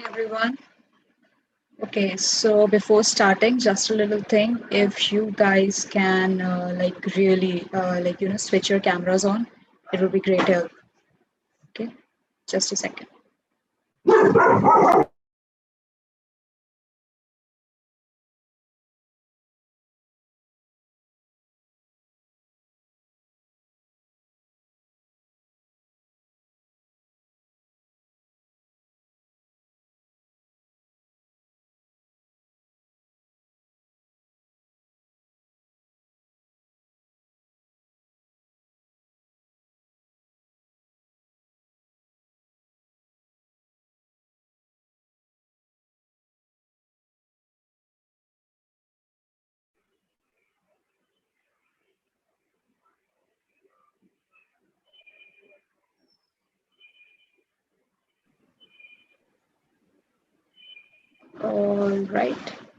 Everyone. Okay, so before starting, just a little thing. If you guys can really switch your cameras on, it would be great help. Okay, just a second. All right.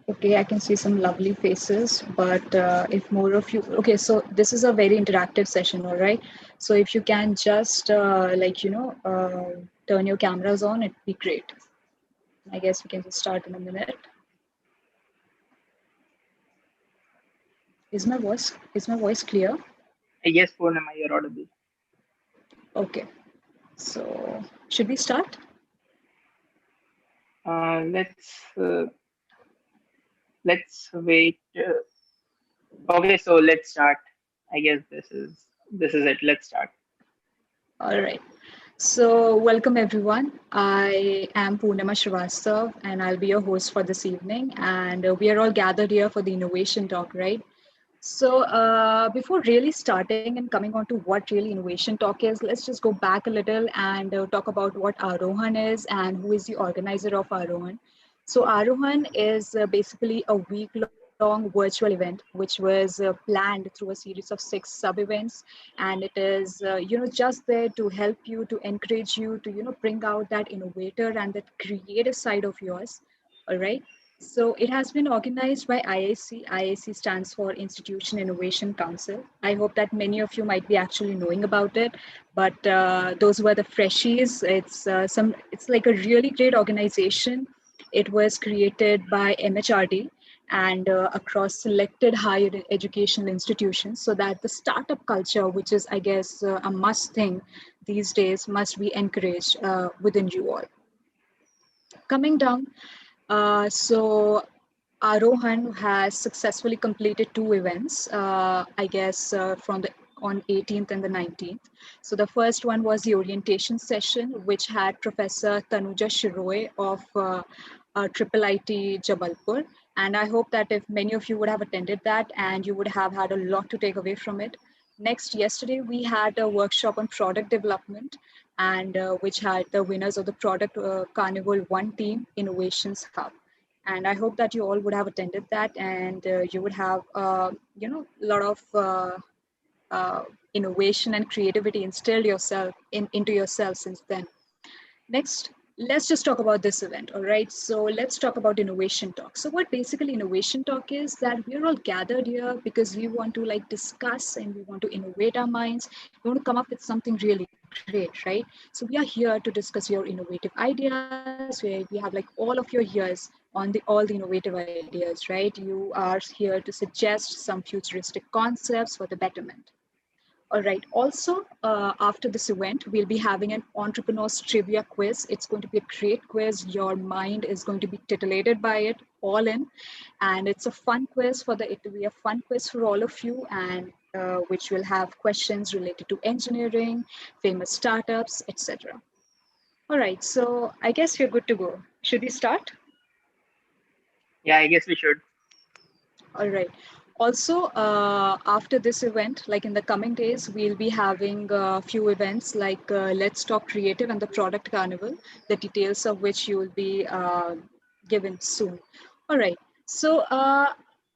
Okay, I can see some lovely faces, but if more of you, okay, so this is a very interactive session, all right? So if you can just turn your cameras on, it'd be great. I guess we can just start in a minute. Is my voice clear? Yes, Purnima, you're audible. Okay. So should we start? Let's let's wait. Okay, so let's start. I guess this is it. Let's start. All right. So welcome everyone. I am Purnima Srivastav and I'll be your host for this evening. And we are all gathered here for the innovation talk, right? So before really starting and coming on to what really innovation talk is, let's just go back a little and talk about what Arohan is and who is the organizer of Arohan. So Arohan is basically a week-long virtual event, which was planned through a series of 6 sub-events, and it is just there to help you, to encourage you, to bring out that innovator and that creative side of yours. All right. So it has been organized by IIC. IIC stands for Institution Innovation Council. I hope that many of you might be actually knowing about it, but those who are the freshies, it's like a really great organization. It was created by MHRD and across selected higher educational institutions, so that the startup culture, which is, I guess, a must thing these days, must be encouraged within you all. Coming down, so Arohan has successfully completed 2 events, I guess, from the on 18th and the 19th. So the first one was the orientation session, which had Professor Tanuja Shiroy of Triple IT Jabalpur. And I hope that if many of you would have attended that and you would have had a lot to take away from it. Next, yesterday, we had a workshop on product development and which had the winners of the Product Carnival 1 Team Innovations Hub. And I hope that you all would have attended that and you would have a lot of uh, innovation and creativity instilled into yourself since then. Next, let's just talk about this event. All right, so let's talk about innovation talk. So what basically innovation talk is, that we're all gathered here because we want to like discuss and we want to innovate our minds. We want to come up with something really great, right? So we are here to discuss your innovative ideas, where we have like all of your ears on all the innovative ideas, right? You are here to suggest some futuristic concepts for the betterment. All right. Also, after this event, we'll be having an entrepreneurs trivia quiz. It's going to be a great quiz. Your mind is going to be titillated by it, all in, and it's a fun quiz for the. It will be a fun quiz for all of you, and which will have questions related to engineering, famous startups, etc. All right. So I guess you're good to go. Should we start? Yeah, I guess we should. All right. Also, after this event, like in the coming days, we'll be having a few events like Let's Talk Creative and the Product Carnival, the details of which you will be given soon. All right. So,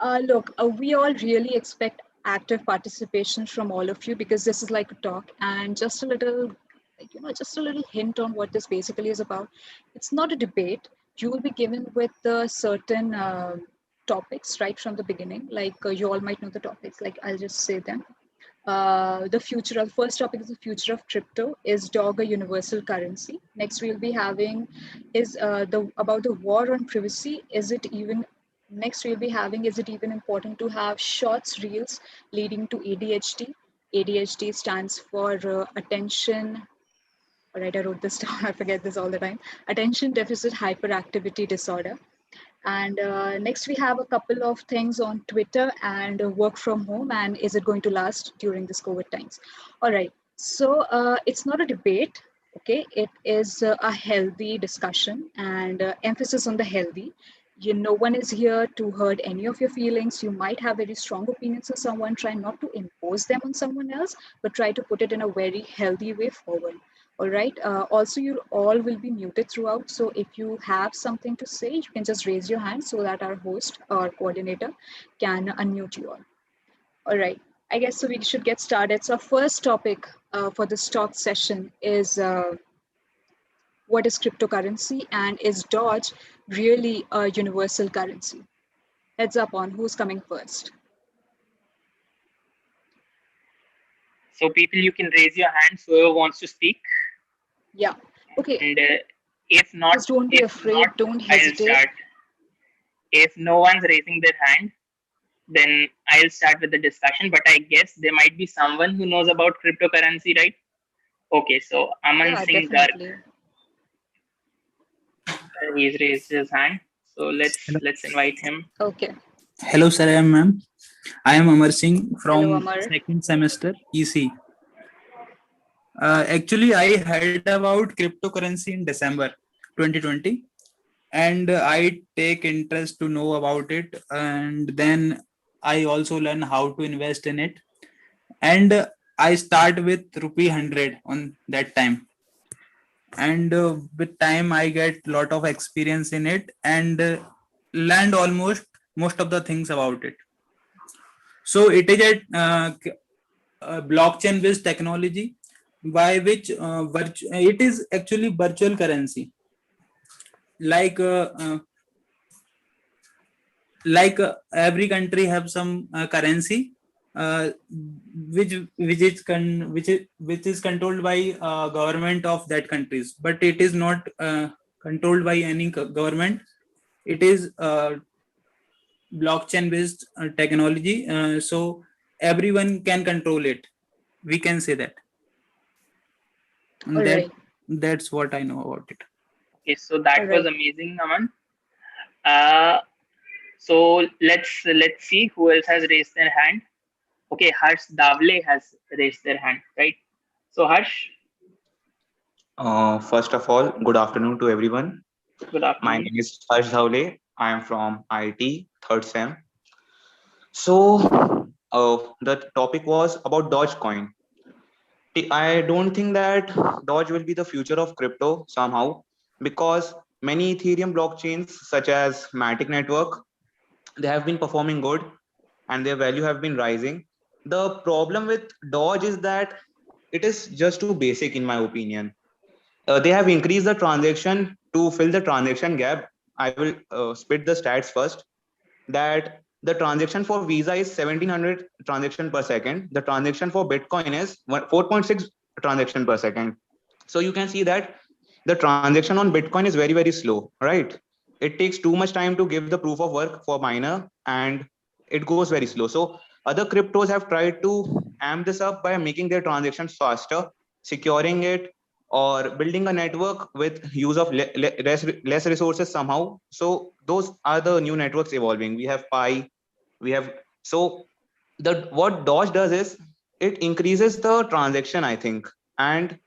look, we all really expect active participation from all of you because this is like a talk, and just a little, just a little hint on what this basically is about. It's not a debate. You will be given with certain topics right from the beginning. Like you all might know the topics. Like I'll just say them. The future of first topic is the future of crypto. Is dog a universal currency? Next, we'll be having is the about the war on privacy. Is it even next we'll be having is it even important to have shorts reels leading to ADHD? ADHD stands for attention. All right, I wrote this down. I forget this all the time. Attention deficit hyperactivity disorder. And next, we have a couple of things on Twitter and work from home. And is it going to last during this COVID times? All right. So it's not a debate. Okay. It is a healthy discussion and emphasis on the healthy. No one is here to hurt any of your feelings. You might have very strong opinions on someone. Try not to impose them on someone else, but try to put it in a very healthy way forward. All right. Also, you all will be muted throughout. So if you have something to say, you can just raise your hand so that our host or coordinator can unmute you all. All right. I guess so we should get started. So our first topic for this talk session is what is cryptocurrency and is Doge really a universal currency? Heads up on who's coming first. So people, you can raise your hands whoever wants to speak. Yeah. Okay. And if not, just don't be afraid. Not, don't hesitate. I'll start. If no one's raising their hand, then I'll start with the discussion. But I guess there might be someone who knows about cryptocurrency, right? Okay, so Aman Singh Garg. He's raised his hand. So let's invite him. Okay. Hello, sir, ma'am. I am Amar Singh from second semester EC. Actually, I heard about cryptocurrency in December 2020, and I take interest to know about it. And then I also learn how to invest in it. And I start with ₹100 on that time. And with time, I get a lot of experience in it and learned almost most of the things about it. So it is a blockchain-based technology by which it is actually virtual currency. Like every country have some currency which is controlled by government of that countries, but it is not controlled by any government. It is blockchain based technology, so everyone can control it, we can say that. And that's what I know about it. Okay, so that was amazing, Aman. So let's see who else has raised their hand. Okay, Harsh Davle has raised their hand, right? So Harsh. First of all, good afternoon to everyone. Good afternoon. My name is Harsh Davle. I am from IT, third sem. So the topic was about Dogecoin. I don't think that Doge will be the future of crypto somehow, because many Ethereum blockchains such as Matic Network, they have been performing good and their value have been rising. The problem with Doge is that it is just too basic in my opinion. They have increased the transaction to fill the transaction gap. I will split the stats first. That the transaction for Visa is 1700 transaction per second. The transaction for Bitcoin is 4.6 transaction per second. So you can see that the transaction on Bitcoin is very, very slow, right? It takes too much time to give the proof of work for miner and it goes very slow. So other cryptos have tried to amp this up by making their transactions faster, securing it, or building a network with use of less resources somehow. So those are the new networks evolving. We have Pi, we have, so what Doge does is it increases the transaction, I think. And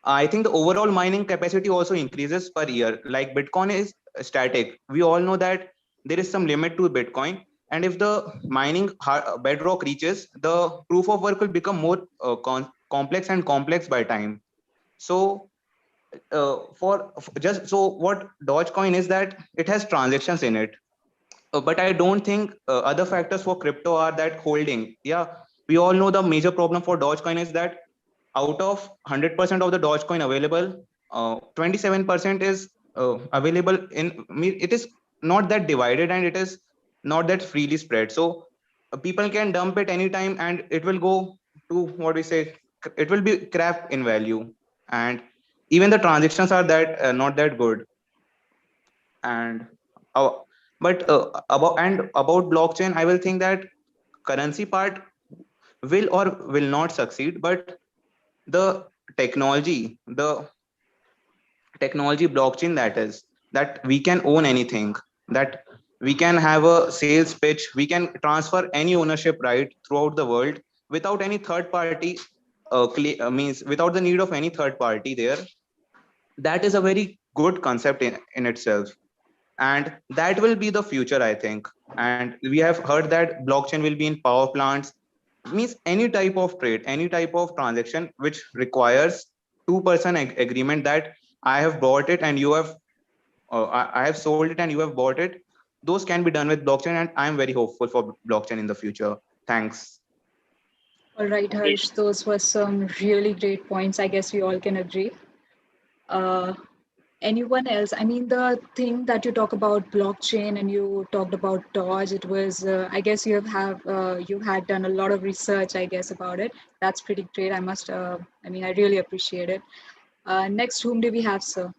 I think the overall mining capacity also increases per year. Like Bitcoin is static. We all know that there is some limit to Bitcoin. And if the mining bedrock reaches, the proof of work will become more complex and complex by time. So what Dogecoin is that it has transactions in it, but I don't think other factors for crypto are that holding. Yeah, we all know the major problem for Dogecoin is that out of 100% of the Dogecoin available, 27% is available in. It is not that divided and it is not that freely spread. So people can dump it anytime and it will go to what we say, it will be crap in value, and even the transactions are that not that good. And uh, but about blockchain, I will think that currency part will or will not succeed, but the the technology blockchain, that we can own anything, that we can have a sales pitch, we can transfer any ownership right throughout the world without any third party, means without the need of any third party there. That is a very good concept in itself, and that will be the future, I think. And we have heard that blockchain will be in power plants, means any type of trade, any type of transaction which requires two-person agreement, that I have bought it and you have I have sold it and you have bought it. Those can be done with blockchain, and I am very hopeful for blockchain in the future. Thanks. All right, Okay. Harsh, those were some really great points. I guess we all can agree. Uh, Anyone else? I mean, the thing that you talk about blockchain and you talked about Dodge, it was, I guess you had done a lot of research, I guess, about it. That's pretty great. I mean, I really appreciate it. Next, whom do we have, sir?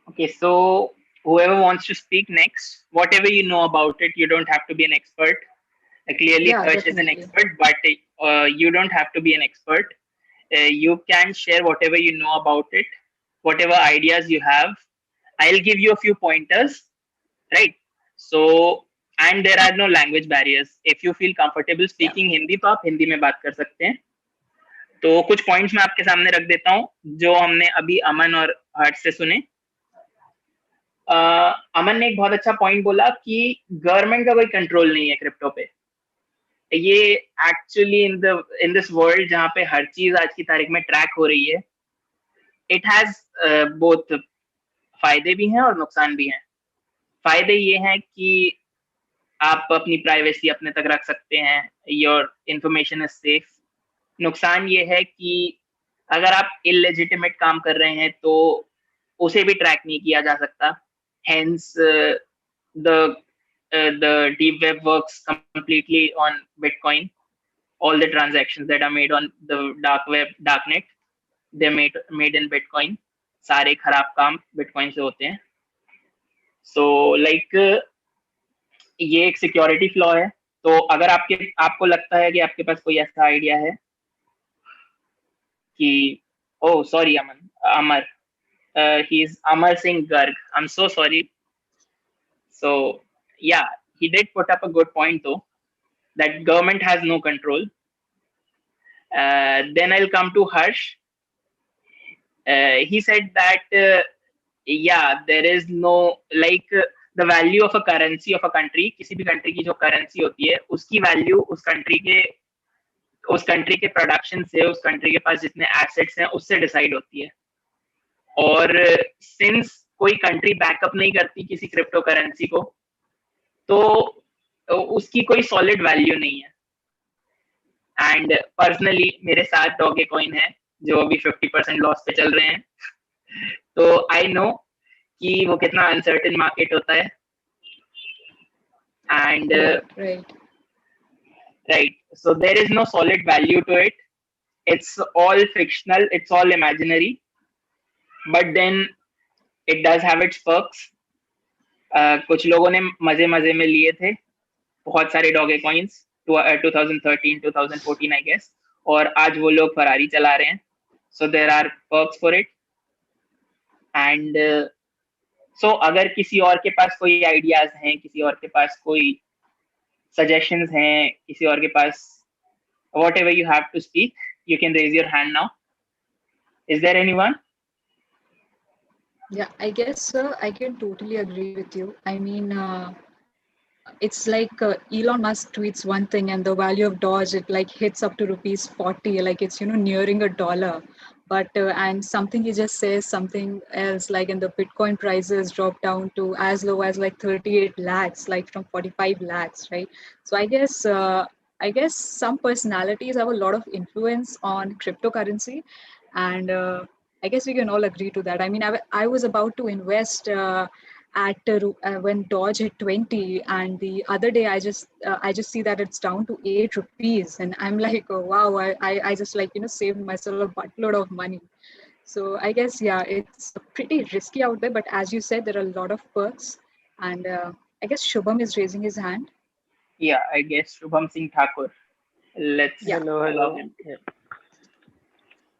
Okay, so whoever wants to speak next, whatever you know about it, you don't have to be an expert. Clearly, Yeah, Harsh is an definitely. expert, but you don't have to be an expert. You can share whatever you know about it, whatever ideas you have. I'll give you a few pointers, right? So, and there are no language barriers. If you feel comfortable Yeah. speaking Hindi, तो आप हिंदी में बात कर सकते हैं. तो कुछ points मैं आपके सामने रख देता हूँ जो हमने अभी अमन और हर्ष से सुने. अमन ने एक बहुत अच्छा पॉइंट बोला कि गवर्नमेंट का कोई कंट्रोल नहीं है क्रिप्टो पे. ये एक्चुअली इन दिस वर्ल्ड जहाँ पे हर चीज आज की तारीख में ट्रैक हो रही है, इट हैज बोथ फायदे भी हैं और नुकसान भी हैं. फायदे ये हैं कि आप अपनी प्राइवेसी अपने तक रख सकते हैं, योर इंफॉर्मेशन इज सेफ. नुकसान ये है कि अगर आप इलेजिटिमेट काम कर रहे हैं तो उसे भी ट्रैक नहीं किया जा सकता. Hence, the deep web works completely on Bitcoin. All the transactions that are made on the dark web, darknet, they're made in Bitcoin. सारे खराब काम Bitcoin से होते हैं. So like ये एक सिक्योरिटी फ्लॉ है. तो अगर आपको लगता है कि आपके पास कोई ऐसा आइडिया है कि oh sorry Amar he's Amar Singh Garg. I'm so sorry. So yeah, he did put up a good point though, that government has no control. Then I'll come to Harsh. He said that yeah, there is no like the value of a currency of a country. किसी भी country की जो currency होती है, उसकी value उस country के production से, उस country के पास जितने assets हैं, उससे decide होती है. और सिंस कोई कंट्री बैकअप नहीं करती किसी क्रिप्टो करेंसी को, तो उसकी कोई सॉलिड वैल्यू नहीं है. एंड पर्सनली मेरे साथ डॉगे कॉइन है जो अभी 50% लॉस पे चल रहे हैं. तो आई नो कि वो कितना अनसर्टेन मार्केट होता है. And right, so there is no solid value to it. It's all fictional, it's all imaginary. But then it does have its perks. कुछ लोगों ने मजे मजे में लिए थे बहुत सारे डॉगे कॉइन्स 2013 2014 आई गेस, और आज वो लोग फरारी चला रहे हैं. So there are perks for it. And so अगर किसी और के पास कोई आइडियाज हैं, किसी और के पास कोई सजेशंस हैं, किसी और के पास whatever you have to speak, you can raise your hand now. Is there anyone? Yeah, I guess, sir, I can totally agree with you. I mean, it's like Elon Musk tweets one thing and the value of Doge, it like hits up to rupees 40, like it's, nearing $1. But, and something he just says something else, like in the Bitcoin prices drop down to as low as like 38 lakhs, like from 45 lakhs, right? So I guess some personalities have a lot of influence on cryptocurrency, and I guess we can all agree to that. I mean, I was about to invest when Dodge hit 20, and the other day I just see that it's down to 8 rupees, and I'm like, oh, wow, I just like saved myself a buttload of money. So I guess yeah, it's pretty risky out there, but as you said, there are a lot of perks, and I guess Shubham is raising his hand. Yeah, I guess Shubham Singh Thakur. Let's Yeah. Hello, allow hello. him. Yeah.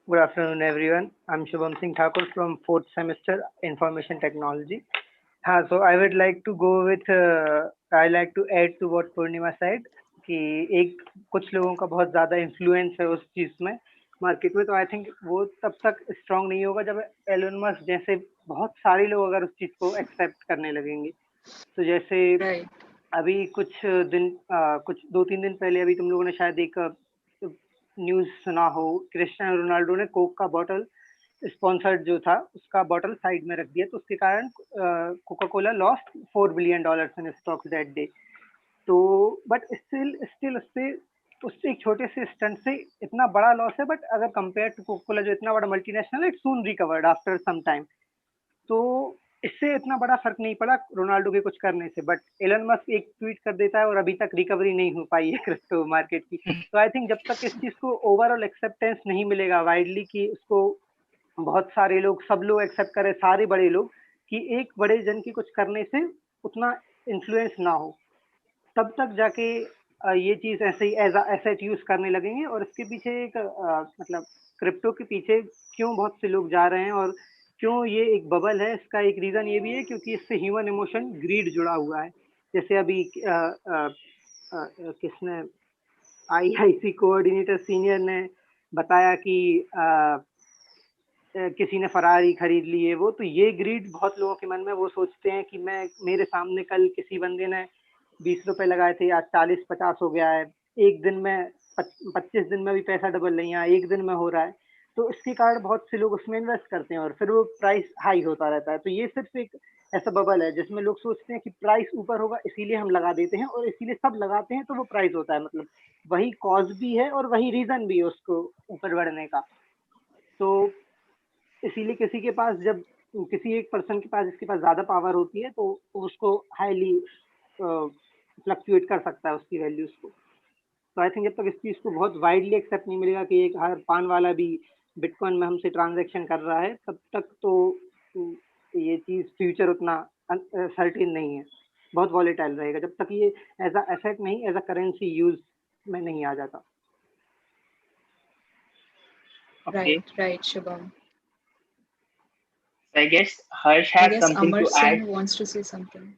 Good afternoon, everyone. I'm Shubham Singh Thakur from fourth semester Information Technology. So I would like to go with, I like to add to what Purnima said कि एक कुछ लोगों का बहुत ज़्यादा influence है उस चीज़ में मार्केट में, तो आई थिंक वो तब तक स्ट्रांग नहीं होगा जब एलोन मस्क जैसे बहुत सारे लोग अगर उस चीज़ को एक्सेप्ट करने लगेंगे. तो जैसे Right. अभी कुछ 2-3 दिन पहले अभी तुम लोगों ने शायद एक न्यूज सुना हो, क्रिस्टियानो रोनाल्डो ने कोक का बॉटल स्पॉन्सर्ड जो था उसका बॉटल साइड में रख दिया, तो उसके कारण Coca Cola lost $4 billion in stock that day. तो बट स्टिल उससे एक छोटे से स्टंट से इतना बड़ा लॉस है, बट अगर कंपेयर टू कोका कोला जो इतना बड़ा multinational, it soon recovered after some time. तो इससे इतना बड़ा फर्क नहीं पड़ा रोनाल्डो के कुछ करने से, बट एलन मस्क एक ट्वीट कर देता है और अभी तक रिकवरी नहीं हो पाई है क्रिप्टो मार्केट की. तो आई थिंक जब तक इस चीज को ओवरऑल एक्सेप्टेंस नहीं मिलेगा वाइडली कि उसको बहुत सारे लोग, सब लोग एक्सेप्ट करें, सारे बड़े लोग, कि एक बड़े जन की कुछ करने से उतना इन्फ्लुएंस ना हो, तब तक जाके ये चीज ऐसे ही एज एसेट यूज करने लगेंगे. और इसके पीछे एक मतलब क्रिप्टो के पीछे क्यों बहुत से लोग जा रहे हैं और क्यों ये एक बबल है, इसका एक रीजन ये भी है क्योंकि इससे ह्यूमन इमोशन ग्रीड जुड़ा हुआ है. जैसे अभी किसने आईआईसी कोऑर्डिनेटर सीनियर ने बताया कि किसी ने फरारी खरीद ली है, वो तो ये ग्रीड बहुत लोगों के मन में, वो सोचते हैं कि मैं, मेरे सामने कल किसी बंदे ने 20 रुपए लगाए थे, आज 40-50 हो गया है, एक दिन में 25 दिन में भी पैसा डबल नहीं आया, एक दिन में हो रहा है. तो इसके कारण बहुत से लोग उसमें इन्वेस्ट करते हैं और फिर वो प्राइस हाई होता रहता है. तो ये सिर्फ एक ऐसा बबल है जिसमें लोग सोचते हैं कि प्राइस ऊपर होगा इसीलिए हम लगा देते हैं, और इसीलिए सब लगाते हैं तो वो प्राइस होता है. मतलब वही कॉज भी है और वही रीजन भी है उसको ऊपर बढ़ने का. तो इसीलिए किसी के पास, जब किसी एक पर्सन के पास जिसके पास ज्यादा पावर होती है, तो उसको हाईली फ्लक्चुएट कर सकता है उसकी वैल्यूज को. तो आई थिंक जब तक इस चीज को बहुत वाइडली एक्सेप्ट नहीं मिलेगा कि एक हर पान वाला भी बिटकॉइन में हमसे ट्रांजैक्शन कर रहा है, तब तक तो ये चीज फ्यूचर उतना सर्टेन नहीं है, बहुत वॉलेटाइल रहेगा जब तक ये एज अ एसेट नहीं, एज अ करेंसी यूज में नहीं आ जाता. Okay. Right, Shubham. I guess Harsh I has guess something Amar to add. Singh wants to say something.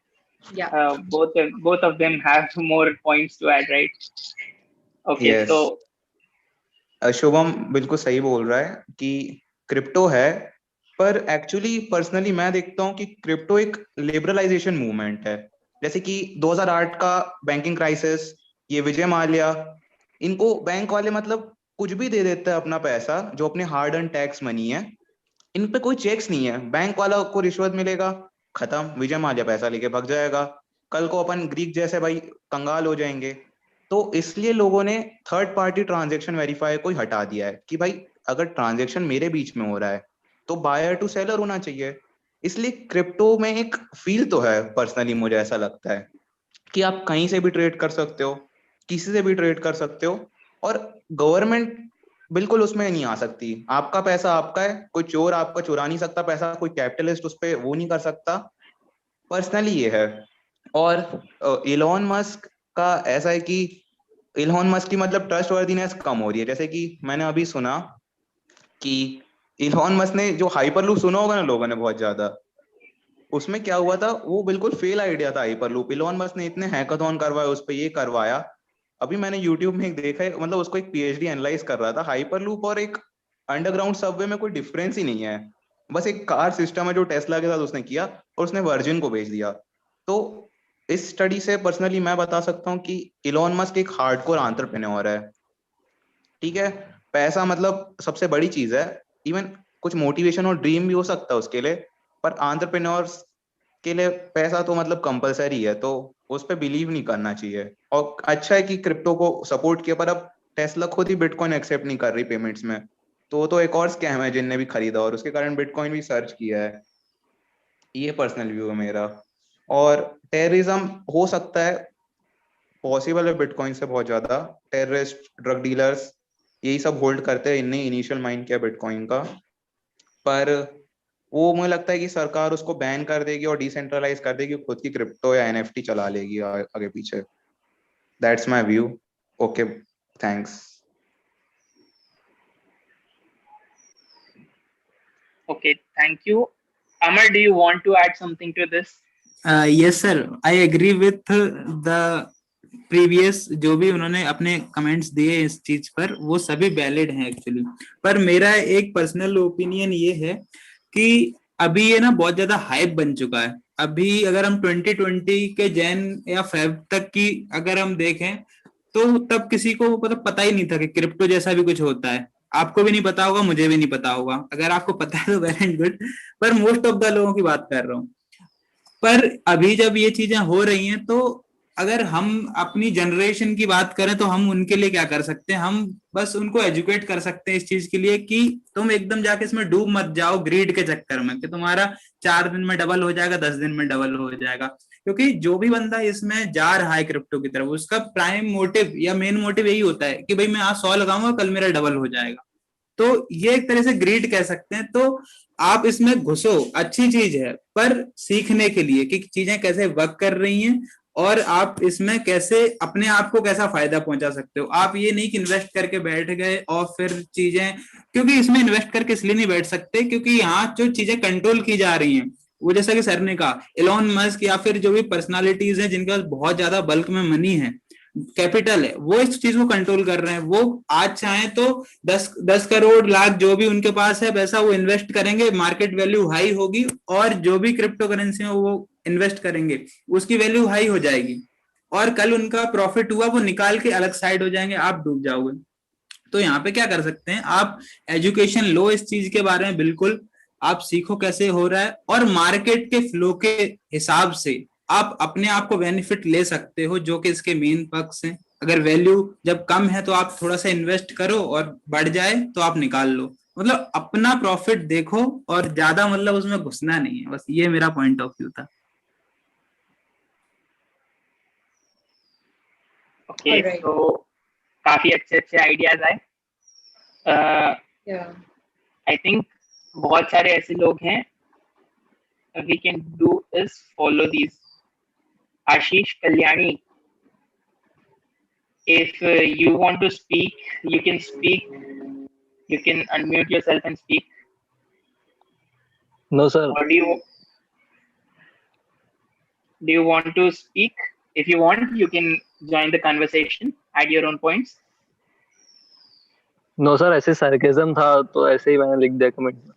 Yeah. Both of them have more points to add, right? Okay, Yes. so Shubham बिल्कुल सही बोल रहा है कि crypto है, पर actually personally मैं देखता हूँ कि क्रिप्टो एक लिबरलाइजेशन मूवमेंट है. जैसे कि 2008 का बैंकिंग क्राइसिस, ये विजय माल्या, इनको बैंक वाले मतलब कुछ भी दे देते हैं अपना पैसा जो अपने हार्ड एंड टैक्स मनी है, इन पे कोई चेक्स नहीं है. बैंक वाला को रिश्वत मिलेगा, खत्म, विजय माल्या पैसा लेके भाग जाएगा. कल को अपन ग्रीक जैसे भाई कंगाल हो जाएंगे. तो इसलिए लोगों ने थर्ड पार्टी ट्रांजेक्शन वेरीफायर को ही हटा दिया है कि भाई अगर ट्रांजेक्शन मेरे बीच में हो रहा है तो बायर टू सेलर होना चाहिए. इसलिए क्रिप्टो में एक फील तो है, पर्सनली मुझे ऐसा लगता है कि आप कहीं से भी ट्रेड कर सकते हो, किसी से भी ट्रेड कर सकते हो, और गवर्नमेंट बिल्कुल उसमें नहीं आ सकती. आपका पैसा आपका है, कोई चोर आपका चुरा नहीं सकता पैसा, कोई कैपिटलिस्ट उस पर वो नहीं कर सकता. पर्सनली ये है. और इलॉन मस्क का ऐसा है कि इलॉन मस्क की मतलब ट्रस्टवर्दीनेस कम हो रही है. जैसे कि मैंने अभी सुना कि इलॉन मस्क ने जो हाइपरलूप सुना होगा ना लोगों ने बहुत ज्यादा, उसमें क्या हुआ था, वो बिल्कुल फेल आइडिया था हाइपरलूप. इलॉन मस्क ने इतने हैकाथॉन करवाए, उस पर ये करवाया. अभी मैंने यूट्यूब में एक देखा है, मतलब उसको एक पीएचडी एनालाइज कर रहा था, हाइपरलूप और एक अंडरग्राउंड सबवे में कोई डिफरेंस ही नहीं है, बस एक कार सिस्टम है जो टेस्ला के साथ उसने किया और उसने वर्जिन को बेच दिया. तो इस स्टडी से पर्सनली मैं बता सकता हूँ कि इलॉन मस्क एक हार्डकोर एंटरप्रेन्योर है. ठीक है, पैसा मतलब सबसे बड़ी चीज है, इवन कुछ मोटिवेशन और ड्रीम भी हो सकता है उसके लिए, पर एंटरप्रेन्योर्स के लिए पैसा तो मतलब कंपलसरी है, तो उस पर बिलीव नहीं करना चाहिए. और अच्छा है कि क्रिप्टो को सपोर्ट किया, पर अब टेस्ला खुद ही बिटकॉइन एक्सेप्ट नहीं कर रही पेमेंट्स में, तो एक और स्कैम है जिनने भी खरीदा और उसके कारण बिटकॉइन भी सर्च किया है. ये पर्सनल व्यू है मेरा। और टेररिज्म हो सकता है, पॉसिबल है बिटकॉइन से बहुत ज्यादा। टेररिस्ट, ड्रग डीलर्स, यही सब होल्ड करते हैं, इनने इनिशियल माइंड किया बिटकॉइन का। पर वो मुझे लगता है कि सरकार उसको बैन कर देगी और डिसेंट्रलाइज कर देगी, खुद की क्रिप्टो या एनएफटी चला लेगी आगे पीछे। That's my view. Okay, thanks. Okay, thank you. Amar, do you want to add something to this? Yes sir, I agree with the previous, जो भी उन्होंने अपने कमेंट्स दिए इस चीज पर, वो सभी वैलिड हैं एक्चुअली। पर मेरा एक पर्सनल ओपिनियन ये है कि अभी ये ना बहुत ज्यादा हाइप बन चुका है। अभी अगर हम 2020 के जैन या फेब तक की अगर हम देखें, तो तब किसी को मतलब पता ही नहीं था कि क्रिप्टो जैसा भी कुछ होता है। आपको भी नहीं पता होगा, मुझे भी नहीं पता होगा। अगर आपको पता है तो वेल एंड गुड, पर मोस्ट ऑफ द लोगों की बात कर रहा हूँ। पर अभी जब ये चीजें हो रही हैं, तो अगर हम अपनी जनरेशन की बात करें तो हम उनके लिए क्या कर सकते हैं? हम बस उनको एजुकेट कर सकते हैं इस चीज के लिए कि तुम एकदम जाके इसमें डूब मत जाओ ग्रीड के चक्कर में, कि तुम्हारा 4 दिन में डबल हो जाएगा, 10 दिन में डबल हो जाएगा। क्योंकि जो भी बंदा इसमें जा रहा है क्रिप्टो की तरफ, उसका प्राइम मोटिव या मेन मोटिव यही होता है कि भाई मैं आज 100 लगाऊंगा, कल मेरा डबल हो जाएगा। तो ये एक तरह से ग्रीड कह सकते हैं। तो आप इसमें घुसो, अच्छी चीज है, पर सीखने के लिए कि चीजें कैसे वर्क कर रही हैं और आप इसमें कैसे अपने आप को कैसा फायदा पहुंचा सकते हो। आप ये नहीं कि इन्वेस्ट करके बैठ गए और फिर चीजें, क्योंकि इसमें इन्वेस्ट करके इसलिए नहीं बैठ सकते क्योंकि यहाँ जो चीजें कंट्रोल की जा रही हैं, वो जैसा कि सर ने कहा, एलोन मस्क या फिर जो भी पर्सनालिटीज हैं जिनके पास बहुत ज्यादा बल्क में मनी है, कैपिटल है, वो इस चीज को कंट्रोल कर रहे हैं। वो आज चाहे तो 10 करोड़ लाख जो भी उनके पास है पैसा, वो इन्वेस्ट करेंगे, मार्केट वैल्यू हाई होगी, और जो भी क्रिप्टो करेंसी में वो इन्वेस्ट करेंगे उसकी वैल्यू हाई हो जाएगी, और कल उनका प्रॉफिट हुआ वो निकाल के अलग साइड हो जाएंगे, आप डूब जाओगे। तो यहाँ पे क्या कर सकते हैं आप? एजुकेशन लो इस चीज के बारे में, बिल्कुल आप सीखो कैसे हो रहा है, और मार्केट के फ्लो के हिसाब से आप अपने आप को बेनिफिट ले सकते हो, जो कि इसके मेन पक्ष हैं। अगर वैल्यू जब कम है तो आप थोड़ा सा इन्वेस्ट करो, और बढ़ जाए तो आप निकाल लो। मतलब अपना प्रॉफिट देखो, और ज्यादा मतलब उसमें घुसना नहीं है। बस ये मेरा पॉइंट ऑफ व्यू था। Okay, All right. so काफी अच्छे अच्छे आइडियाज आए। Yeah. आई थिंक बहुत सारे ऐसे लोग हैं, we can do is follow these. Ashish Kalyani, if you want to speak, you can speak. You can unmute yourself and speak. No, sir. Or do you want to speak? If you want, you can join the conversation, add your own points. No, sir. ऐसे sarcasm था तो ऐसे ही मैंने लिख दिया comment में।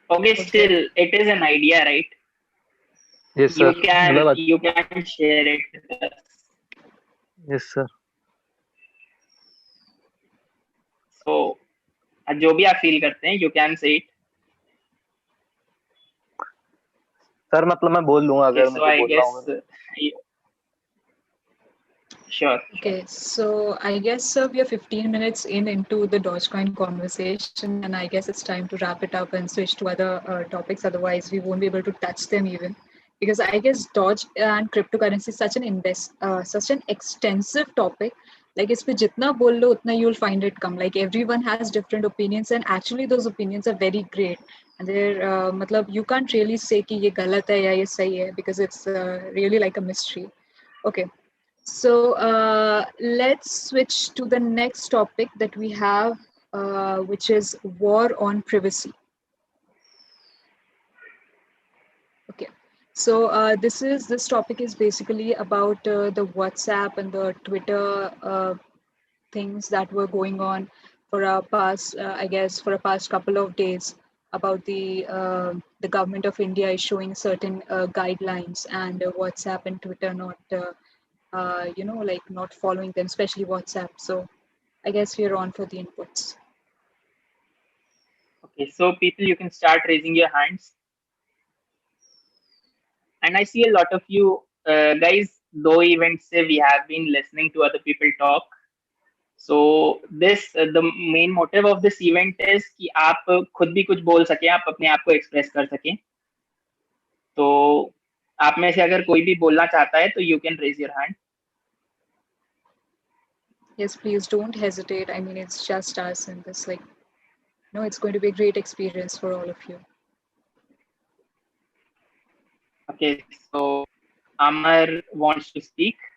Okay, still it is an idea, right? Yes, sir. You can share it with us. Yes, sir. So जो भी आप फील करते हैं, you can say it. Sir मतलब मैं बोल लूंगा अगर Okay, so I guess sure. Okay, so I guess we are 15 minutes into the Dogecoin conversation, and I guess it's time to wrap it up and switch to other topics. Otherwise, we won't be able to touch them even, because I guess Doge and cryptocurrency is such an extensive topic. Like इस पे जितना बोल लो उतना you'll find it come. Like everyone has different opinions, and actually those opinions are very great. And they're मतलब you can't really say कि ये गलत है या ये सही है, because it's really like a mystery. Okay. So let's switch to the next topic that we have, which is war on privacy. Okay, so this topic is basically about the WhatsApp and the Twitter things that were going on for a past, I guess, for a past couple of days, about the government of India issuing certain guidelines, and WhatsApp and Twitter not. Like not following them, especially WhatsApp. So I guess we're on for the inputs. Okay, so people, you can start raising your hands. And I see a lot of you guys, though events say we have been listening to other people talk. So this the main motive of this event is कि आप खुद भी कुछ बोल सकें, आप अपने आप को express कर सकें. तो आप में से अगर कोई भी बोलना चाहता है तो you can raise your hand. Yes, please don't hesitate. I mean, it's just us in this, like, no, it's going to be a great experience for all of you. Okay, so Amar wants to speak.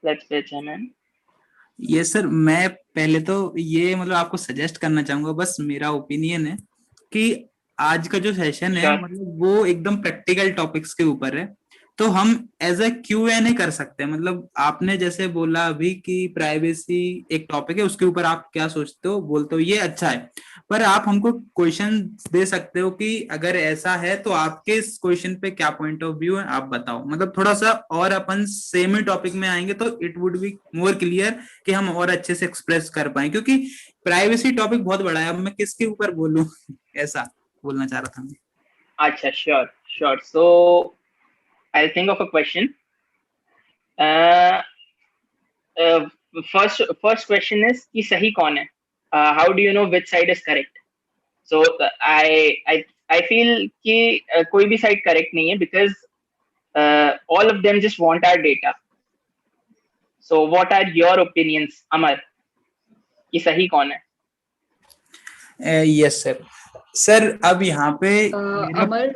Let's pitch him in. ये sir, मैं पहले तो ये मतलब आपको suggest करना चाहूंगा, बस मेरा ओपिनियन है कि आज का जो सेशन है Sure. मतलब वो एकदम प्रैक्टिकल टॉपिक्स के ऊपर है, तो हम एज अ Q&A कर सकते हैं। मतलब आपने जैसे बोला अभी कि प्राइवेसी एक टॉपिक है, उसके ऊपर आप क्या सोचते हो, बोलते हो ये अच्छा है, पर आप हमको क्वेश्चन दे सकते हो कि अगर ऐसा है तो आपके इस क्वेश्चन पे क्या पॉइंट ऑफ व्यू है, आप बताओ। मतलब थोड़ा सा और अपन सेम ही टॉपिक में आएंगे तो it would be more clear कि हम और अच्छे से एक्सप्रेस कर पाए, क्योंकि प्राइवेसी टॉपिक बहुत बड़ा है, अब मैं किसके ऊपर बोलूं ऐसा बोलना चाह रहा था मैं। Acha, sure. So I'll think of a question. Uh, first question is कि सही कौन है? How do you know which side is correct? So I feel कि कोई भी side correct नहीं है, because all of them just want our data. So what are your opinions, Amar? कि सही कौन है? Yes sir. सर अब यहाँ पे मेरा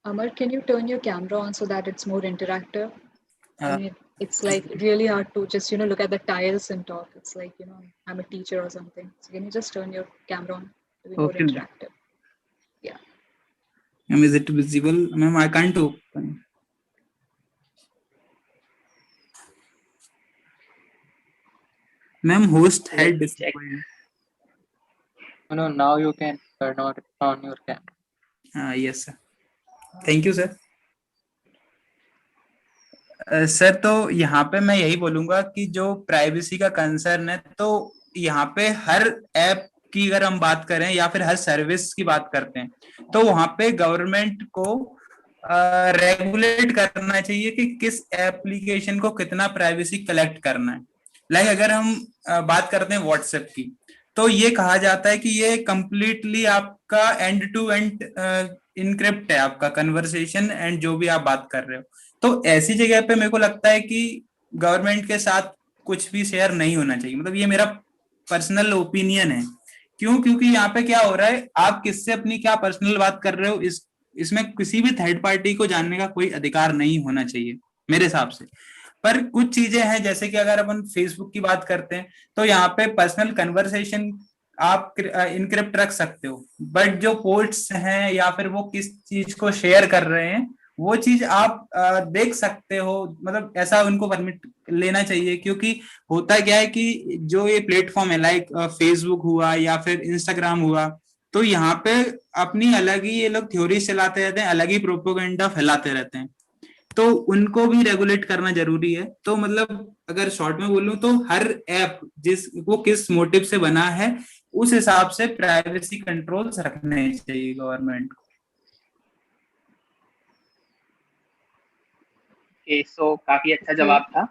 Amar, can you turn your camera on so that it's more interactive? I uh, mean, it's like really hard to just, look at the tiles and talk. It's like, I'm a teacher or something. So can you just turn your camera on to be more okay. interactive? Yeah. Is it visible? Ma'am, I can't open. Ma'am, host had disabled. No, now you can turn on your camera. Yes sir. Thank you sir. Sir तो यहाँ पे मैं यही बोलूंगा कि जो privacy का concern है, तो यहाँ पे हर ऐप की अगर हम बात करें या फिर हर सर्विस की बात करते हैं, तो वहां पे गवर्नमेंट को रेगुलेट करना चाहिए कि किस एप्लीकेशन को कितना प्राइवेसी कलेक्ट करना है। लाइक अगर हम बात करते हैं व्हाट्सएप की, तो ये कहा जाता है कि ये कंप्लीटली आपका एंड टू एंड इनक्रिप्ट है, आपका कन्वर्सेशन एंड जो भी आप बात कर रहे हो। तो ऐसी जगह पे मेरे को लगता है कि गवर्नमेंट के साथ कुछ भी शेयर नहीं होना चाहिए। मतलब ये मेरा पर्सनल ओपिनियन है। क्यों? क्योंकि यहाँ पे क्या हो रहा है, आप किससे अपनी क्या पर्सनल बात कर रहे हो, इसमें किसी भी थर्ड पार्टी को जानने का कोई अधिकार नहीं होना चाहिए मेरे हिसाब से। पर कुछ चीजें हैं, जैसे कि अगर अपन फेसबुक की बात करते हैं, तो यहाँ पे पर्सनल कन्वर्सेशन आप इनक्रिप्ट रख सकते हो, बट जो पोस्ट्स हैं या फिर वो किस चीज को शेयर कर रहे हैं, वो चीज आप देख सकते हो। मतलब ऐसा उनको परमिट लेना चाहिए, क्योंकि होता क्या है कि जो ये प्लेटफॉर्म है, लाइक फेसबुक हुआ या फिर इंस्टाग्राम हुआ, तो यहाँ पे अपनी अलग ही ये लोग थ्योरी चलाते रहते हैं, अलग ही प्रोपोगेंडा फैलाते रहते हैं, तो उनको भी रेगुलेट करना जरूरी है। तो मतलब अगर शॉर्ट में बोलूं तो हर ऐप वो किस मोटिव से बना है, उस हिसाब से प्राइवेसी कंट्रोल्स रखने चाहिए गवर्नमेंट को। Okay, so काफी अच्छा जवाब था.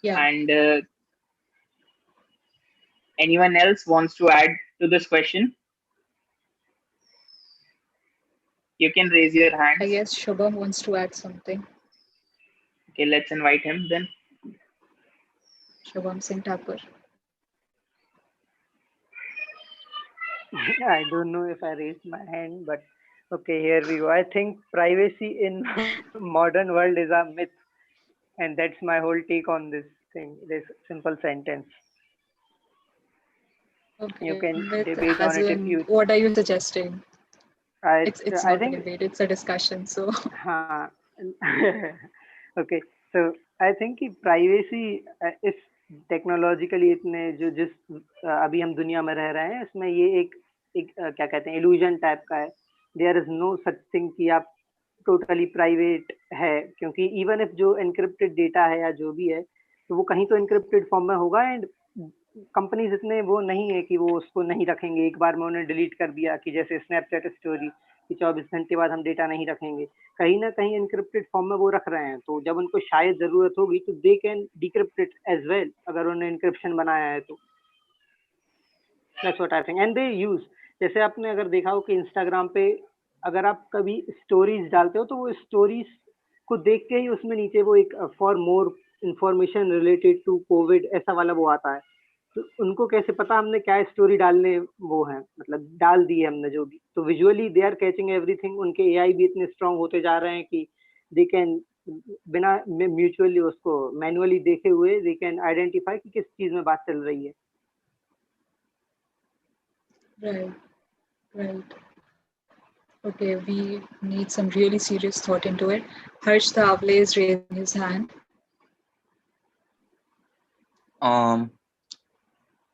Yeah. And anyone else wants to add to this question? You can raise your hand. I guess Shubham wants to add something. Okay, let's invite him then. Shubham Singh Thakur. I don't know if I raised my hand, but okay, here we go. I think privacy in modern world is a myth, and that's my whole take on this thing. This simple sentence. Okay. You can Myth, debate on as it if in, you. what are you suggesting? It's I not a think. debate, it's a discussion. So Okay, so I think कि privacy इस technologically इतने जिस अभी हम दुनिया में रह रहे हैं, इसमें ये एक क्या कहते हैं, इल्यूजन टाइप का है. There is no such thing कि आप टोटली प्राइवेट है, क्योंकि इवन इफ जो एनक्रिप्टेड डेटा है या जो भी है, तो वो कहीं तो एनक्रिप्टेड फॉर्म में होगा, एंड कंपनीज इतने वो नहीं है कि वो उसको नहीं रखेंगे एक बार में उन्हें डिलीट कर दिया, कि जैसे स्नैपचैट स्टोरी कि 24 घंटे बाद हम डेटा नहीं रखेंगे, कहीं ना कहीं एनक्रिप्टेड फॉर्म में वो रख रहे हैं. तो जब उनको शायद जरूरत होगी तो they can decrypt it as well, अगर उन्होंने एनक्रिप्शन बनाया है तो. That's what I think, and they use जैसे आपने अगर देखा हो कि इंस्टाग्राम पे अगर आप कभी स्टोरीज डालते हो तो वो स्टोरीज को देख के ही उसमें नीचे वो एक for more information related to Covid ऐसा वाला वो आता है। तो उनको कैसे पता हमने क्या स्टोरी डालने वो है, मतलब डाल दी है हमने जो भी, तो visually they are catching everything. उनके एआई भी इतने स्ट्रांग होते जा रहे हैं कि दे कैन बिना म्यूचुअली उसको मैनुअली देखे हुए दे कैन आइडेंटिफाई कि किस चीज में बात चल रही है। Right, right. Okay, we need some really serious thought into it. Harsh Thavle is raising his hand.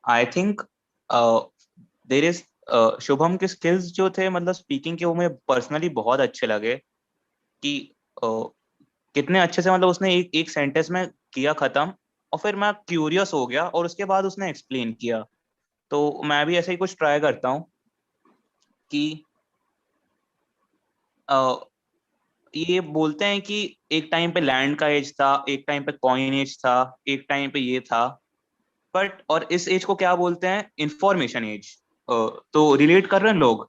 I think there is Shubham के स्किल्स जो थे, मतलब स्पीकिंग के, वो मुझे पर्सनली बहुत अच्छे लगे कि कितने अच्छे से मतलब उसने एक सेंटेंस में किया खत्म, और फिर मैं क्यूरियस हो गया और उसके बाद उसने एक्सप्लेन किया। तो मैं भी ऐसे ही कुछ ट्राई करता हूँ कि ये बोलते हैं कि एक टाइम पे लैंड का एज था, एक टाइम पे कॉइन एज था, एक टाइम पे ये था, बट और इस एज को क्या बोलते हैं? Information as. तो रिलेट कर रहे हैं लोग?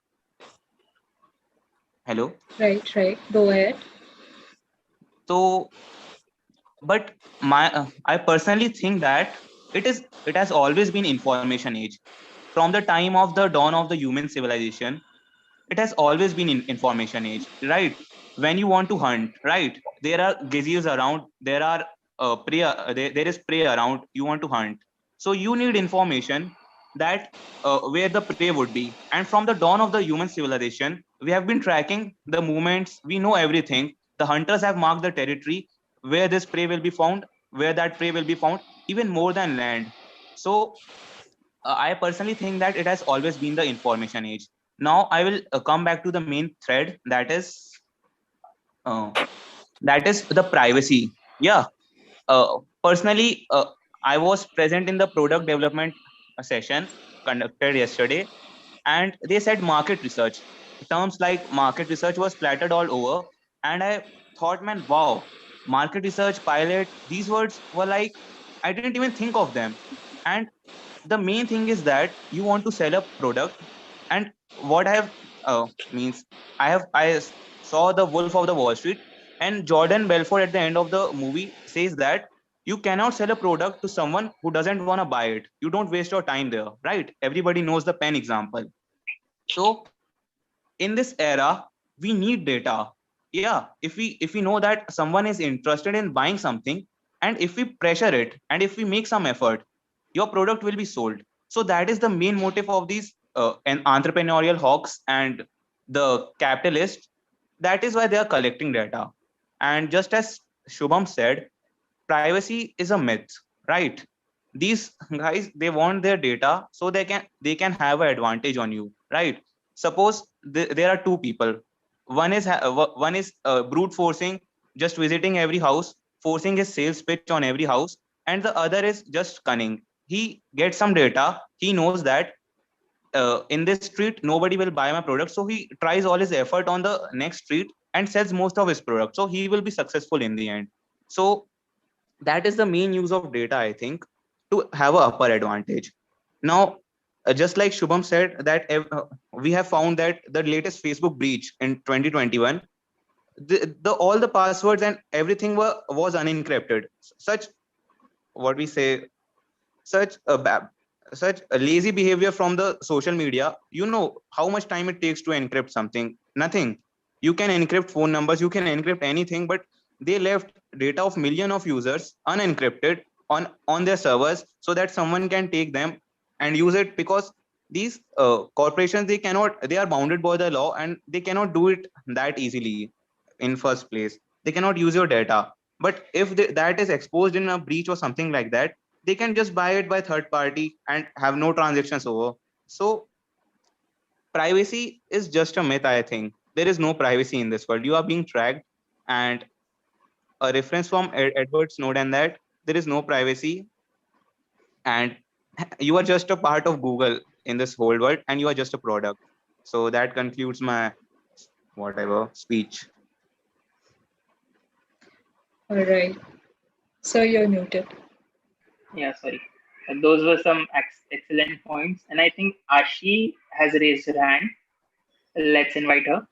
Hello? Right, right. Go ahead. तो but I personally think that it has always been information age. From the time of the dawn of the human civilization, it has always been information age, right? When you want to hunt, right, there are gazelles around, there are there is prey around, you want to hunt, so you need information that where the prey would be. And from the dawn of the human civilization, we have been tracking the movements, we know everything. The hunters have marked the territory where this prey will be found, where that prey will be found, even more than land. So I personally think that it has always been the information age. Now I will come back to the main thread, uh, that is the privacy. Yeah. Personally, I was present in the product development session conducted yesterday, and they said market research. Terms like market research was splattered all over, and I thought, man, wow, market research, pilot, these words were like, I didn't even think of them. And the main thing is that you want to sell a product, and what I have means I saw the Wolf of the Wall Street, and Jordan Belfort at the end of the movie says that you cannot sell a product to someone who doesn't want to buy it. You don't waste your time there, right? Everybody knows the pen example. So in this era, we need data. Yeah, if we know that someone is interested in buying something, and if we pressure it, and if we make some effort, your product will be sold. So that is the main motive of these and entrepreneurial hawks and the capitalists. That is why they are collecting data. And just as Shubham said, privacy is a myth, right? These guys, they want their data so they can have an advantage on you, right? Suppose there are two people. One is brute forcing, just visiting every house, forcing his sales pitch on every house, and the other is just cunning. He gets some data, he knows that in this street nobody will buy my product, so he tries all his effort on the next street and sells most of his product, so he will be successful in the end. So that is the main use of data, I think, to have a upper advantage. Now, just like Shubham said that we have found that the latest Facebook breach in 2021, the all the passwords and everything was unencrypted. Such, what we say, such a lazy behavior from the social media. You know how much time it takes to encrypt something? Nothing. You can encrypt phone numbers, you can encrypt anything, but they left data of million of users unencrypted on their servers so that someone can take them and use it, because these corporations, they are bounded by the law, and they cannot do it that easily. In first place, they cannot use your data. But if that is exposed in a breach or something like that, they can just buy it by third party and have no transactions over. So privacy is just a myth, I think. There is no privacy in this world. You are being tracked, and a reference from Edward Snowden, that there is no privacy, and you are just a part of Google in this whole world, and you are just a product. So that concludes my whatever speech. All right. So you're muted. Yeah, sorry. Those were some excellent points. And I think Ashi has raised her hand. Let's invite her.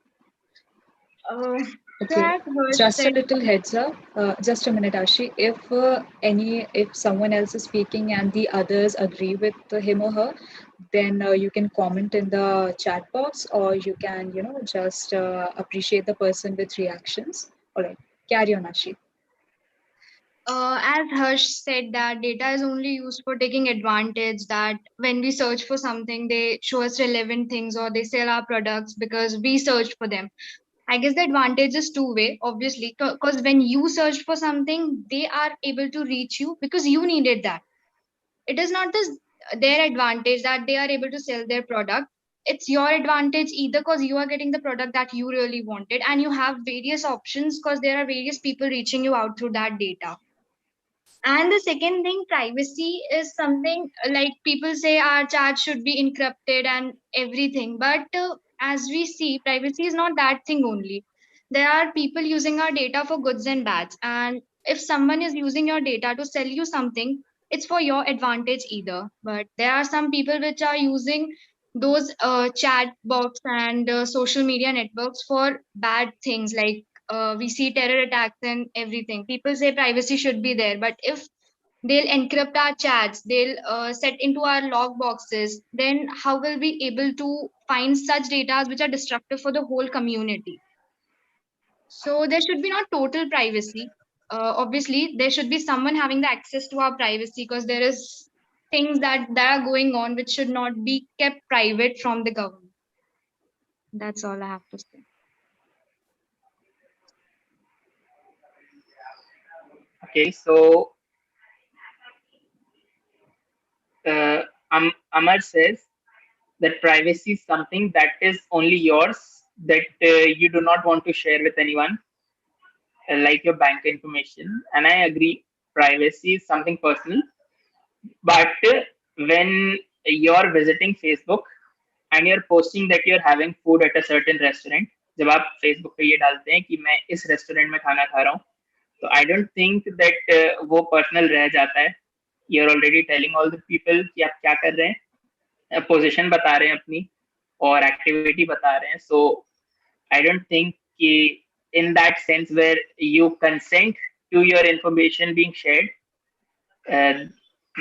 So Okay, as Harsh just a said, little heads up. Just a minute, Ashi. If someone else is speaking and the others agree with him or her, then you can comment in the chat box, or you can, just appreciate the person with reactions. All right, carry on, Ashi. as Harsh said, that data is only used for taking advantage. That when we search for something, they show us relevant things or they sell our products because we searched for them. I guess the advantage is two-way, obviously, because when you search for something, they are able to reach you because you needed that. It is not this their advantage that they are able to sell their product. It's your advantage either because you are getting the product that you really wanted and you have various options because there are various people reaching you out through that data. And the second thing, privacy is something like people say our chat should be encrypted and everything. But as we see, privacy is not that thing only. There are people using our data for goods and bads. And if someone is using your data to sell you something, it's for your advantage either. But there are some people which are using those chat box and social media networks for bad things like we see terror attacks and everything. People say privacy should be there, but if they'll encrypt our chats, they'll set into our log boxes, then how will we able to find such data which are destructive for the whole community? So there should be not total privacy. Obviously, there should be someone having the access to our privacy because there is things that are going on which should not be kept private from the government. That's all I have to say. Okay, so uh, Amar says that privacy is something that is only yours, that you do not want to share with anyone, like your bank information. And I agree, privacy is something personal. But when you're visiting Facebook and you're posting that you're having food at a certain restaurant, जब आप Facebook पे ये डालते हैं कि मैं इस restaurant में खाना खा रहा हूँ, तो I don't think that वो personal रह जाता है. You're already telling all the people कि आप क्या कर रहे हैं, पोजीशन बता रहे हैं अपनी और एक्टिविटी बता रहे हैं. So I don't think कि in that sense where you consent to your information being shared,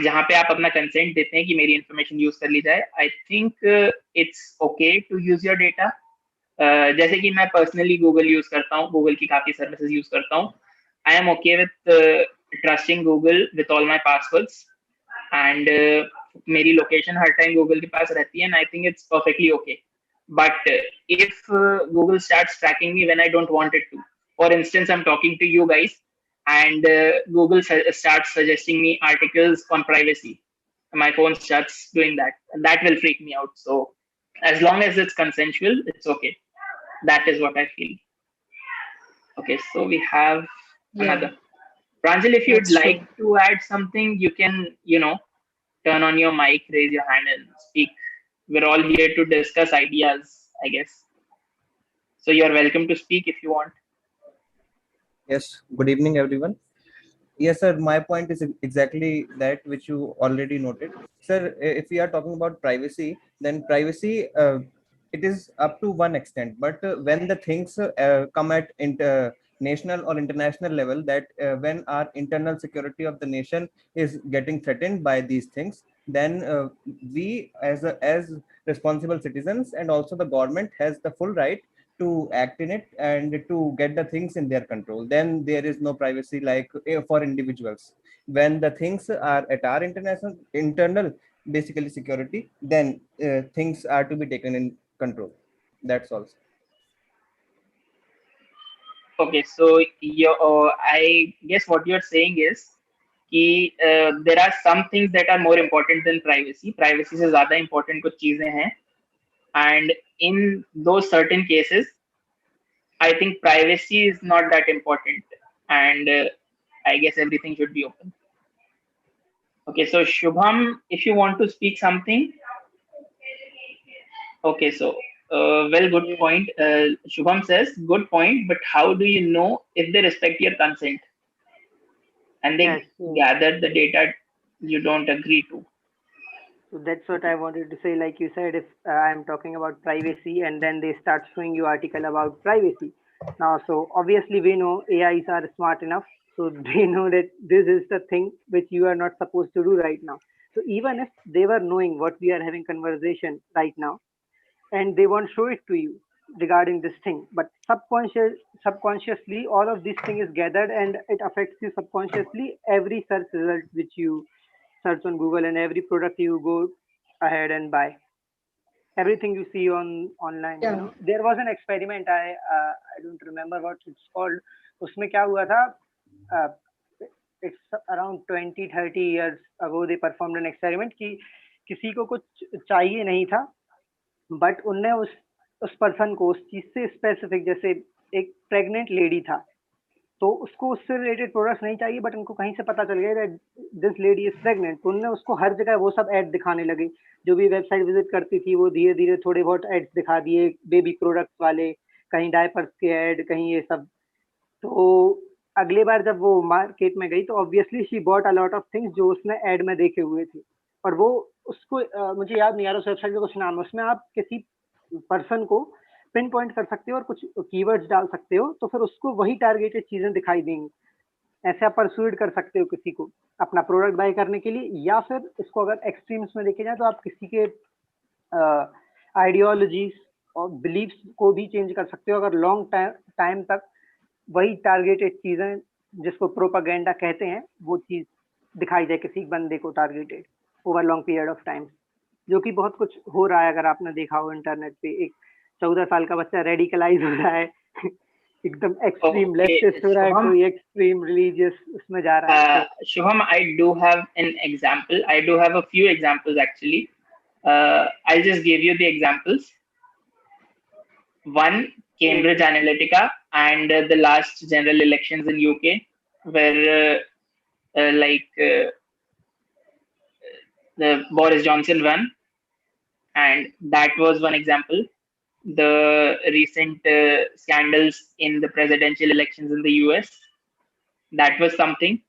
जहाँ पे आप अपना कंसेंट देते हैं कि मेरी इन्फॉर्मेशन यूज कर ली जाए, I think it's okay to use your data. जैसे कि मैं पर्सनली गूगल यूज करता हूँ, गूगल की काफी सर्विसेज यूज करता हूँ. I am okay with trusting Google with all my passwords and मेरी लोकेशन हर टाइम गूगल के पास रहती है and I think it's perfectly okay. But if Google starts tracking me when I don't want it to, for instance I am talking to you guys and Google starts suggesting me articles on privacy, my phone starts doing that, and that will freak me out. So as long as it's consensual, it's okay. That is what I feel. Okay, so we have another. Pranjal, if you'd like to add something, you can, turn on your mic, raise your hand and speak. We're all here to discuss ideas, I guess. So you're welcome to speak if you want. Yes, good evening, everyone. Yes, sir, my point is exactly that which you already noted. Sir, if we are talking about privacy, then privacy, it is up to one extent. But when the things come at national or international level, that when our internal security of the nation is getting threatened by these things, then we as responsible citizens and also the government has the full right to act in it and to get the things in their control. Then there is no privacy like for individuals. When the things are at our internal basically security, then things are to be taken in control. That's all. Okay, so I guess what you're saying is there are some things that are more important than privacy. Privacy से ज़्यादा important कुछ चीजें हैं, and in those certain cases, I think privacy is not that important, and I guess everything should be open. Okay, so Shubham, if you want to speak something. Okay, so well, good point. Shubham says, good point, but how do you know if they respect your consent? And they gather the data you don't agree to. So that's what I wanted to say. Like you said, if I'm talking about privacy and then they start showing you article about privacy. Now, so obviously we know AIs are smart enough. So they know that this is the thing which you are not supposed to do right now. So even if they were knowing what we are having conversation right now, and they won't show it to you regarding this thing, but subconsciously all of this thing is gathered and it affects you subconsciously. Every search result which you search on Google and every product you go ahead and buy, everything you see on online, you Yeah. know. There was an experiment, I don't remember what it's called. उसमें क्या हुआ था, uh, it's around 20-30 years ago they performed an experiment कि किसी को कुछ चाहिए नहीं था, बट उनने उस पर्सन को उस चीज से स्पेसिफिक, जैसे एक प्रेग्नेंट लेडी था तो उसको उससे रिलेटेड प्रोडक्ट्स नहीं चाहिए, बट उनको कहीं से पता चल गया that this lady is pregnant, तो उनने उसको हर जगह वो सब ऐड दिखाने लगे। जो भी वेबसाइट विजिट करती थी वो धीरे धीरे थोड़े बहुत एड्स दिखा दिए, बेबी प्रोडक्ट्स वाले, कहीं डायपर्स के ऐड, कहीं ये सब। तो अगली बार जब वो मार्केट में गई तो obviously she bought a lot of things जो उसने ऐड में देखे हुए थे, और वो उसको मुझे याद नहीं आ रहा उस वेबसाइट का कुछ नाम, उसमें आप किसी पर्सन को पिन पॉइंट कर सकते हो और कुछ कीवर्ड्स डाल सकते हो, तो फिर उसको वही टारगेटेड चीजें दिखाई देंगी। ऐसे आप परसुएड कर सकते हो किसी को अपना प्रोडक्ट बाय करने के लिए, या फिर इसको अगर एक्सट्रीम्स में देखे जाए तो आप किसी के आइडियोलॉजीज और बिलीव्स को भी चेंज कर सकते हो, अगर लॉन्ग टाइम तक वही टारगेटेड चीजें जिसको प्रोपागेंडा कहते हैं वो चीज दिखाई जाए किसी बंदे को targeted over long period of time, जो कि बहुत कुछ हो रहा है। अगर आपने देखा हो इंटरनेट पे, एक 14 साल का बच्चा रेडिकलाइज हो रहा है एकदम एक्सट्रीम लेफ्टिस्ट हो रहा है, कोई एक्सट्रीम रिलीजियस उसमें जा रहा है। Shubham, I do have an example. I do have a few examples actually. I'll just give you the examples. One, Cambridge Analytica and the last general elections in UK, where the Boris Johnson won, and that was one example. The recent scandals in the presidential elections in the US, that was something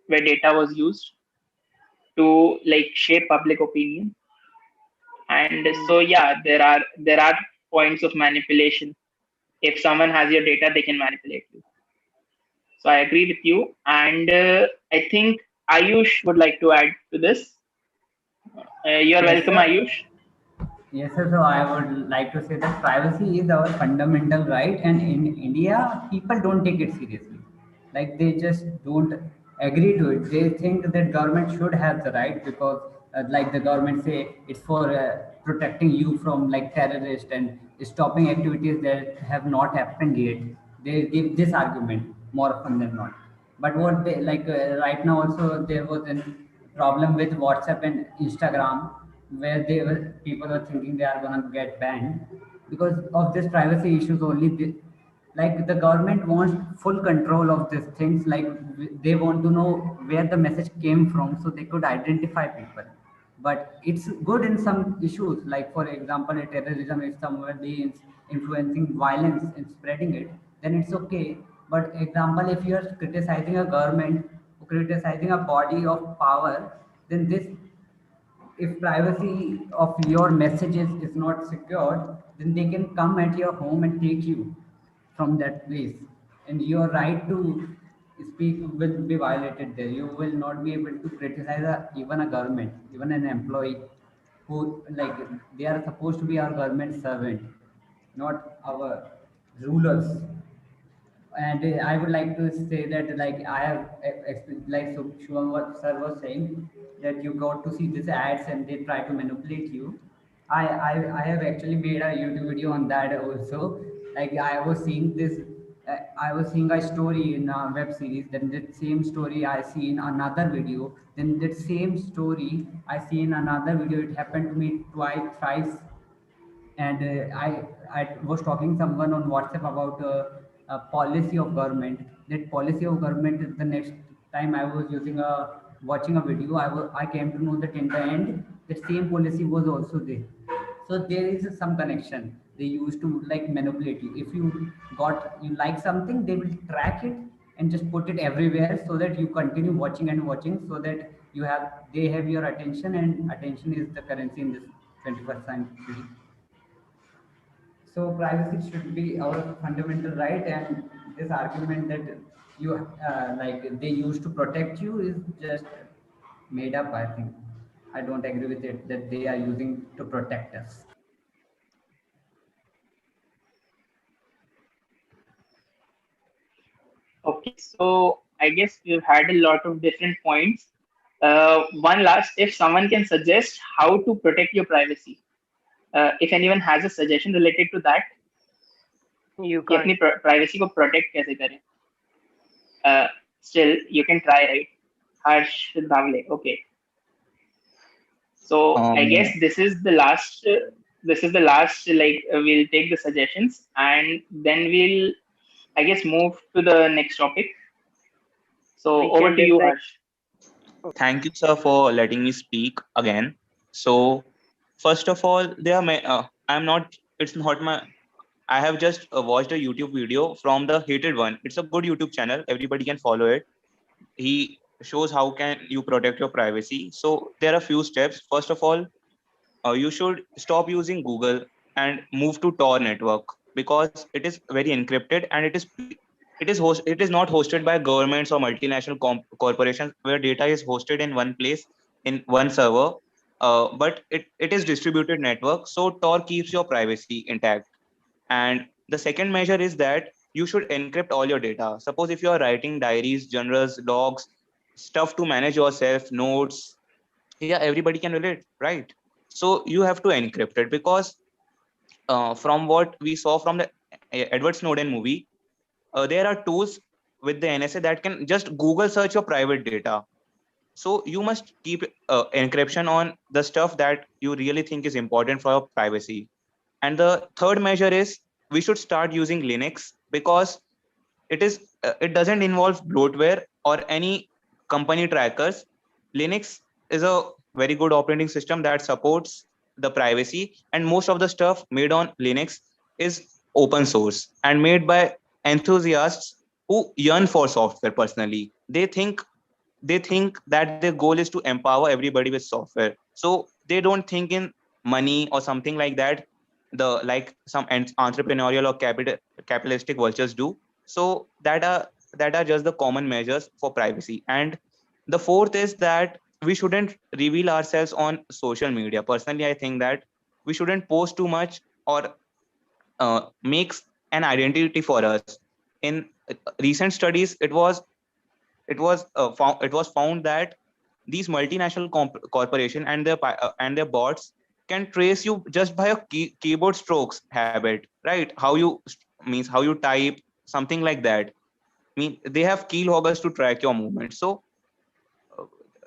where data was used to like shape public opinion. And so yeah, there are points of manipulation. If someone has your data, they can manipulate you. So I agree with you, and I think Ayush would like to add to this. You're welcome, Ayush. Yes, sir. So I would like to say that privacy is our fundamental right, and in India, people don't take it seriously. Like they just don't agree to it. They think that government should have the right because, like the government say, it's for protecting you from like terrorists and stopping activities that have not happened yet. They give this argument more often than not. But what they like right now also there was a problem with WhatsApp and Instagram where people were thinking they are going to get banned because of this privacy issues only. Like the government wants full control of these things, like they want to know where the message came from so they could identify people. But it's good in some issues, like for example terrorism, if somebody is influencing violence and spreading it, then it's okay. But example, if you are criticizing a government or criticizing a body of power, then this, if privacy of your messages is not secured, then they can come at your home and take you from that place, and your right to speak will be violated there. You will not be able to criticize even a government, even an employee who like they are supposed to be our government servant, not our rulers. And I would like to say that like I have like so Shubham sir was saying that you got to see these ads and they try to manipulate you. I have actually made a YouTube video on that also. Like I was seeing this, I was seeing a story in a web series. Then that same story I see in another video. Then that same story I see in another video. It happened to me twice, thrice, and I was talking someone on WhatsApp about a policy of government. That policy of government, the next time I was watching a video, I came to know that in the end that same policy was also there. So there is some connection. They used to like manipulate you. If you like something, they will track it and just put it everywhere so that you continue watching and watching, so that they have your attention, and attention is the currency in this 21st century. So privacy should be our fundamental right, and this argument that like they used to protect you is just made up. I think I don't agree with it that they are using to protect us. Okay, so I guess we've had a lot of different points. One last, if someone can suggest how to protect your privacy, if anyone has a suggestion related to that, You कि अपनी can't. privacy को protect कैसे करें? Still, you can try, right? Harsh Davle, okay. So I guess this is the last. This is the last. Like we'll take the suggestions and then we'll, I guess, move to the next topic. So We over can to you, decide. Harsh. Thank you, sir, for letting me speak again. So, first of all, I'm not. It's not my. I have just watched a YouTube video from the Hated One. It's a good YouTube channel. Everybody can follow it. He shows how can you protect your privacy. So there are few steps. First of all, you should stop using Google and move to Tor network because it is very encrypted and it is not hosted by governments or multinational corporations where data is hosted in one place in one server, but it is distributed network. So Tor keeps your privacy intact. And the second measure is that you should encrypt all your data. Suppose if you are writing diaries, journals, logs, stuff to manage yourself, notes, yeah, everybody can relate, right? So you have to encrypt it because from what we saw from the Edward Snowden movie, there are tools with the NSA that can just Google search your private data. So you must keep encryption on the stuff that you really think is important for your privacy. And the third measure is we should start using Linux because it doesn't involve bloatware or any company trackers. Linux is a very good operating system that supports the privacy, and most of the stuff made on Linux is open source and made by enthusiasts who yearn for software. Personally, they think that their goal is to empower everybody with software, so they don't think in money or something like that, the like some entrepreneurial or capitalistic vultures do. So that are just the common measures for privacy. And the fourth is that we shouldn't reveal ourselves on social media. Personally, I think that we shouldn't post too much or makes an identity for us. In recent studies, it was found that these multinational corporation and their bots can trace you just by a keyboard strokes habit, right? How you type, something like that. I mean, they have keyloggers to track your movement. So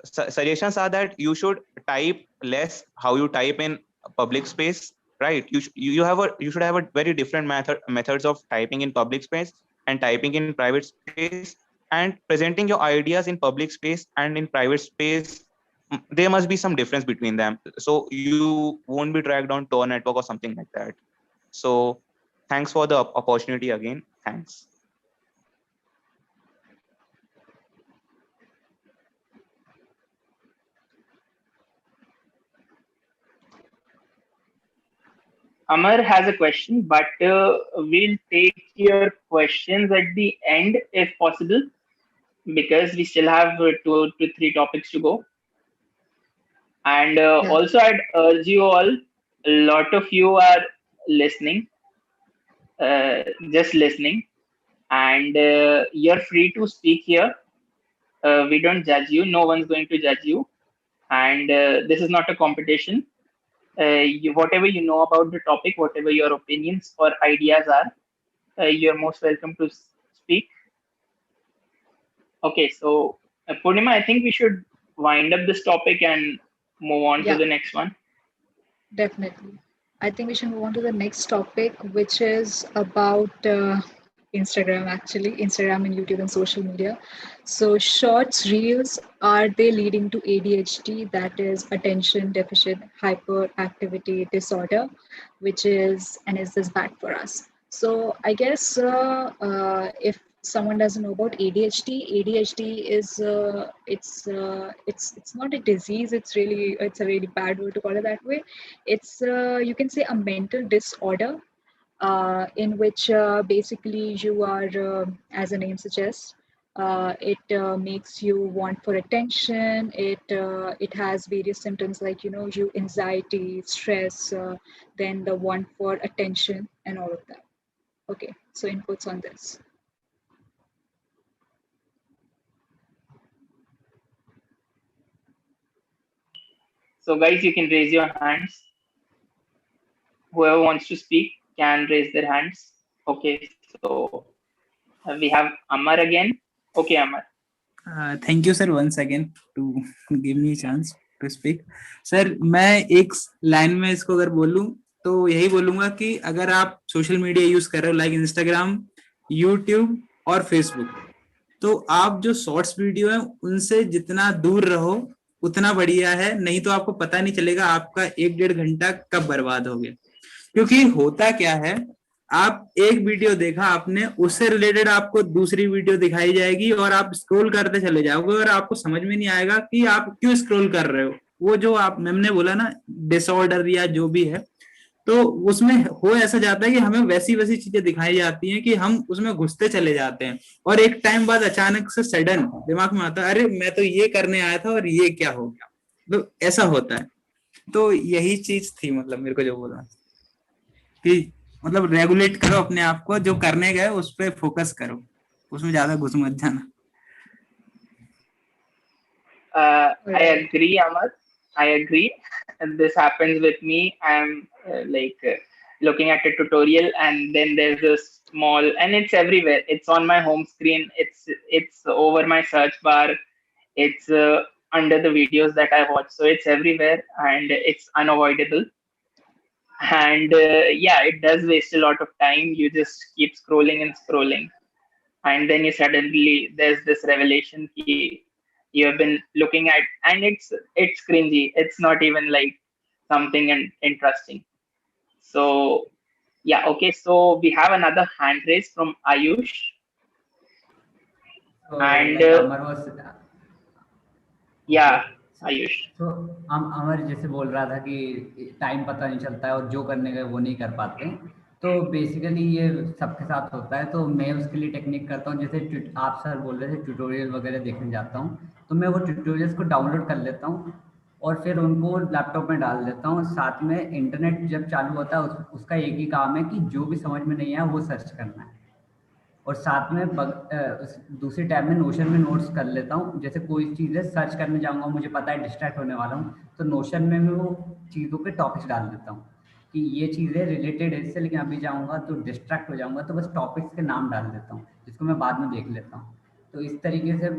suggestions are that you should type less, how you type in public space, right? You should have a very different methods of typing in public space and typing in private space, and presenting your ideas in public space and in private space. There must be some difference between them, so you won't be tracked on Tor network or something like that. So thanks for the opportunity again. Thanks. Amar has a question, but we'll take your questions at the end if possible, because we still have 2 to 3 topics to go. And Yeah. also, I'd urge you all, a lot of you are listening, just listening, and you're free to speak here. We don't judge you, no one's going to judge you. And this is not a competition. Whatever you know about the topic, whatever your opinions or ideas are, you're most welcome to speak. Okay, so Purnima, I think we should wind up this topic and move on to Yeah. the next one. Definitely. I think we should move on to the next topic, which is about Instagram, actually, Instagram and YouTube and social media. So, shorts, reels, are they leading to ADHD, that is attention deficit hyperactivity disorder, which is, and is this bad for us? So, I guess if someone doesn't know about ADHD is it's not a disease. It's a really bad word to call it that way. It's you can say a mental disorder in which basically you are, as the name suggests, it makes you want for attention. It has various symptoms like you anxiety, stress, then the want for attention and all of that. Okay, so inputs on this. So guys, you can raise your hands. Whoever wants to speak can raise their hands. Okay, so we have Amar again. Okay, Amar. Thank you sir once again to give me a chance to speak. Sir मैं एक line में इसको अगर बोलूं तो यही बोलूंगा कि अगर आप सोशल मीडिया यूज कर रहे हो लाइक इंस्टाग्राम, यूट्यूब और फेसबुक, तो आप जो शॉर्ट्स वीडियो है उनसे जितना दूर रहो उतना बढ़िया है, नहीं तो आपको पता नहीं चलेगा आपका 1-1.5 घंटा कब बर्बाद हो गया। क्योंकि होता क्या है, आप एक वीडियो देखा आपने, उससे रिलेटेड आपको दूसरी वीडियो दिखाई जाएगी और आप स्क्रॉल करते चले जाओगे और आपको समझ में नहीं आएगा कि आप क्यों स्क्रॉल कर रहे हो। वो जो आप मैम ने बोला ना डिसऑर्डर या जो भी है, तो उसमें हो ऐसा जाता है कि हमें वैसी वैसी चीजें दिखाई जाती हैं कि हम उसमें घुसते चले जाते हैं और एक टाइम बाद अचानक से सडन दिमाग में आता है अरे मैं तो ये करने आया था और ये क्या हो गया। तो ऐसा होता है। तो यही चीज थी, मतलब मेरे को जो बोला कि मतलब रेगुलेट करो अपने आप को, जो करने गए उस पर फोकस करो, उसमें ज्यादा घुस मत जाना। I agree, Amar. I agree. And this happens with me. I'm looking at a tutorial, and then there's a small, and it's everywhere. It's on my home screen. It's over my search bar. It's under the videos that I watch. So it's everywhere, and it's unavoidable. And yeah, it does waste a lot of time. You just keep scrolling and scrolling, and then you suddenly there's this revelation you have been looking at, and it's cringy. It's not even like something interesting. So yeah, okay, so we have another hand raise from Ayush. So, and like Amar was yeah, Ayush. तो अमर जैसे बोल रहा था कि time पता नहीं चलता है और जो करने गए वो नहीं कर पाते हैं, तो बेसिकली ये सबके साथ होता है। तो मैं उसके लिए टेक्निक करता हूँ, जैसे आप सर बोल रहे थे ट्यूटोरियल वगैरह देखने जाता हूँ, तो मैं वो ट्यूटोरियल्स को डाउनलोड कर लेता हूँ और फिर उनको लैपटॉप में डाल देता हूँ। साथ में इंटरनेट जब चालू होता है उसका एक ही काम है कि जो भी समझ में नहीं आया वो सर्च करना है, और साथ में दूसरी टैब में नोशन में नोट्स कर लेता हूँ। जैसे कोई चीज़ है सर्च करने जाऊँगा, मुझे पता है डिस्ट्रैक्ट होने वाला हूँ, तो नोशन में मैं वो चीज़ों के टॉपिक्स डाल देता हूँ कि ये चीज़ें रिलेटेड है इससे, लेकिन अभी जाऊँगा तो डिस्ट्रैक्ट हो जाऊँगा, तो बस टॉपिक्स के नाम डाल देता हूँ जिसको मैं बाद में देख लेता हूँ। तो इस तरीके से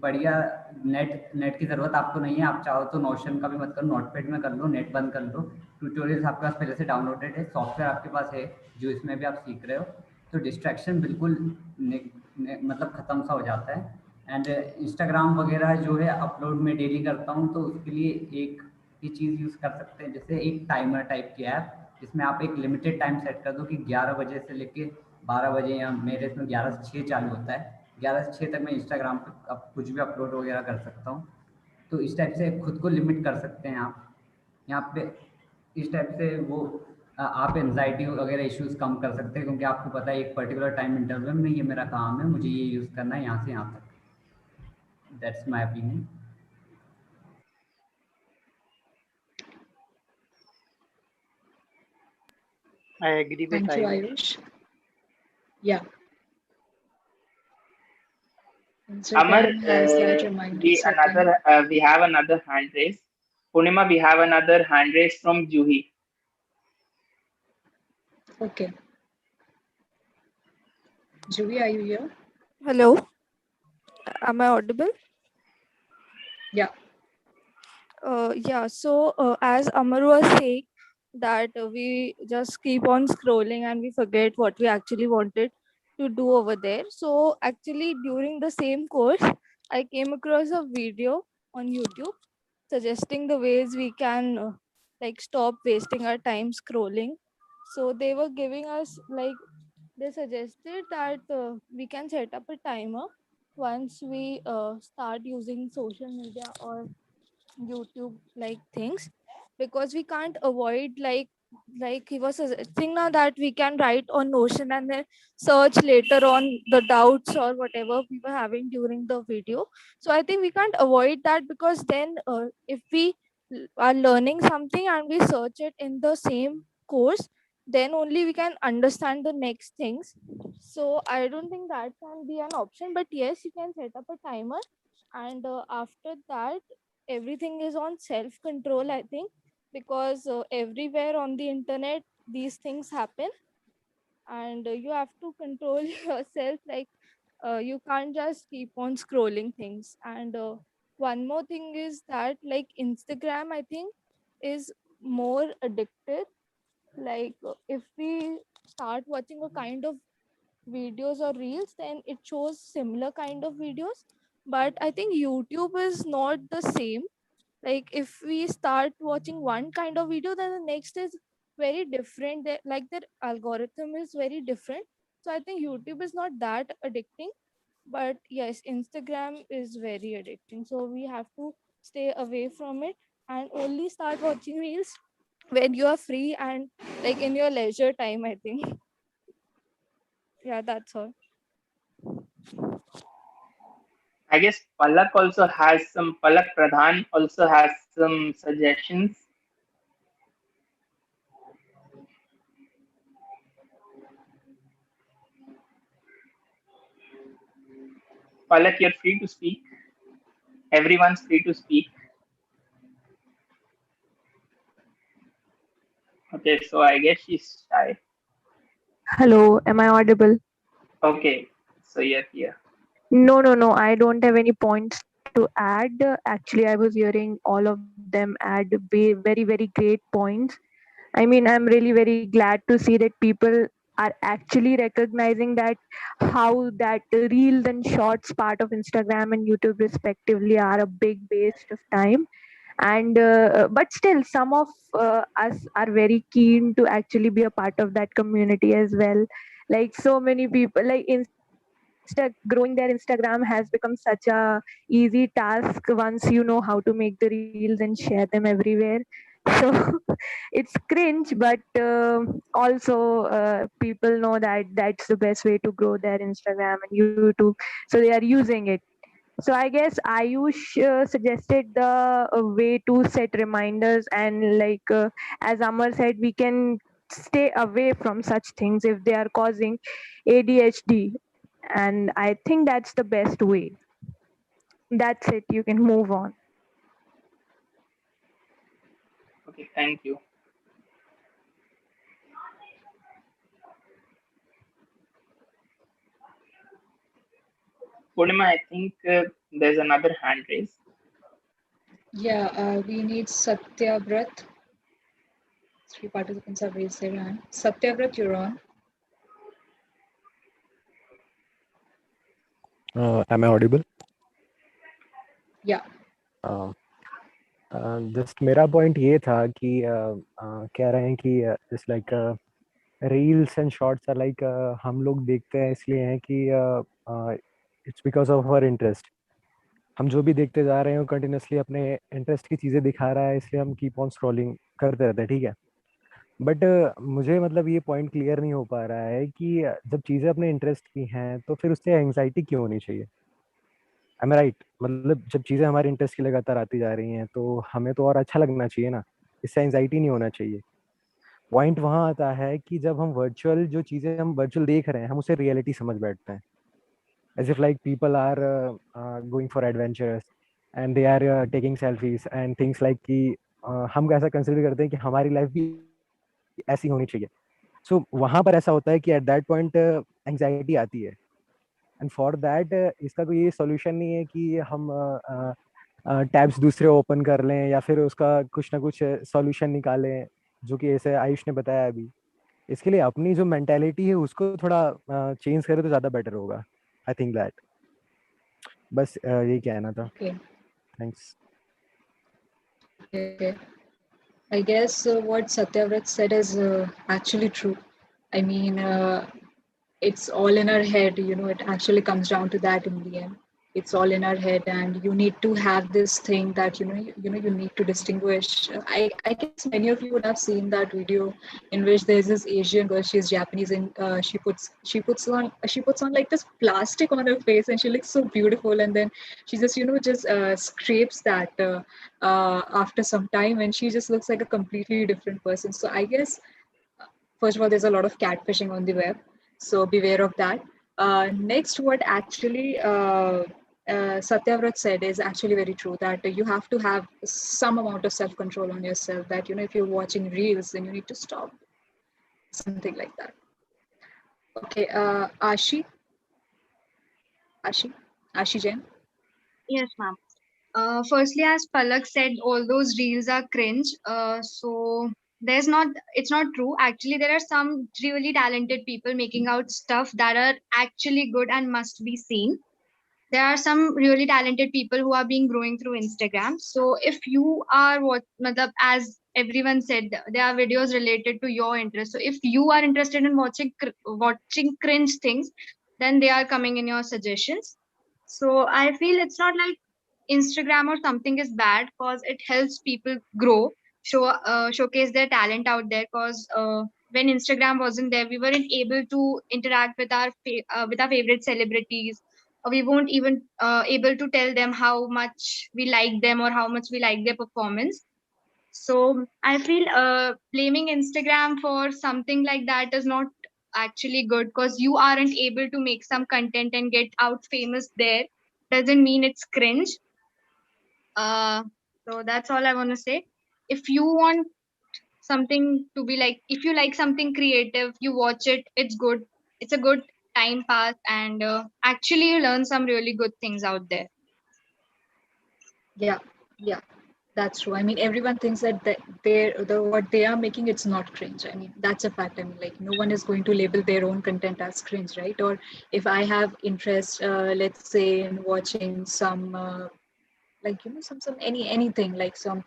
बढ़िया नेट की ज़रूरत आपको नहीं है। आप चाहो तो नोशन का भी मत करो, नोटपैड में कर लो, नेट बंद कर लो, ट्यूटोरियल्स आपके पास पहले से डाउनलोडेड है, सॉफ्टवेयर आपके पास है जो इसमें भी आप सीख रहे हो, तो डिस्ट्रैक्शन बिल्कुल मतलब ख़त्म सा हो जाता है। एंड इंस्टाग्राम वगैरह जो है अपलोड में डेली करता हूँ, तो उसके लिए एक ही चीज़ यूज़ कर सकते हैं, जैसे एक टाइमर टाइप की ऐप जिसमें आप एक लिमिटेड टाइम सेट कर दो कि 11 बजे से लेके 12 बजे, या मेरे इसमें 11 से 6 चालू होता है, 11 से 6 तक मैं इंस्टाग्राम पे अब कुछ भी अपलोड वगैरह कर सकता हूँ। तो इस टाइप से खुद को लिमिट कर सकते हैं आप यहाँ पे। इस टाइप से वो आप एंजाइटी वगैरह इश्यूज कम कर सकते हैं, क्योंकि आपको पता है एक पर्टिकुलर टाइम इंटरवल में ये मेरा काम है, मुझे ये यूज़ करना है यहाँ से यहाँ तक। That's my opinion. I agree with Thank you, Ayush. Yeah. Amar, Instagram has that reminder setting. we have another hand raise. Purnima, we have another hand raise from Juhi. Okay. Juhi, are you here? Hello. Am I audible? Yeah. Yeah. So as Amar was saying, that we just keep on scrolling and we forget what we actually wanted to do over there. So actually during the same course, I came across a video on YouTube suggesting the ways we can like stop wasting our time scrolling. So they were giving us like they suggested that we can set up a timer once we start using social media or YouTube like things, because we can't avoid like he was suggesting now that we can write on Notion and then search later on the doubts or whatever we were having during the video. So I think we can't avoid that, because then if we are learning something and we search it in the same course, then only we can understand the next things. So I don't think that can be an option, but yes, you can set up a timer, and after that everything is on self control, I think, because everywhere on the internet these things happen, and you have to control yourself. Like you can't just keep on scrolling things. And one more thing is that like Instagram, I think, is more addictive. Like if we start watching a kind of videos or reels, then it shows similar kind of videos. But I think YouTube is not the same. Like if we start watching one kind of video, then the next is very different. Like their algorithm is very different. So I think YouTube is not that addicting, but yes, Instagram is very addicting, so we have to stay away from it and only start watching reels when you are free and like in your leisure time, I think. Yeah, that's all. I guess Palak Pradhan also has some suggestions. Palak, you're free to speak. Everyone's free to speak. Okay, so I guess she's shy. Hello, am I audible? Okay, so you're here. No, I don't have any points to add. Actually, I was hearing all of them add very, very great points. I mean, I'm really very glad to see that people are actually recognizing that how that reels and shorts part of Instagram and YouTube respectively are a big waste of time. And but still, some of us are very keen to actually be a part of that community as well. Like so many people, like growing their Instagram has become such a easy task once you know how to make the reels and share them everywhere. So it's cringe, but also people know that that's the best way to grow their Instagram and YouTube, so they are using it. So I guess Ayush suggested the way to set reminders, and like as Amar said, we can stay away from such things if they are causing ADHD, and I think that's the best way. That's it. You can move on. Okay, thank you. Purnima, I think there's another hand raised. Yeah, we need Satyavrat. 3 participants have raised their hand. Satyavrat, you're on. Am I audible? Yeah. Just मेरा point ये था कि कह रहे हैं कि just like reels and shorts are like हम लोग देखते हैं इसलिए हैं कि it's because of our interest. हम जो भी देखते जा रहे हैं कंटिन्यूसली अपने इंटरेस्ट की चीज़ें दिखा रहा है, इसलिए हम कीप ऑन स्क्रॉलिंग करते रहते हैं. ठीक है, बट मुझे मतलब ये पॉइंट क्लियर नहीं हो पा रहा है कि जब चीज़ें अपने इंटरेस्ट की हैं तो फिर उससे एंग्जाइटी क्यों होनी चाहिए. I am right? मतलब जब चीज़ें हमारे इंटरेस्ट की लगातार आती जा रही हैं तो हमें तो और अच्छा लगना चाहिए ना, इससे एंग्जाइटी नहीं होना चाहिए. पॉइंट वहाँ आता है कि जब हम वर्चुअल जो चीज़ें हम वर्चुअल देख रहे हैं हम उसे रियलिटी समझ बैठते हैं. As if like people are going for adventures and they are taking selfies and things like कि हम ऐसा कंसिडर करते हैं कि हमारी लाइफ भी ऐसी होनी चाहिए. सो वहाँ पर ऐसा होता है कि एट दैट पॉइंट एंग्जाइटी आती है. एंड फॉर दैट इसका कोई ये सॉल्यूशन नहीं है कि हम टैब्स दूसरे ओपन कर लें या फिर उसका कुछ ना कुछ सॉल्यूशन निकालें, जो कि ऐसे आयुष ने बताया अभी. इसके लिए अपनी जो मेंटालिटी है उसको थोड़ा चेंज करें तो ज़्यादा बेटर होगा. I think that. बस यही कहना था. Thanks. Okay. I guess what Satyavrat said is actually true. I mean, it's all in our head, it actually comes down to that in the end. It's all in our head, and you need to have this thing that you need to distinguish. I guess many of you would have seen that video in which there's this Asian girl. She's Japanese, and she puts on like this plastic on her face, and she looks so beautiful. And then she just scrapes that after some time, and she just looks like a completely different person. So I guess, first of all, there's a lot of catfishing on the web, so beware of that. Next, what actually Satyavrat said is actually very true, that you have to have some amount of self-control on yourself, that if you're watching reels, then you need to stop, something like that. Okay, Ashi Jain. Yes, ma'am. Firstly, as Palak said, all those reels are cringe. So it's not true. Actually, there are some really talented people making out stuff that are actually good and must be seen. There are some really talented people who are being growing through Instagram. So if you are as everyone said, there are videos related to your interest. So if you are interested in watching cringe things, then they are coming in your suggestions. So I feel it's not like Instagram or something is bad, because it helps people grow, showcase their talent out there. Because when Instagram wasn't there, we weren't able to interact with with our favorite celebrities. We won't even able to tell them how much we like them or how much we like their performance. So I feel blaming Instagram for something like that is not actually good, because you aren't able to make some content and get out famous there. Doesn't mean it's cringe. uh, so that's all I want to say. If you want something to be like, if you like something creative, you watch it. It's good. It's a good time pass, and actually you learn some really good things out there. Yeah, yeah, that's true. I mean, everyone thinks that what they are making, it's not cringe. I mean, that's a fact. I mean, like, no one is going to label their own content as cringe, right? Or if I have interest, let's say, in watching some like some anything, like some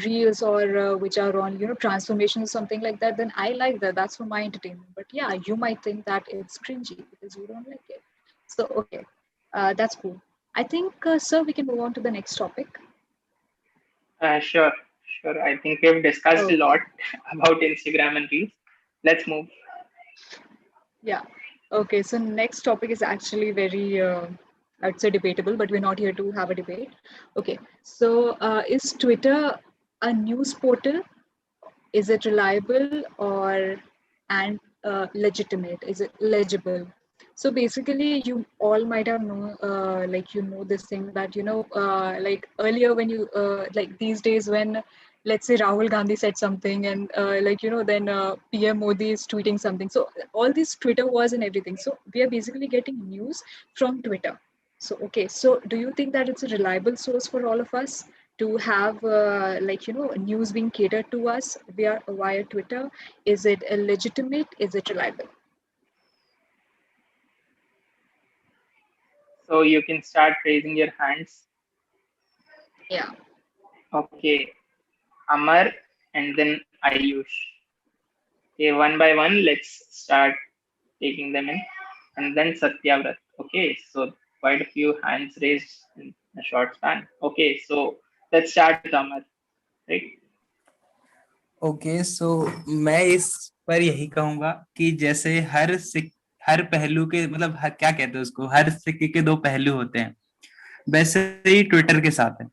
reels, or which are on transformation or something like that, then I like that. That's for my entertainment. But yeah, you might think that it's cringy because you don't like it. So okay, that's cool. I think, sir, we can move on to the next topic. Sure, sure. I think we've discussed a lot about Instagram and Reels. Let's move. Yeah. Okay. So next topic is actually very, I'd say, debatable, but we're not here to have a debate. Okay. So is Twitter a news portal? Is it reliable and legitimate? Is it legible? So basically, you all might have known, this thing that like earlier when like these days when, let's say, Rahul Gandhi said something, and then PM Modi is tweeting something. So all these Twitter wars and everything. So we are basically getting news from Twitter. So okay, so do you think that it's a reliable source for all of us to have news being catered to us via Twitter? Is it legitimate? Is it reliable? So you can start raising your hands. Yeah. Okay. Amar and then Ayush. Okay, one by one, let's start taking them in. And then Satyavrat. Okay, so quite a few hands raised in a short span. Okay, so let's start with Amar, right? Okay so मैं इस पर यही कहूंगा कि जैसे हर पहलू के मतलब क्या कहते हैं उसको, हर सिक्के के दो पहलू होते हैं, वैसे ही ट्विटर के साथ है।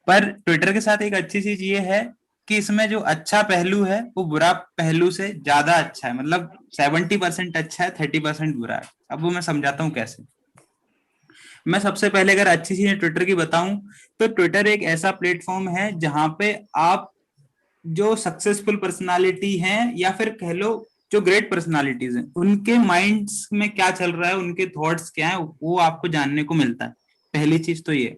पर ट्विटर के साथ एक अच्छी चीज ये है कि इसमें जो अच्छा पहलू है वो बुरा पहलू से ज्यादा अच्छा है, मतलब 70% अच्छा है, 30% बुरा है। अब वो मैं समझाता हूँ कैसे। मैं सबसे पहले अगर अच्छी चीज ट्विटर की बताऊं तो ट्विटर एक ऐसा प्लेटफॉर्म है जहां पे आप जो सक्सेसफुल पर्सनालिटी हैं या फिर कह लो जो ग्रेट पर्सनालिटीज हैं उनके माइंड्स में क्या चल रहा है, उनके थॉट्स क्या है, वो आपको जानने को मिलता है। पहली चीज तो ये।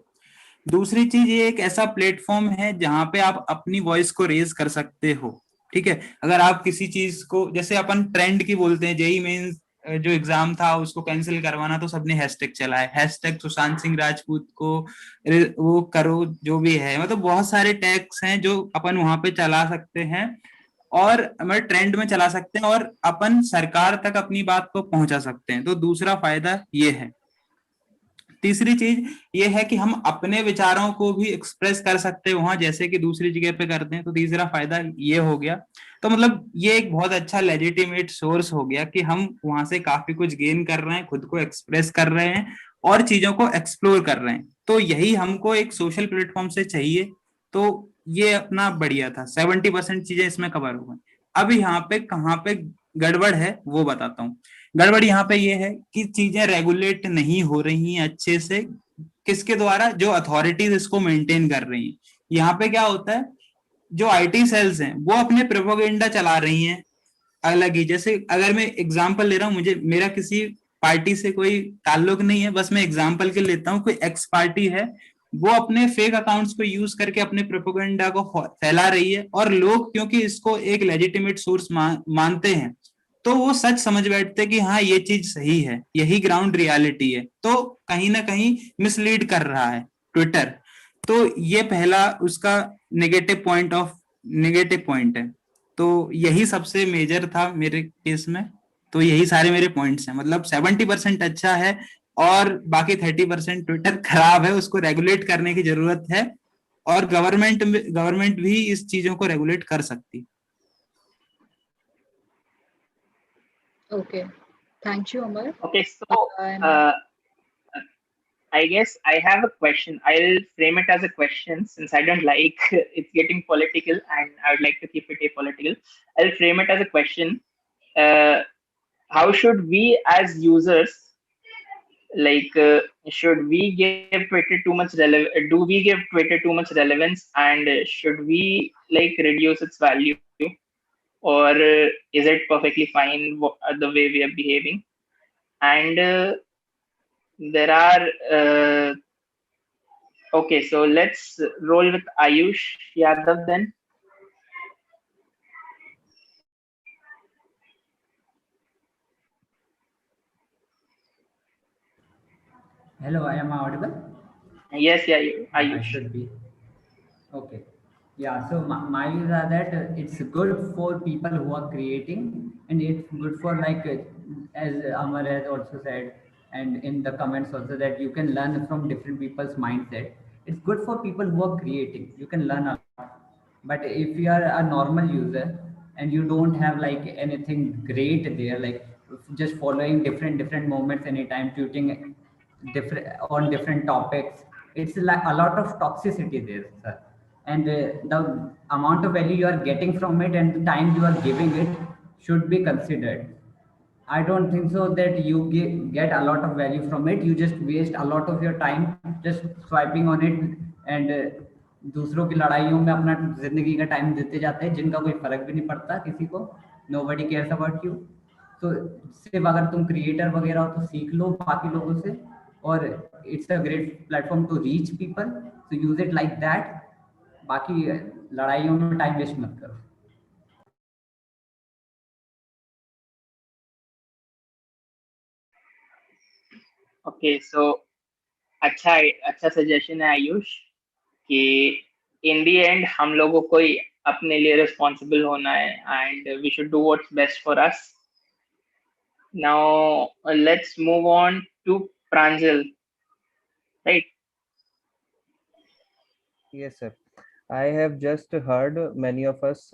दूसरी चीज, ये एक ऐसा प्लेटफॉर्म है जहां पे आप अपनी वॉइस को रेज कर सकते हो। ठीक है, अगर आप किसी चीज को, जैसे अपन ट्रेंड की बोलते हैं, जेई मेंस जो एग्जाम था उसको कैंसिल करवाना, तो सबने हैशटैग चलाया, हैशटैग सुशांत सिंह राजपूत को वो करो, जो भी है, मतलब बहुत सारे टैग्स हैं जो अपन वहां पे चला सकते हैं और हम ट्रेंड में चला सकते हैं और अपन सरकार तक अपनी बात को पहुंचा सकते हैं। तो दूसरा फायदा ये है। तीसरी चीज ये है कि हम अपने विचारों को भी एक्सप्रेस कर सकते हैं वहां, जैसे कि दूसरी जगह पे करते हैं। तो तीसरा फायदा ये हो गया। तो मतलब ये एक बहुत अच्छा लेजिटिमेट सोर्स हो गया कि हम वहां से काफी कुछ गेन कर रहे हैं, खुद को एक्सप्रेस कर रहे हैं और चीजों को एक्सप्लोर कर रहे हैं। तो यही हमको एक सोशल प्लेटफॉर्म से चाहिए। तो ये अपना बढ़िया था, 70% चीजें इसमें कवर हो गई। अब यहाँ पे कहाँ पे गड़बड़ है वो बताता हूँ। गड़बड़ यहाँ पे ये है कि चीजें रेगुलेट नहीं हो रही हैं अच्छे से। किसके द्वारा? जो अथॉरिटीज इसको मेंटेन कर रही हैं। यहाँ पे क्या होता है, जो आईटी सेल्स हैं वो अपने प्रोपोगेंडा चला रही हैं अलग ही। जैसे अगर मैं एग्जांपल ले रहा हूँ, मुझे मेरा किसी पार्टी से कोई ताल्लुक नहीं है, बस मैं एग्जांपल के लेता हूँ। कोई एक्स पार्टी है, वो अपने फेक अकाउंट्स को यूज करके अपने प्रोपोगेंडा को फैला रही है, और लोग क्योंकि इसको एक लेजिटिमेट सोर्स मानते हैं, तो वो सच समझ बैठते हैं कि हाँ ये चीज सही है, यही ग्राउंड रियलिटी है। तो कहीं ना कहीं मिसलीड कर रहा है ट्विटर। तो ये पहला उसका नेगेटिव पॉइंट है। तो यही सबसे मेजर था मेरे केस में। तो यही सारे मेरे पॉइंट्स हैं। मतलब 70% अच्छा है और बाकी 30% ट्विटर खराब है, उसको रेगुलेट करने की जरूरत है। और गवर्नमेंट भी इस चीजों को रेगुलेट कर सकती। Okay. Thank you, Amar. Okay, so I guess I have a question. I'll frame it as a question since I don't like it's getting political and I would like to keep it apolitical. I'll frame it as a question. How should we as users, should we give Twitter too much do we give Twitter too much relevance, and should we reduce its value, or is it perfectly fine the way we are behaving? And there are okay, so let's roll with Ayush Yadav then. Hello, am I audible? Yes, yeah, Ayush. I should be. Okay. Yeah, so my views are that it's good for people who are creating, and it's good for as Amar has also said, and in the comments also, that you can learn from different people's mindset. It's good for people who are creating. You can learn a lot. But if you are a normal user and you don't have anything great there, like just following different moments anytime, tweeting different topics, it's like a lot of toxicity there, sir. And the amount of value you are getting from it and the time you are giving it should be considered. I don't think so that you get a lot of value from it. You just waste a lot of your time just swiping on it and दूसरों की लड़ाइयों में अपना जिंदगी का time देते जाते हैं, जिनका कोई फर्क भी नहीं पड़ता किसी को. Nobody cares about you. तो सिर्फ अगर तुम क्रिएटर वगैरह हो तो सीख लो बाकी लोगों से, और it's a great platform to reach people, so use it like that. बाकी लड़ाइयों में टाइम वेस्ट मत करो. Okay, so अच्छा सजेशन है आयुष कि इन दी एंड हम लोगों को ही अपने लिए रिस्पॉन्सिबल होना है, and we should do what's best for us. Now let's move on to Pranjal, right? Yes, sir. I have just heard many of us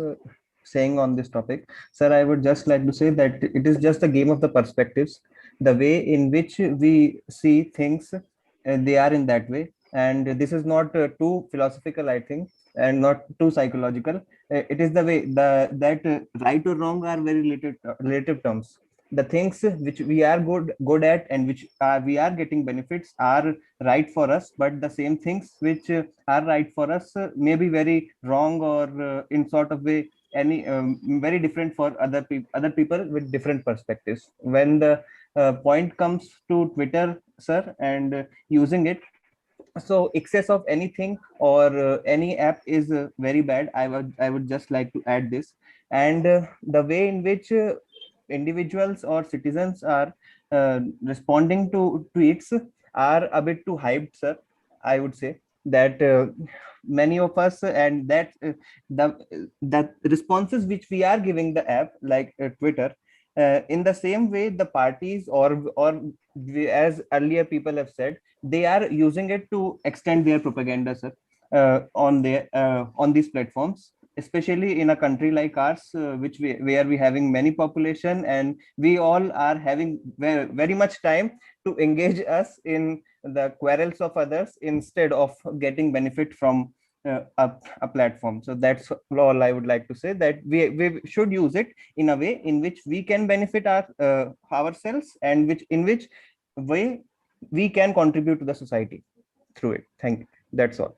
saying on this topic. Sir, I would just like to say that it is just a game of the perspectives. The way in which we see things, they are in that way. And this is not too philosophical, I think, and not too psychological. It is the way that right or wrong are very relative terms. The things which we are good at and which we are getting benefits are right for us, but the same things which are right for us may be very wrong, or in sort of way any very different for other people with different perspectives. When the point comes to Twitter, sir, and using it, so excess of anything or any app is very bad. I would just like to add this. And the way in which individuals or citizens are responding to tweets are a bit too hyped, sir, I would say. that many of us and that the responses which we are giving the app like Twitter, in the same way the parties as earlier people have said, they are using it to extend their propaganda, sir, on these platforms, especially in a country like ours, where we having many population and we all are having very much time to engage us in the quarrels of others instead of getting benefit from a platform. So that's all I would like to say, that we should use it in a way in which we can benefit ourselves, and in which way we can contribute to the society through it. Thank you. That's all.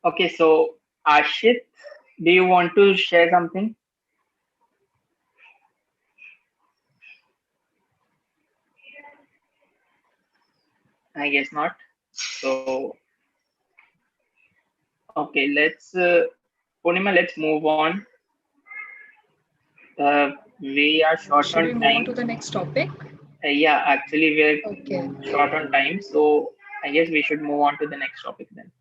Okay, so Ashit, do you want to share something? I guess not. So, okay, Purnima, let's move on. We are short Should we on move on time. to the next topic? Yeah, actually, we're Okay. short on time, so I guess we should move on to the next topic then.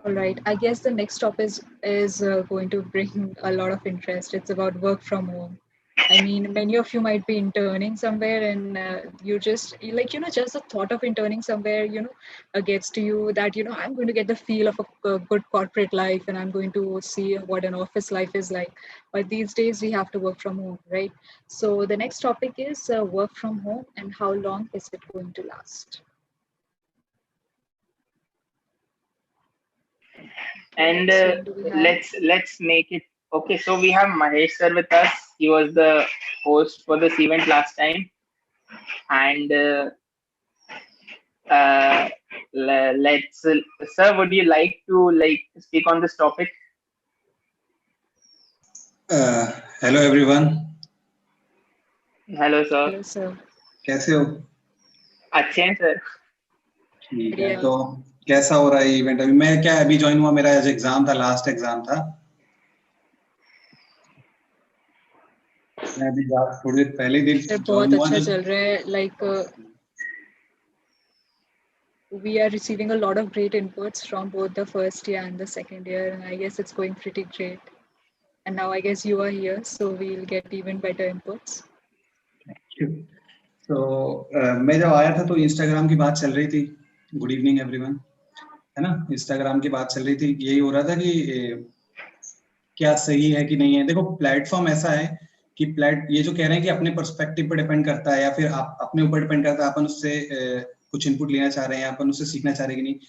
All right. I guess the next topic is going to bring a lot of interest. It's about work from home. I mean, many of you might be interning somewhere, and just the thought of interning somewhere, gets to you that, I'm going to get the feel of a good corporate life, and I'm going to see what an office life is like. But these days, we have to work from home, right? So the next topic is work from home, and how long is it going to last? And So do we have? let's make it okay. So we have Mahesh sir with us. He was the host for this event last time, and let's sir, would you like to speak on this topic? Hello everyone. Hello sir. Hello sir. कैसे हो? अच्छे हैं sir. ठीक है, तो कैसा हो रहा है इवेंट? अभी ज्वाइन हुआ, मेरा आज एग्जाम था, लास्ट एग्जाम था। मैं अभी थोड़ी देर पहले दिन बहुत अच्छा चल रहा है, like we are receiving a lot of great inputs from both the first year and the second year, and I guess it's going pretty great. And now I guess you are here, so we'll get even better inputs. Thank you. So मैं जब आया था तो Instagram की बात चल रही थी। गुड इवनिंग एवरीवन, है ना? इंस्टाग्राम की बात चल रही थी, यही हो रहा था कि क्या सही है कि नहीं है। देखो, प्लेटफॉर्म ऐसा है कि ये जो कह रहे हैं कि अपने पर्सपेक्टिव पर डिपेंड करता है या फिर आप अपने ऊपर डिपेंड करता है, अपन उससे कुछ इनपुट लेना चाह रहे हैं, अपन उससे सीखना चाह रहे हैं कि नहीं।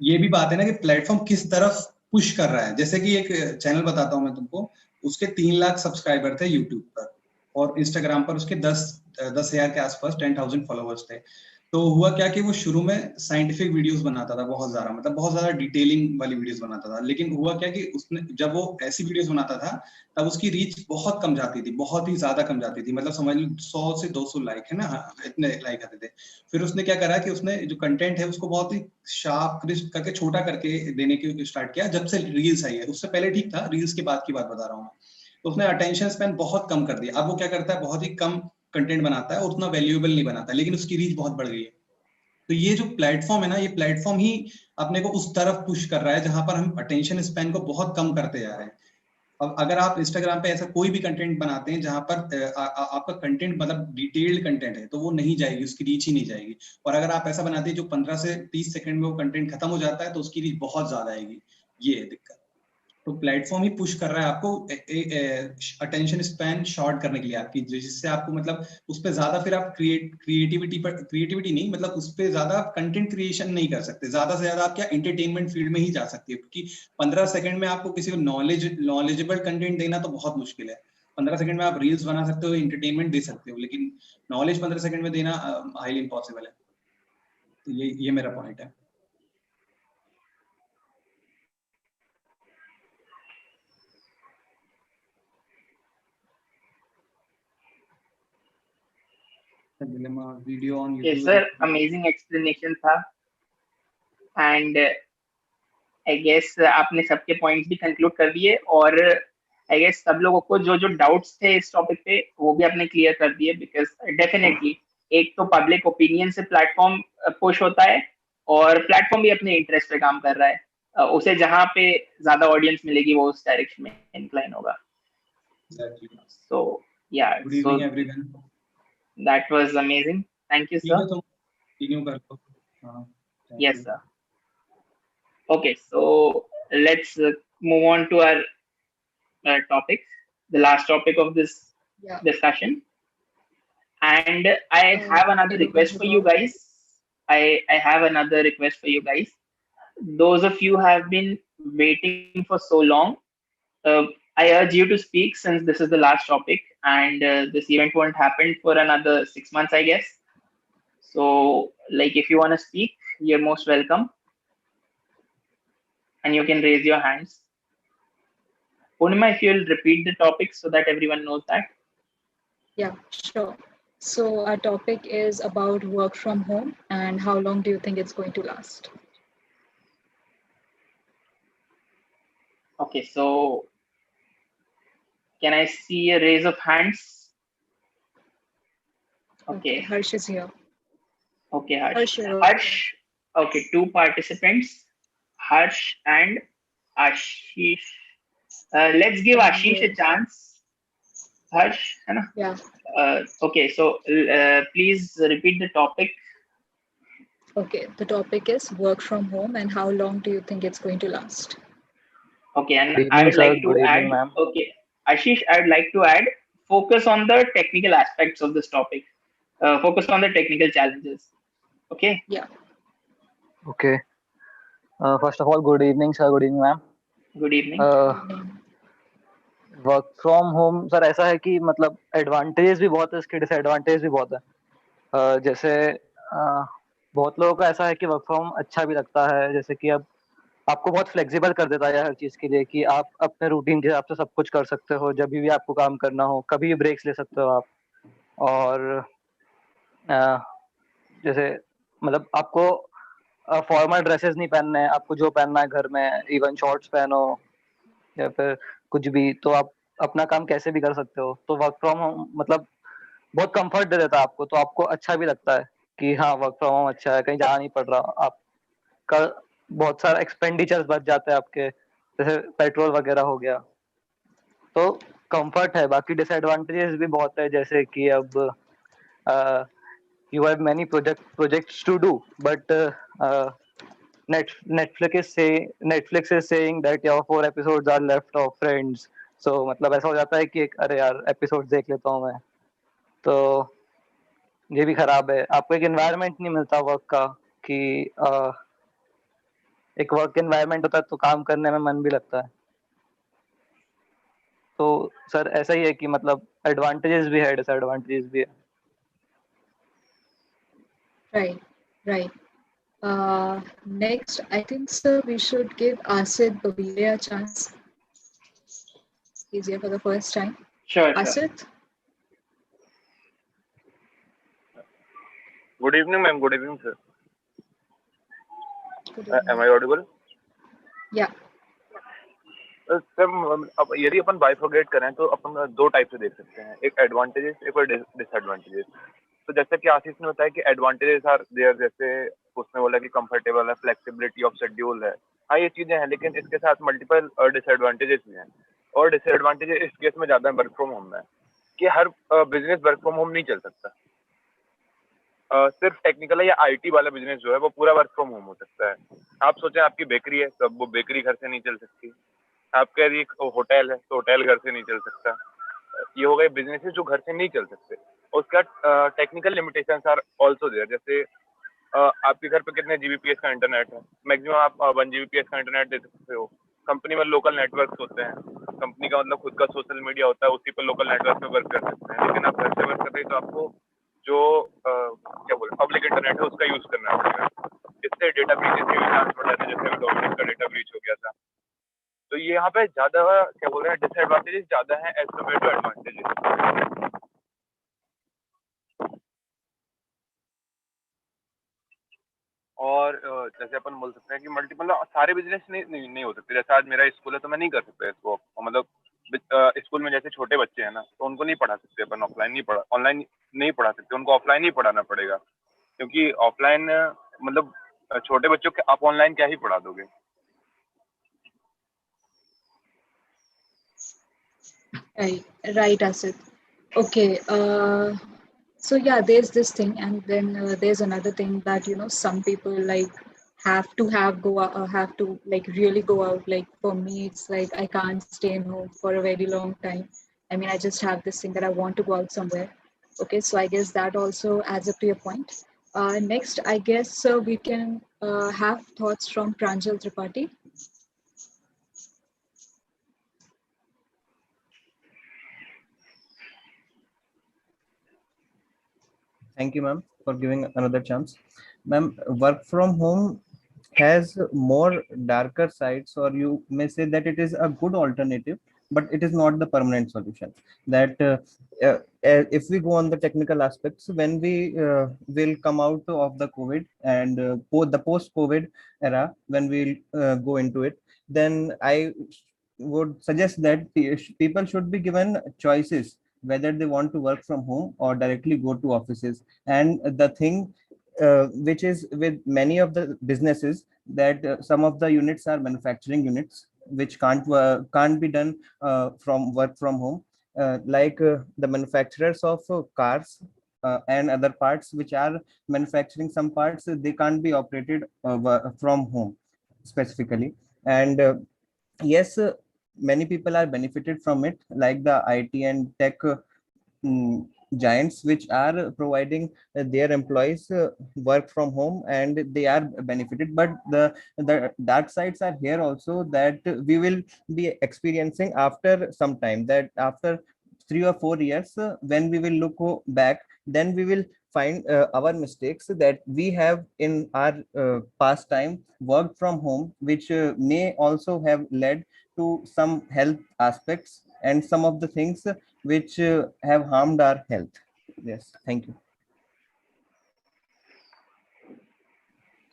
ये भी बात है ना कि प्लेटफॉर्म किस तरफ पुश कर रहा है। जैसे कि एक चैनल बताता हूँ मैं तुमको, उसके 3 लाख सब्सक्राइबर थे यूट्यूब पर, और इंस्टाग्राम पर उसके 10,000 के आसपास 10,000 फॉलोअर्स थे। तो हुआ क्या कि वो शुरू में साइंटिफिक वीडियोस बनाता था, बहुत ज्यादा डिटेलिंग वाली वीडियोस बनाता था। लेकिन हुआ क्या कि उसने जब वो ऐसी वीडियोस बनाता था तब उसकी रीच बहुत कम जाती थी, बहुत ही ज्यादा कम जाती थी। मतलब समझ लो 100 से 200 लाइक, है ना, इतने लाइक आते थे। फिर उसने क्या करा कि उसने जो कंटेंट है उसको बहुत ही शार्प क्रिस्प करके छोटा करके देने की स्टार्ट किया जब से रील्स आई है। उससे पहले ठीक था, रील्स के बाद की बात बता रहा हूँ मैं। तो उसने अटेंशन स्पैन बहुत कम कर दिया। अब वो क्या करता है, बहुत ही कम कंटेंट बनाता है और उतना वैल्यूएबल नहीं बनाता, लेकिन उसकी रीच बहुत बढ़ गई है। तो ये जो प्लेटफॉर्म है ना, ये प्लेटफॉर्म ही अपने को उस तरफ पुश कर रहा है जहां पर हम अटेंशन स्पैन को बहुत कम करते जा रहे हैं। अब अगर आप इंस्टाग्राम पे ऐसा कोई भी कंटेंट बनाते हैं जहां पर आपका कंटेंट मतलब डिटेल्ड कंटेंट है, तो वो नहीं जाएगी, उसकी रीच ही नहीं जाएगी। और अगर आप ऐसा बनाते हैं जो 15 से 30 सेकंड में वो कंटेंट खत्म हो जाता है, तो उसकी रीच बहुत ज्यादा आएगी। ये है दिक्कत। तो प्लेटफॉर्म ही पुश कर रहा है आपको अटेंशन स्पैन शॉर्ट करने के लिए आपकी, जिससे आपको मतलब उस पर ज्यादा फिर आप क्रिएटिविटी नहीं, मतलब उस पर ज्यादा कंटेंट क्रिएशन नहीं कर सकते। ज्यादा से ज्यादा आप क्या एंटरटेनमेंट फील्ड में ही जा सकते हो, क्योंकि 15 सेकंड में आपको किसी को नॉलेजेबल कंटेंट देना तो बहुत मुश्किल है। 15 सेकंड में आप रील्स बना सकते हो, एंटरटेनमेंट दे सकते हो, लेकिन नॉलेज 15 सेकंड में देना हाईली इम्पॉसिबल है। तो ये मेरा पॉइंट है। Video on YouTube. Sir, amazing explanation था, एंड आई गेस आपने सबके पॉइंट्स भी कंक्लूड कर दिए। और आई गेस सब लोगों को जो जो डाउट्स थे इस टॉपिक पे वो भी आपने क्लियर कर दिए, बिकॉज डेफिनेटली एक तो पब्लिक ओपिनियन से प्लेटफॉर्म पुश होता है, और प्लेटफॉर्म भी अपने इंटरेस्ट पे काम कर रहा है, उसे जहाँ पे ज्यादा ऑडियंस मिलेगी वो उस डायरेक्शन में इंक्लाइन होगा. So yeah, Good so evening, everyone. that was amazing. Thank you, sir. Continue कर लो. Thank Yes, you. sir. Okay, so let's move on to our topic, the last topic of this discussion. And I have another request for you guys. I have another request for you guys. Those of you who have been waiting for so long, I urge you to speak, since this is the last topic, and this event won't happen for another 6 months, I guess. So, like, if you want to speak, you're most welcome, and you can raise your hands. Purnima, if you'll repeat the topic so that everyone knows that. Yeah, sure. So our topic is about work from home, and how long do you think it's going to last? Okay, so can I see a raise of hands? Okay. Harsh is here. Okay, Harsh. Harsh, you're Harsh. Okay, 2 participants, Harsh and Ashish. Let's give Ashish a chance. Harsh, है ना? Yeah. Okay, so please repeat the topic. Okay, the topic is work from home, and how long do you think it's going to last? Okay, and Good I evening, would sir. like to Good add. evening, ma'am. Okay, Ashish, I would like to add. Focus on the technical aspects of this topic. Focus on the technical challenges. Okay. Yeah. Okay. First of all, good evening, sir. Good evening, ma'am. Good evening. Work from home sir ऐसा है कि मतलब advantage भी बहुत है, इसके disadvantage भी बहुत है. जैसे बहुत लोगों का ऐसा है कि वर्क फ्रॉम अच्छा भी लगता है, जैसे कि अब आपको बहुत फ्लेक्सिबल कर देता है हर चीज़ के लिए, कि आप अपने रूटीन के हिसाब से सब कुछ कर सकते हो, जब भी आपको काम करना हो कभी भी ब्रेक्स ले सकते हो आप. और जैसे मतलब आपको फॉर्मल ड्रेसेस नहीं पहनने हैं, आपको जो पहनना है घर में, इवन शॉर्ट्स पहनो या फिर कुछ भी, तो आप अपना काम कैसे भी कर सकते हो. तो वर्क फ्रॉम होम मतलब बहुत कंफर्ट दे देता है आपको, तो आपको अच्छा भी लगता है कि हाँ वर्क फ्रॉम होम अच्छा है, कहीं जाना नहीं पड़ रहा, आपका बहुत सारा एक्सपेंडिचर्स बच जाते हैं आपके, जैसे पेट्रोल वगैरह हो गया. तो कंफर्ट है. बाकी डिसएडवांटेजेस भी बहुत है, जैसे कि अब you have many projects to do, but Netflix is saying that your 4 episodes are left of Friends. So मतलब ऐसा हो जाता है कि अरे यार एपिसोड देख लेता हूँ मैं, तो ये भी खराब है. आपको एक एनवायरनमेंट नहीं मिलता वर्क का, कि एक वर्क एनवायरनमेंट होता है तो काम करने में मन भी लगता है. तो सर ऐसा ही है कि मतलब एडवांटेजेस भी है, डिसएडवांटेजेस भी है. Right, right. Next, I think, sir, we should give Asit Babile a chance. He's here for the first time. Sure. Asit? Good evening, ma'am. Good evening, sir. Good evening. Am I audible? Yeah. Sir अब यदि अपन bifurcate करें तो अपन 2 type से देख सकते हैं, एक advantages, एक और डिसएडवांटेजेस. तो जैसा कि आशीष ने बताया कि एडवांटेजेस आर देयर, जैसे उसने बोला कि कंफर्टेबल है, फ्लेक्सिबिलिटी ऑफ शेड्यूल है, हाँ ये चीजें हैं, लेकिन इसके साथ मल्टीपल डिसएडवांटेजेस भी हैं. और डिसएडवांटेजेस इस केस में ज्यादा वर्क फ्रॉम होम में, कि हर बिजनेस वर्क फ्रॉम होम नहीं चल सकता. सिर्फ टेक्निकल या आईटी वाला बिजनेस जो है वो पूरा वर्क फ्रॉम होम हो सकता है. आप सोचें आपकी बेकरी है तो वो बेकरी घर से नहीं चल सकती. आपका यदि एक होटल है तो होटल घर से नहीं चल सकता. ये हो गए बिजनेसेस जो घर से नहीं चल सकते. उसका technical limitations are also there. जैसे आपके घर पे कितने जीबीपीएस का इंटरनेट है, मैक्सिमम आप 1 जीबीपीएस का इंटरनेट दे सकते हो. कंपनी में लोकल नेटवर्क होते हैं, कंपनी का मतलब खुद का सोशल मीडिया होता है, उसी पर लोकल नेटवर्क पे वर्क कर सकते हैं. लेकिन आप घर से वर्क कर रहे हैं तो आपको जो क्या बोले पब्लिक इंटरनेट है उसका यूज करना पड़ेगा. इससे डेटा ब्रीच भी चांस बढ़ जाता है, जैसे डोमिनिक का डेटा ब्रीच हो गया था. तो ये यहाँ पे ज्यादा क्या बोल रहे हैं डिसएडवांटेजेस ज्यादा है एज कम्पेयर टू एडवांटेजेस. और जैसे अपन बोल सकते हैं कि मल्टीपल सारे बिजनेस नहीं हो सकते. जैसे आज मेरा स्कूल है तो मैं नहीं कर सकता इसको, मतलब स्कूल में जैसे छोटे बच्चे हैं ना, तो उनको नहीं पढ़ा सकते अपन, ऑनलाइन नहीं पढ़ा सकते, उनको ऑफलाइन ही पढ़ाना पड़ेगा, क्योंकि ऑफलाइन मतलब छोटे बच्चों के आप ऑनलाइन क्या ही पढ़ा दोगे। Right, Asit. Okay. So yeah, there's this thing, and then there's another thing that some people like have to like really go out. Like for me, it's like I can't stay in home for a very long time. I mean, I just have this thing that I want to go out somewhere. Okay, so I guess that also adds up to your point. Next, I guess we can have thoughts from Pranjal Tripathi. Thank you, ma'am, for giving another chance. Ma'am, work from home has more darker sides, or you may say that it is a good alternative, but it is not the permanent solution. That if we go on the technical aspects, when we will come out of the COVID and the post-COVID era, when we go into it, then I would suggest that people should be given choices whether they want to work from home or directly go to offices. And the thing which is with many of the businesses, that some of the units are manufacturing units which can't be done from work from home, like the manufacturers of cars and other parts which are manufacturing some parts, they can't be operated from home specifically. And yes, many people are benefited from it, like the IT and tech mm, giants which are providing their employees work from home, and they are benefited. But the dark sides are here also, that we will be experiencing after some time, that after 3 or 4 years, when we will look back, then we will find our mistakes that we have in our past time worked from home, which may also have led to some health aspects and some of the things which have harmed our health. Yes, thank you.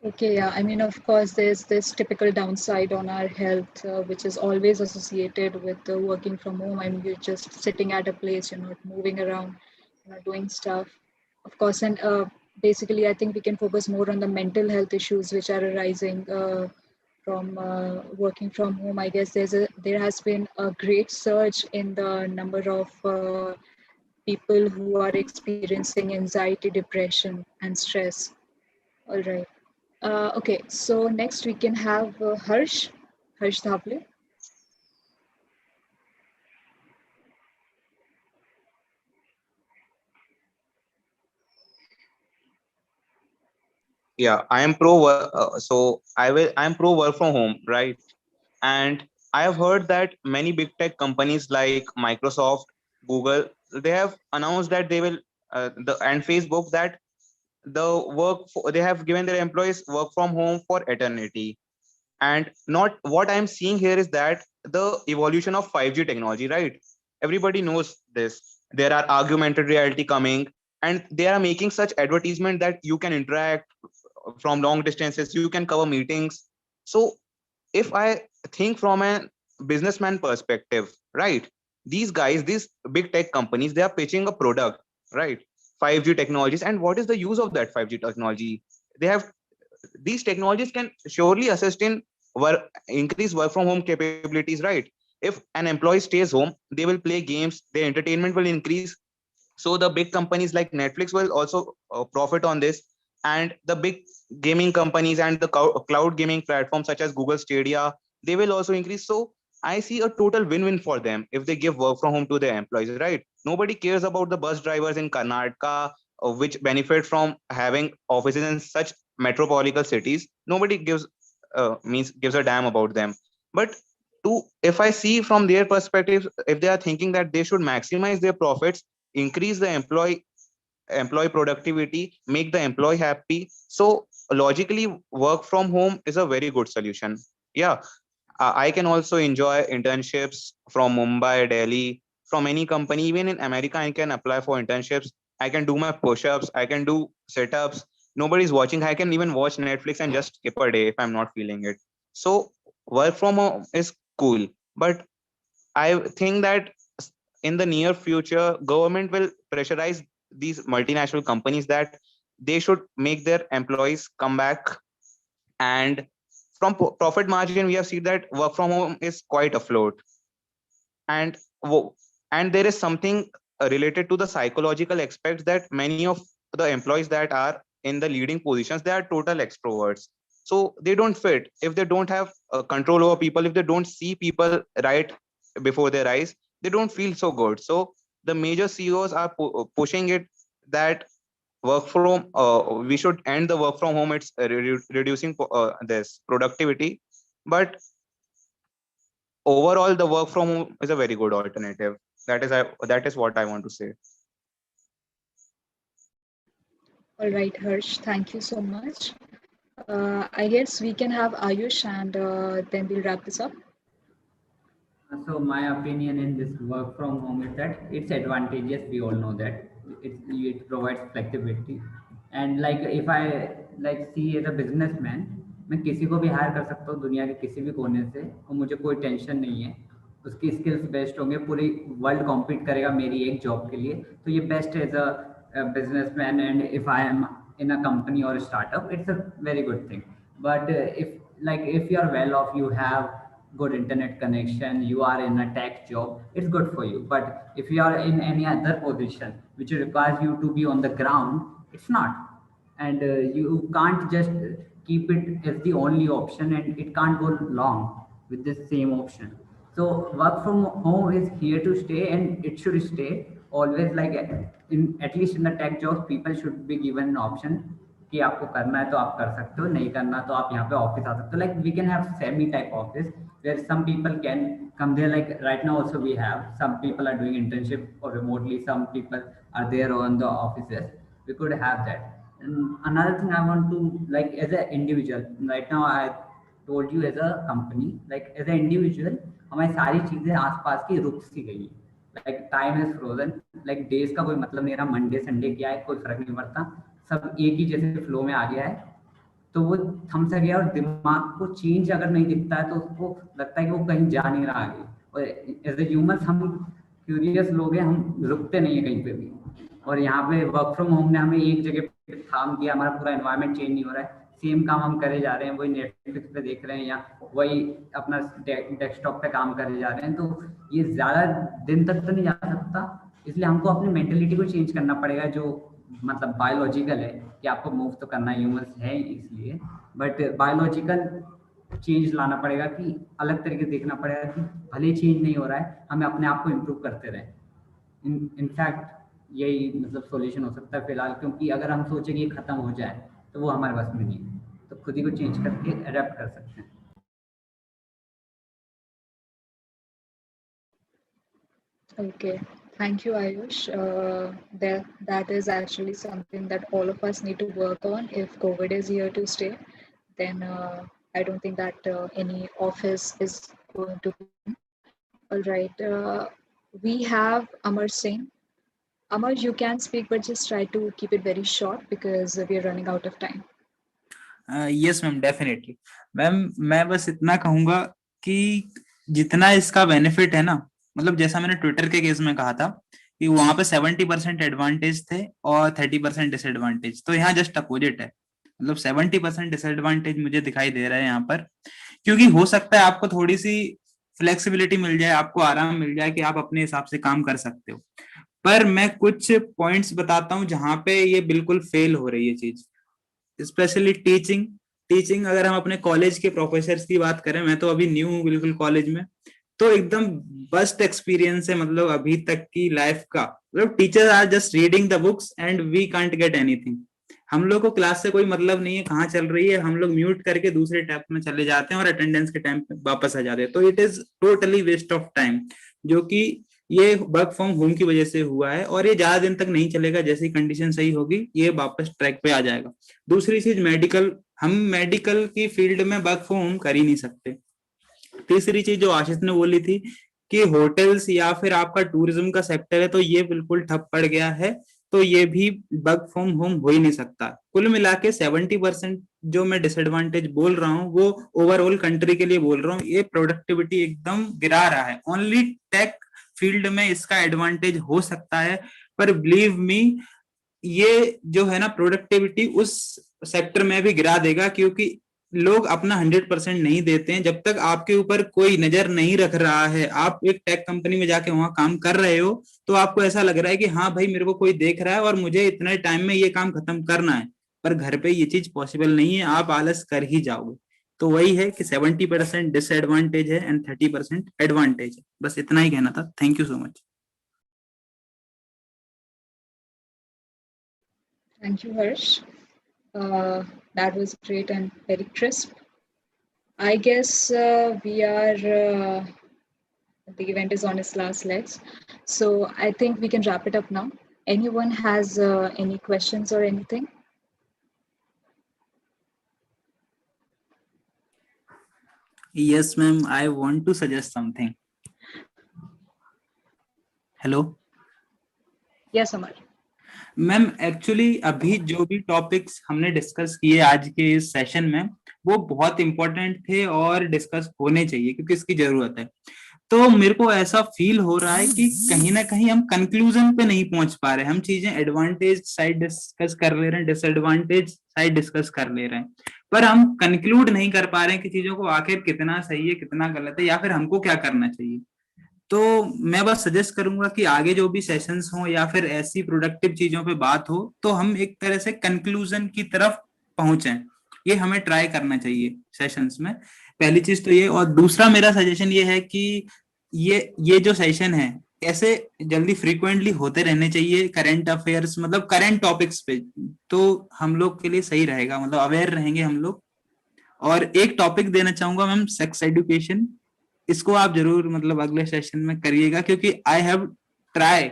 Okay, yeah. I mean, of course, there's this typical downside on our health, which is always associated with working from home. I mean, you're just sitting at a place, you're not moving around, you're not doing stuff. Of course, and basically, I think we can focus more on the mental health issues which are arising from working from home. I guess there has been a great surge in the number of people who are experiencing anxiety, depression, and stress. All right. Okay, so next we can have Harsh Dhable. Yeah, I am pro. I am pro work from home, right? And I have heard that many big tech companies like Microsoft, Google, they have announced that they will and Facebook, that they have given their employees work from home for eternity. And not what I'm seeing here is that the evolution of 5G technology, right? Everybody knows this. There are augmented reality coming, and they are making such advertisement that you can interact from long distances, you can cover meetings. So if I think from a businessman perspective, right? These guys, these big tech companies, they are pitching a product, right? 5G technologies. And what is the use of that 5G technology? They have these technologies can surely assist in increase work from home capabilities, right? If an employee stays home, they will play games, their entertainment will increase. So the big companies like Netflix will also profit on this, and the big gaming companies and the cloud gaming platforms such as Google Stadia, they will also increase. So I see a total win-win for them if they give work from home to their employees, right? Nobody cares about the bus drivers in Karnataka, which benefit from having offices in such metropolitan cities. Nobody gives a damn about them. But if I see from their perspective, if they are thinking that they should maximize their profits, increase the employee productivity, make the employee happy, so logically work from home is a very good solution. Yeah, I can also enjoy internships from Mumbai, Delhi, from any company. Even in America, I can apply for internships. I can do my push-ups, I can do sit-ups. Nobody's watching. I can even watch Netflix and just skip a day if I'm not feeling it. So work from home is cool, but I think that in the near future, government will pressurize these multinational companies that they should make their employees come back. And from profit margin, we have seen that work from home is quite afloat. And and there is something related to the psychological aspects, that many of the employees that are in the leading positions, they are total extroverts. So they don't fit if they don't have control over people, if they don't see people right before their eyes, they don't feel so good. So the major CEOs are pushing it that work from we should end the work from home. It's reducing this productivity, but overall the work from home is a very good alternative. That is what I want to say. All right, Harsh, thank you so much. I guess we can have Ayush, and then we'll wrap this up. So my opinion in this work from home is that it's advantageous. We all know that it provides flexibility. And like if I like see as a businessman, मैं किसी को भी higher कर सकता हूँ दुनिया के किसी भी कोने से, और मुझे कोई टेंशन नहीं है. उसकी स्किल्स बेस्ट होंगे, पूरी वर्ल्ड कॉम्पीट करेगा मेरी एक जॉब के लिए. तो ये best as a businessman. And if I am in a company or a startup, it's a very good thing. But if you are well off, you have good internet connection, you are in a tech job, it's good for you. But if you are in any other position which requires you to be on the ground, it's not. And you can't just keep it as the only option, and it can't go long with the same option. So work from home is here to stay, and it should stay always. Like at least in the tech jobs, people should be given an option कि आपको करना है तो आप कर सकते हो, नहीं करना तो आप यहाँ पे ऑफिस आ सकते हो. Like we can have semi type office where some people can come there. Like right now also we have some people are doing internship or remotely, some people are there on the offices. We could have that. And another thing I want to, like as an individual, right now I told you as a company, like as an individual हमारी सारी चीजें आसपास की रुक सी गई. Like time is frozen. Like days का कोई मतलब नहीं रहा, मंडे संडे क्या है कोई फर्क नहीं पड़ता, सब एक ही जैसे फ्लो में आ गया है. तो वो थम सा गया, और दिमाग को चेंज अगर नहीं दिखता है तो उसको लगता है कि वो कहीं जा नहीं रहा आगे. और एज ए ह्यूमन हम क्यूरियस लोग हैं, हम रुकते नहीं है कहीं पे भी. और यहाँ पे वर्क फ्रॉम होम ने हमें एक जगह पे थाम दिया, हमारा पूरा एनवायरनमेंट चेंज नहीं हो रहा है, सेम काम हम करे जा रहे हैं, वही नेटफ्लिक्स पे देख रहे हैं या वही अपना डेस्कटॉप पे काम करे जा रहे हैं. तो ये ज़्यादा दिन तक तो नहीं जा सकता, इसलिए हमको अपनी मेंटेलिटी को चेंज करना पड़ेगा, जो मतलब बायोलॉजिकल है कि आपको मूव तो करना, ह्यूमंस है इसलिए. बट बायोलॉजिकल चेंज लाना पड़ेगा कि अलग तरीके देखना पड़ेगा कि भले चेंज नहीं हो रहा है, हमें अपने आप को इम्प्रूव करते रहें. इनफैक्ट यही मतलब सॉल्यूशन हो सकता है फिलहाल, क्योंकि अगर हम सोचें कि ये खत्म हो जाए तो वो हमारे बस में नहीं है. तो खुद ही को चेंज करके अडेप्ट कर सकते हैं. Okay, thank you, Ayush. That is actually something that all of us need to work on. If COVID is here to stay, then I don't think that any office is going to be. All right, we have Amar Singh. Amar, you can speak, but just try to keep it very short because we are running out of time. Yes ma'am, definitely ma'am. मैं बस इतना कहूंगा कि जितना इसका benefit है ना, मतलब जैसा मैंने ट्विटर के केस में कहा था कि वहां पे 70% एडवांटेज थे और 30% डिसएडवांटेज, तो यहाँ जस्ट अपोजिट है. मतलब 70% डिसएडवांटेज मुझे दिखाई दे रहा है यहाँ पर, क्योंकि हो सकता है आपको थोड़ी सी फ्लेक्सिबिलिटी मिल जाए, आपको आराम मिल जाए कि आप अपने हिसाब से काम कर सकते हो. पर मैं कुछ पॉइंट्स बताता हूँ जहां पे ये बिल्कुल फेल हो रही है चीज, स्पेशली टीचिंग. अगर हम अपने कॉलेज के प्रोफेसर्स की बात करें, मैं तो अभी न्यू हूँ बिल्कुल कॉलेज में, तो एकदम बेस्ट एक्सपीरियंस है मतलब अभी तक की लाइफ का. मतलब teachers are just reading the books and we can't get anything. हम लोग को क्लास से कोई मतलब नहीं है कहाँ चल रही है, हम लोग म्यूट करके दूसरे टैब में चले जाते हैं और अटेंडेंस के टाइम पे वापस आ जाते हैं. तो it is totally waste of time, जो कि ये वर्क फ्रॉम होम की वजह से हुआ है. और ये ज्यादा दिन तक नहीं चलेगा, जैसी कंडीशन सही होगी ये वापस ट्रैक पे आ जाएगा. दूसरी चीज मेडिकल, हम मेडिकल की फील्ड में वर्क फ्रॉम होम कर ही नहीं सकते. तीसरी चीज जो आशीष ने बोली थी कि होटल्स या फिर आपका टूरिज्म का सेक्टर है, तो ये बिल्कुल ठप पड़ गया है, तो ये भी वर्क फ्रॉम होम हो ही नहीं सकता. कुल मिला के 70% जो मैं डिसएडवांटेज बोल रहा हूँ वो ओवरऑल कंट्री के लिए बोल रहा हूँ. ये प्रोडक्टिविटी एकदम गिरा रहा है. ओनली टेक फील्ड में इसका एडवांटेज हो सकता है, पर बिलीव मी ये जो है ना प्रोडक्टिविटी उस सेक्टर में भी गिरा देगा, क्योंकि लोग अपना 100% नहीं देते हैं। जब तक आपके ऊपर कोई नजर नहीं रख रहा है, आप एक टेक कंपनी में जाके वहां काम कर रहे हो, तो आपको ऐसा लग रहा है कि हाँ भाई मेरे को कोई देख रहा है और मुझे इतने टाइम में ये काम खत्म करना है, पर घर पे ये चीज पॉसिबल नहीं है, आप आलस कर ही जाओगे। तो वही है कि 70% डिसएडवांटेज है एंड 30% एडवांटेज है। बस इतना ही कहना था। Thank you so much. Thank you, Harsh. That was great and very crisp. I guess the event is on its last legs. So I think we can wrap it up now. Anyone has any questions or anything? Yes, ma'am. I want to suggest something. Hello. Yes, Amar. Ma'am actually अभी जो भी topics हमने discuss किए आज के इस session में, वो बहुत इंपॉर्टेंट थे और डिस्कस होने चाहिए क्योंकि इसकी जरूरत है। तो मेरे को ऐसा फील हो रहा है कि कहीं ना कहीं हम कंक्लूजन पे नहीं पहुंच पा रहे। हम चीजें एडवांटेज साइड डिस्कस कर ले रहे हैं, डिसएडवांटेज साइड डिस्कस कर ले रहे हैं, पर हम कंक्लूड नहीं कर पा रहे हैं कि चीजों को आखिर कितना सही है, कितना गलत है, या फिर हमको क्या करना चाहिए। तो मैं बस सजेस्ट करूंगा कि आगे जो भी सेशंस हो या फिर ऐसी प्रोडक्टिव चीजों पे बात हो, तो हम एक तरह से कंक्लूजन की तरफ पहुंचे। ये हमें ट्राई करना चाहिए सेशंस में। पहली चीज तो ये, और दूसरा मेरा सजेशन ये है कि ये जो सेशन है ऐसे जल्दी फ्रीक्वेंटली होते रहने चाहिए, करंट अफेयर्स मतलब करंट टॉपिक्स पे, तो हम लोग के लिए सही रहेगा, मतलब अवेयर रहेंगे हम लोग। और एक टॉपिक देना चाहूंगा मैम, सेक्स एजुकेशन। इसको आप जरूर मतलब अगले सेशन में करिएगा, क्योंकि आई हैव ट्राई,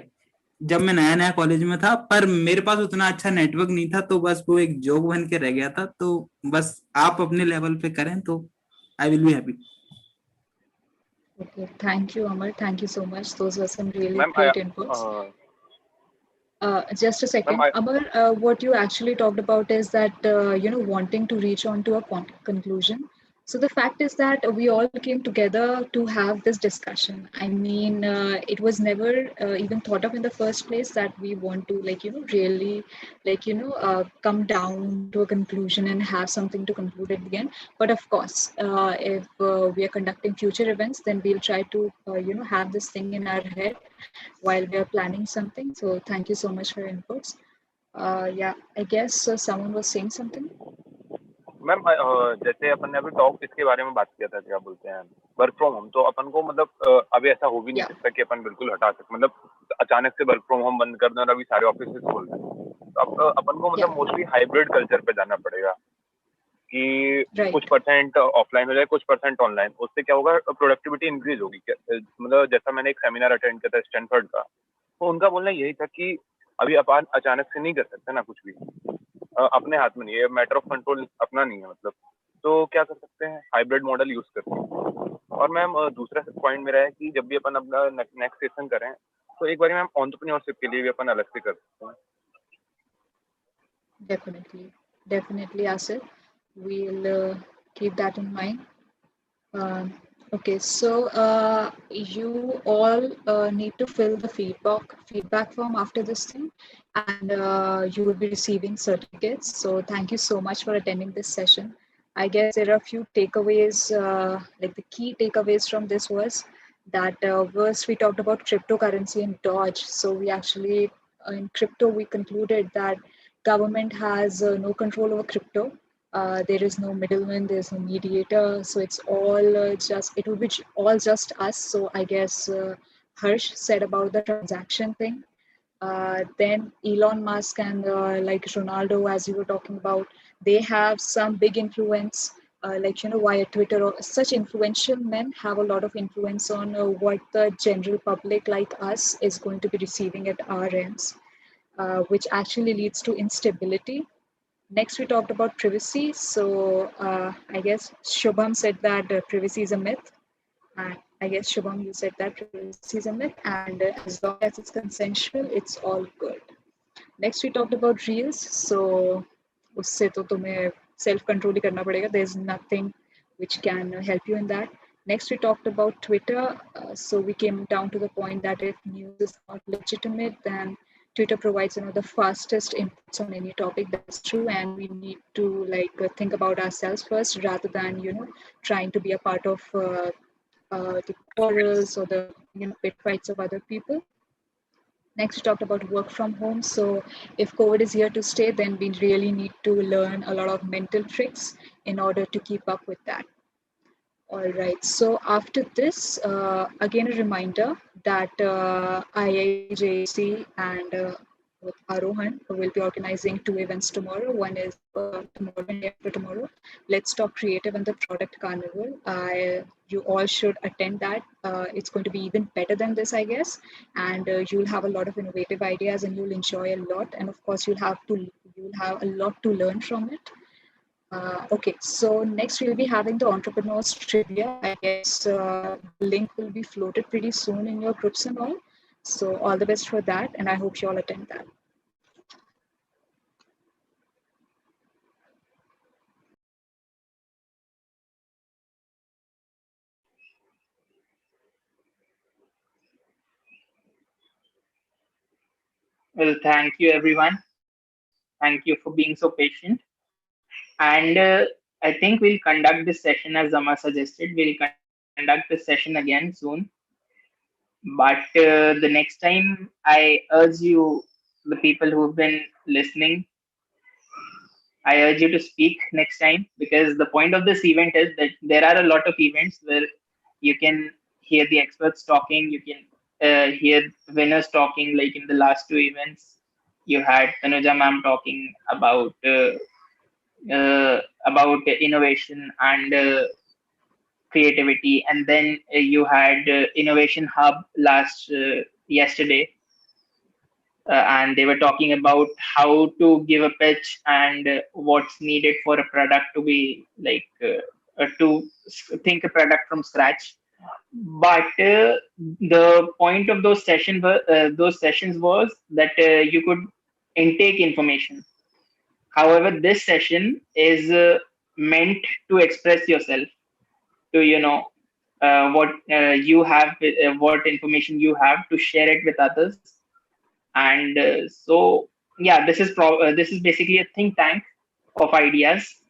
जब मैं नया नया कॉलेज में था पर मेरे पास उतना अच्छा नेटवर्क नहीं था, तो बस वो एक जोक बन के रह गया था। तो बस आप अपने लेवल पे करें तो I will be happy. Okay, thank you, Amar. Thank you so much. Those were some really Ma'am, great inputs. Just a second, Amar. What you actually talked about is that wanting to reach on to a conclusion. So the fact is that we all came together to have this discussion. I mean, it was never even thought of in the first place that we want to really come down to a conclusion and have something to conclude at the end. But of course, if we are conducting future events, then we'll try to have this thing in our head while we are planning something. So thank you so much for your inputs. Yeah, I guess someone was saying something. Ma'am जैसे अपन ने अभी talk इसके बारे में बात किया था, क्या बोलते हैं वर्क फ्रॉम होम, तो अपन को मतलब अभी ऐसा हो भी नहीं सकता कि अपन बिल्कुल हटा सकते, मतलब अचानक से वर्क फ्रॉम होम बंद कर दें और अभी सारे ऑफिस खोल दें। तो अब अपन को मतलब मोस्टली हाइब्रिड कल्चर पे जाना पड़ेगा कि कुछ परसेंट ऑफलाइन हो जाए, कुछ परसेंट ऑनलाइन। उससे क्या होगा, प्रोडक्टिविटी इंक्रीज होगी। मतलब जैसा मैंने एक सेमिनार अटेंड किया था स्टैनफोर्ड का, तो उनका बोलना यही था कि अभी अपन अचानक से नहीं कर सकते ना कुछ भी, अपने हाथ में नहीं है, मैटर ऑफ कंट्रोल अपना नहीं है मतलब। तो क्या कर सकते हैं, हाइब्रिड मॉडल यूज करते हैं। और मैम दूसरा पॉइंट मेरा है कि जब भी अपन अपना नेक्स्ट सेशन करें, तो एक बार मैम एंटरप्रेन्योरशिप के लिए भी अपन अलग से कर सकते हैं। Definitely, Asif. We'll keep that in mind. Okay, so you all need to fill the feedback form after this thing, and you will be receiving certificates. So thank you so much for attending this session. I guess there are a few takeaways, like the key takeaways from this was that first we talked about cryptocurrency and Dodge. So we actually, in crypto, we concluded that government has no control over crypto. There is no middleman, there's no mediator, so it's all it will be all just us. So I guess Harsh said about the transaction thing. Then Elon Musk and like Ronaldo, as you were talking about, they have some big influence, via Twitter, or such influential men have a lot of influence on what the general public like us is going to be receiving at our ends, which actually leads to instability. Next, we talked about privacy. So I guess Shubham said that privacy is a myth. And I guess Shubham, you said that privacy is a myth, and as long as it's consensual, it's all good. Next, we talked about reels. So usse to tumhe self-control hi karna padega. There's nothing which can help you in that. Next, we talked about Twitter. So we came down to the point that if news is not legitimate, then Twitter provides the fastest inputs on any topic. That's true, and we need to think about ourselves first rather than trying to be a part of the quarrels or the pit fights of other people. Next, we talked about work from home. So if COVID is here to stay, then we really need to learn a lot of mental tricks in order to keep up with that. All right. So after this, again, a reminder that IIJC and with Arohan will be organizing 2 events tomorrow. One is tomorrow and after tomorrow. Let's Talk Creative and the Product Carnival. You all should attend that. It's going to be even better than this, I guess. And you'll have a lot of innovative ideas and you'll enjoy a lot. And of course, you'll have a lot to learn from it. Okay, so next we'll be having the entrepreneurs trivia. I guess the link will be floated pretty soon in your groups and all. So all the best for that, and I hope you all attend that. Well, thank you, everyone. Thank you for being so patient. And I think we'll conduct this session as Zama suggested. We'll conduct this session again soon. But the next time, I urge you, the people who've been listening, I urge you to speak next time, because the point of this event is that there are a lot of events where you can hear the experts talking, you can hear winners talking. Like in the last 2 events, you had Tanuja ma'am talking about innovation and creativity, and then you had Innovation Hub yesterday, and they were talking about how to give a pitch and what's needed for a product to be think a product from scratch. But the point of those sessions was that you could intake information. However, this session is meant to express yourself, to what you have, what information you have, to share it with others. And so yeah, this is basically a think tank of ideas.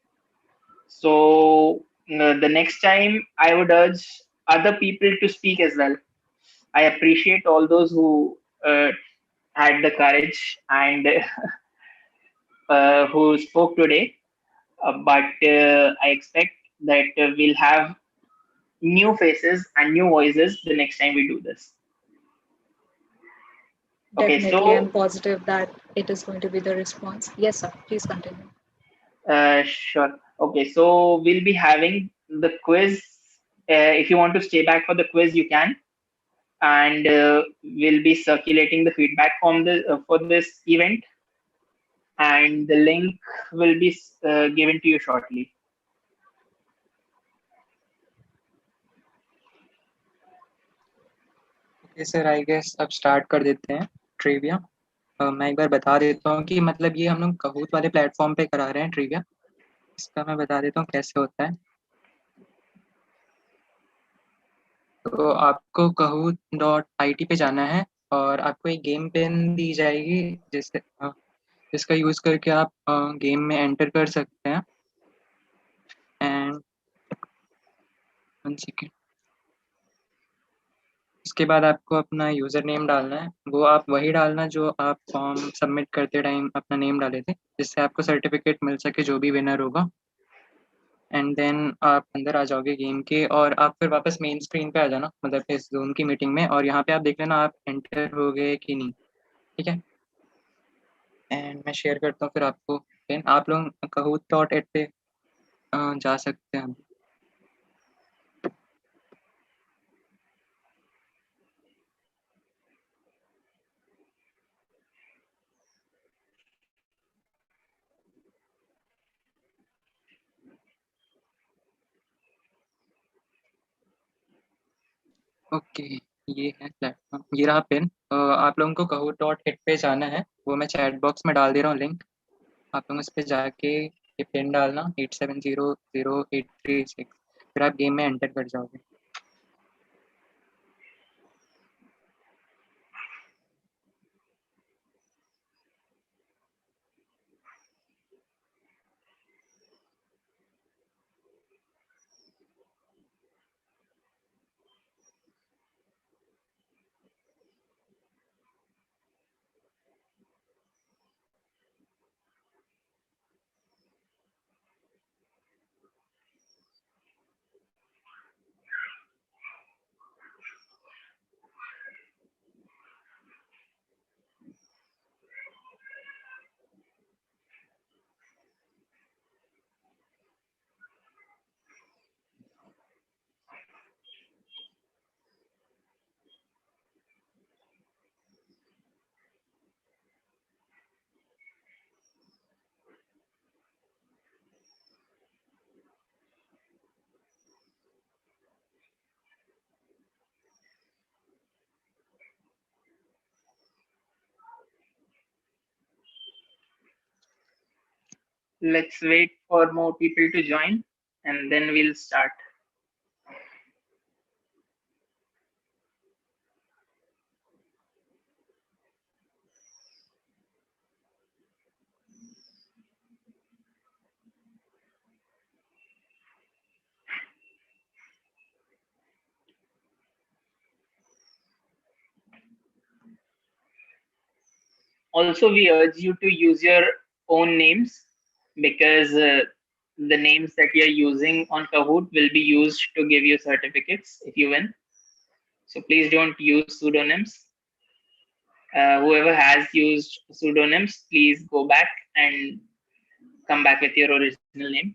So the next time, I would urge other people to speak as well. I appreciate all those who had the courage and who spoke today, but I expect that we'll have new faces and new voices the next time we do this. Okay, Definitely, I'm positive that it is going to be the response. Yes, sir. Please continue. Sure. Okay, so we'll be having the quiz. If you want to stay back for the quiz, you can. And we'll be circulating the feedback form for this event. And the link will be given to you shortly. Okay sir, I guess अब start कर देते हैं trivia. मैं एक बार बता देता हूँ कि मतलब ये हम लोग कहूत वाले प्लेटफॉर्म पे करा रहे हैं ट्रिविया। इसका मैं बता देता हूँ कैसे होता है। तो आपको kahoot.it पे जाना है और आपको एक गेम पेन दी जाएगी जिसका यूज करके आप गेम में एंटर कर सकते हैं। एंड 1 सेकेंड, उसके बाद आपको अपना यूजर नेम डालना है। वो आप वही डालना जो आप फॉर्म सबमिट करते टाइम अपना नेम डाले थे, जिससे आपको सर्टिफिकेट मिल सके जो भी विनर होगा। एंड देन आप अंदर आ जाओगे गेम के और आप फिर वापस मेन स्क्रीन पे आ जाना, मतलब इस जूम की मीटिंग में, और यहाँ पे आप देख लेना आप एंटर हो गए कि नहीं। ठीक है, एंड मैं शेयर करता हूँ फिर आपको। देन आप लोग kahoot.it पे जा सकते हैं। ओके, ये है प्लेटफॉर्म, ये रहा पिन। आप लोगों को kahoot.it पे जाना है, वो मैं चैट बॉक्स में डाल दे रहा हूँ लिंक। आप लोग इस पे जाके ये पिन डालना 87008336, फिर आप गेम में एंटर कर जाओगे। Let's wait for more people to join and then we'll start. Also, we urge you to use your own names because the names that you're using on Kahoot will be used to give you certificates if you win. So please don't use pseudonyms. Whoever has used pseudonyms, please go back and come back with your original name.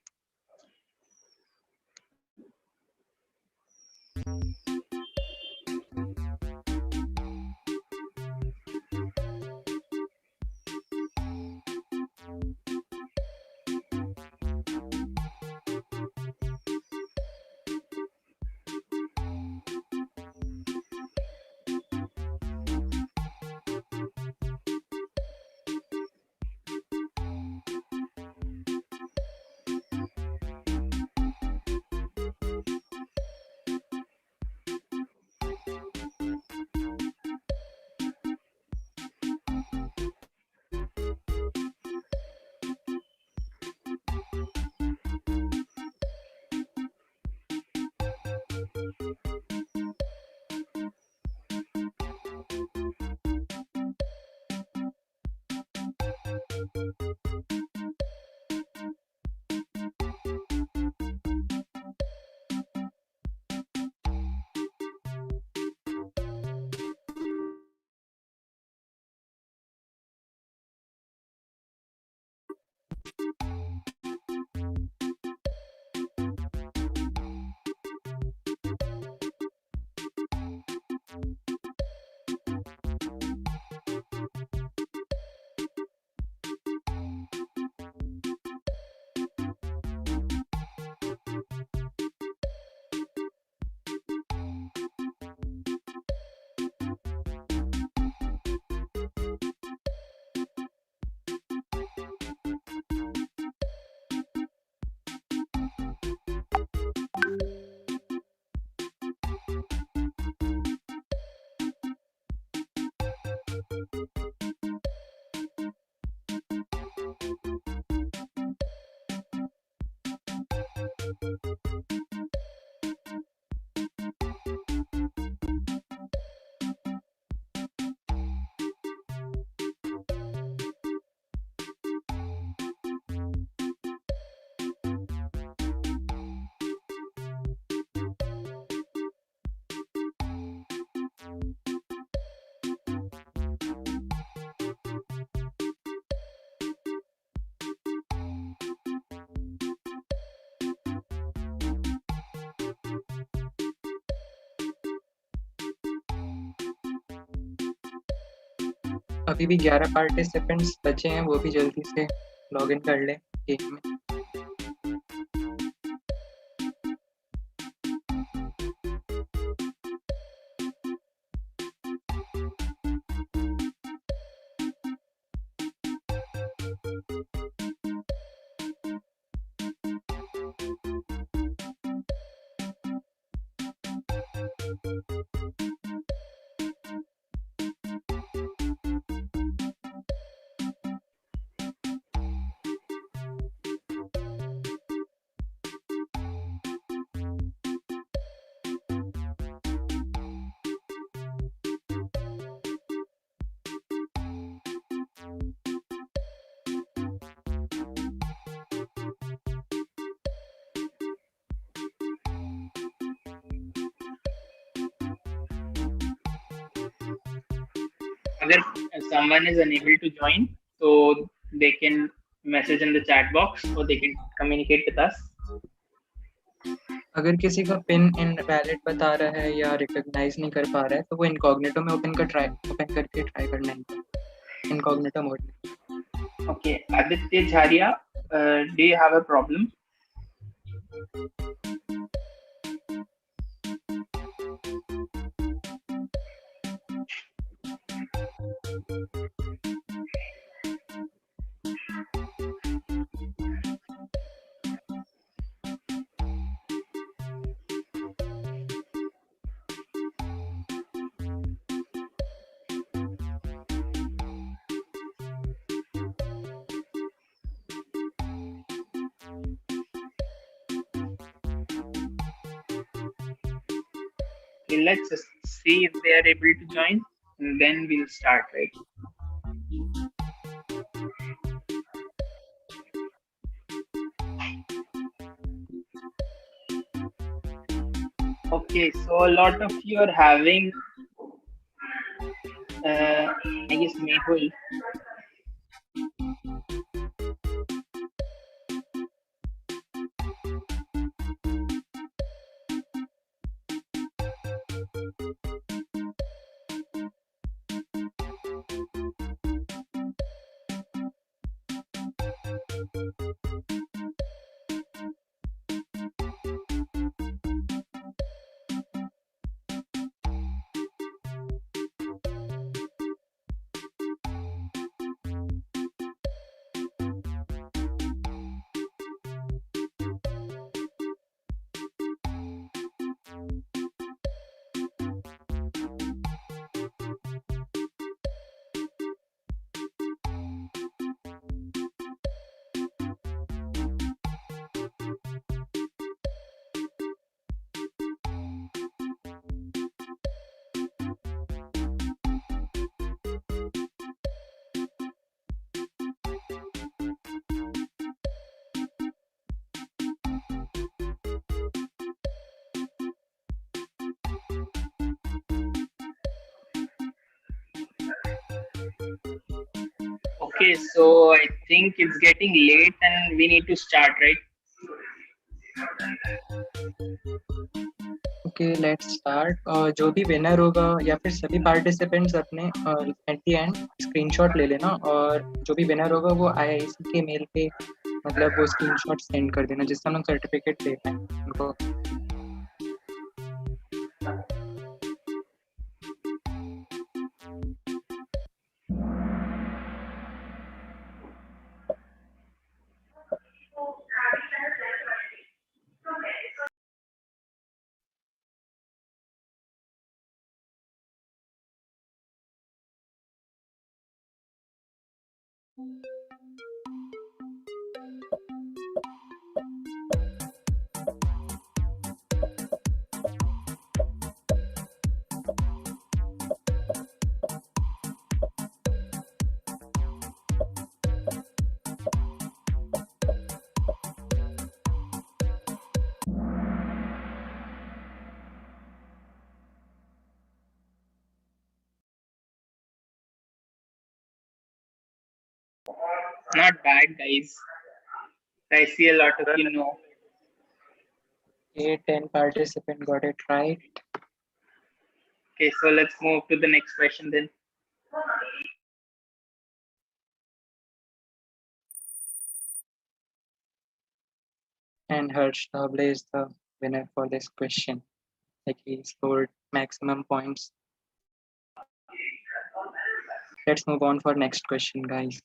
अभी भी 11 participants बचे हैं, वो भी जल्दी से log in कर ले गेम में। If someone is unable to join, so they can message in the chat box or they can communicate with us. अगर किसी का पिन इनवैलिड बता रहा है या रिकॉग्नाइज नहीं कर पा रहा है तो वो इनकॉग्निटो में ओपन करके ट्राई करना है इनकॉग्निटो मोड में। Okay, Aditya Jharia, do you have a problem? Okay, let's just see if they are able to join, and then we'll start, right? Okay, so a lot of you are having, I guess, Mehul. Okay, so I think it's getting late and we need to start, right? Okay let's start. जो भी winner होगा या फिर सभी participants अपने at the end screenshot ले लेना, और जो भी विनर होगा वो आईआईसी के मेल पे मतलब वो स्क्रीनशॉट सेंड कर देना जिससे हम लोग सर्टिफिकेट दे पाएं उनको। Not bad, guys. I see a lot of you know. 10 participants got it right. Okay, so let's move to the next question then. And Harsh Dable is the winner for this question. Like he scored maximum points. Let's move on for next question, guys.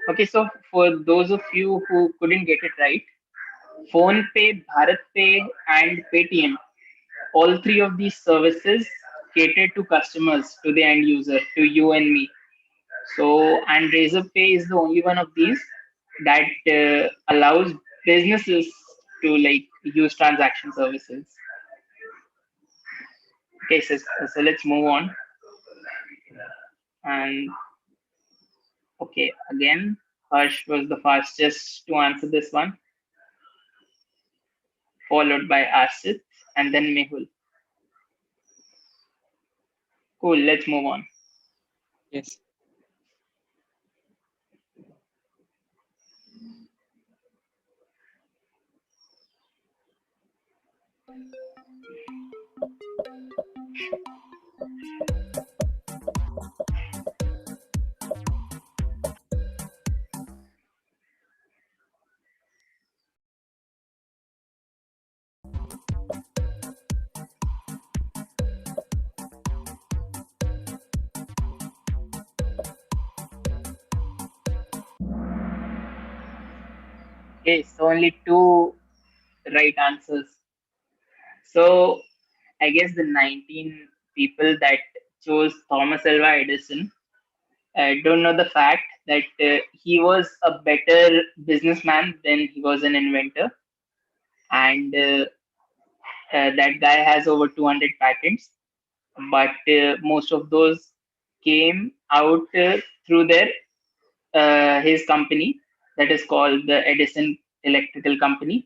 Okay, so for those of you who couldn't get it right, PhonePe, BharatPe, and Paytm, all three of these services cater to customers, to the end user, to you and me. So, and Razorpay is the only one of these that allows businesses to like use transaction services. Okay, so let's move on. And okay, again, Harsh was the fastest to answer this one, followed by Asit and then Mehul. Cool, let's move on. Yes. Okay, so only two right answers. So I guess the 19 people that chose Thomas Alva Edison don't know the fact that he was a better businessman than he was an inventor, and that guy has over 200 patents, but most of those came out through their his company that is called the Edison Electrical Company.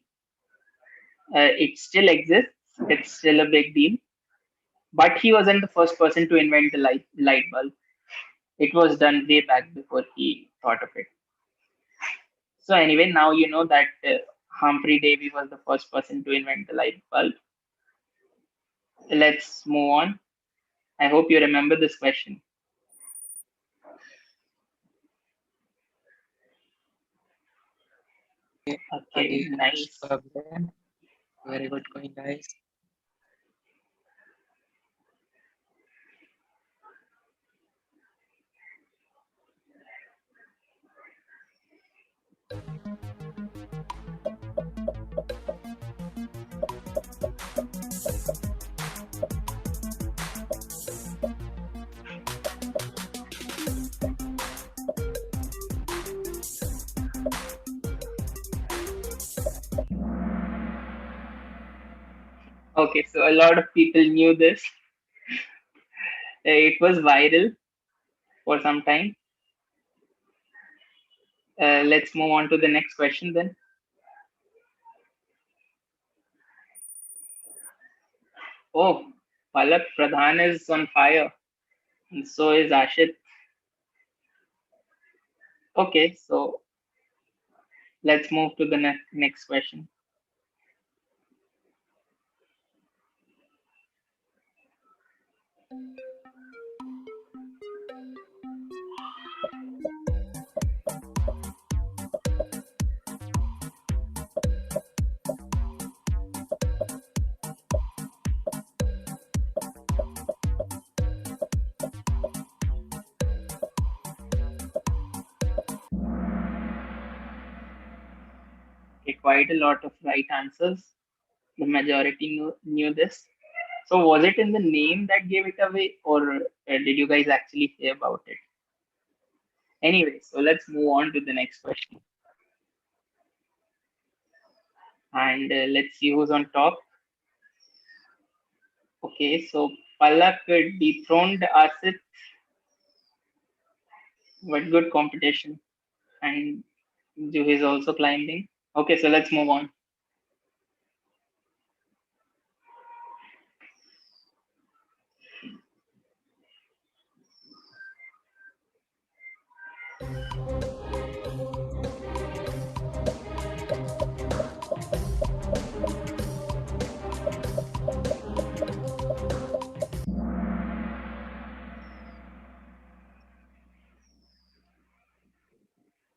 It still exists. It's still a big deal, but he wasn't the first person to invent the light bulb. It was done way back before he thought of it. So anyway, now you know that Humphrey Davy was the first person to invent the light bulb. Let's move on. I hope you remember this question. Okay, nice. Very good going, guys. Okay, so a lot of people knew this. It was viral for some time. Let's move on to the next question then. Oh, Palak Pradhan is on fire, and so is Ashit. Okay, so let's move to the next question. Okay, quite a lot of right answers. The majority knew this. So was it in the name that gave it away, or did you guys actually hear about it? Anyway, so let's move on to the next question. And let's see who's on top. Okay, so Palak dethroned Asit. What good competition. And Juhi is also climbing. Okay, so let's move on.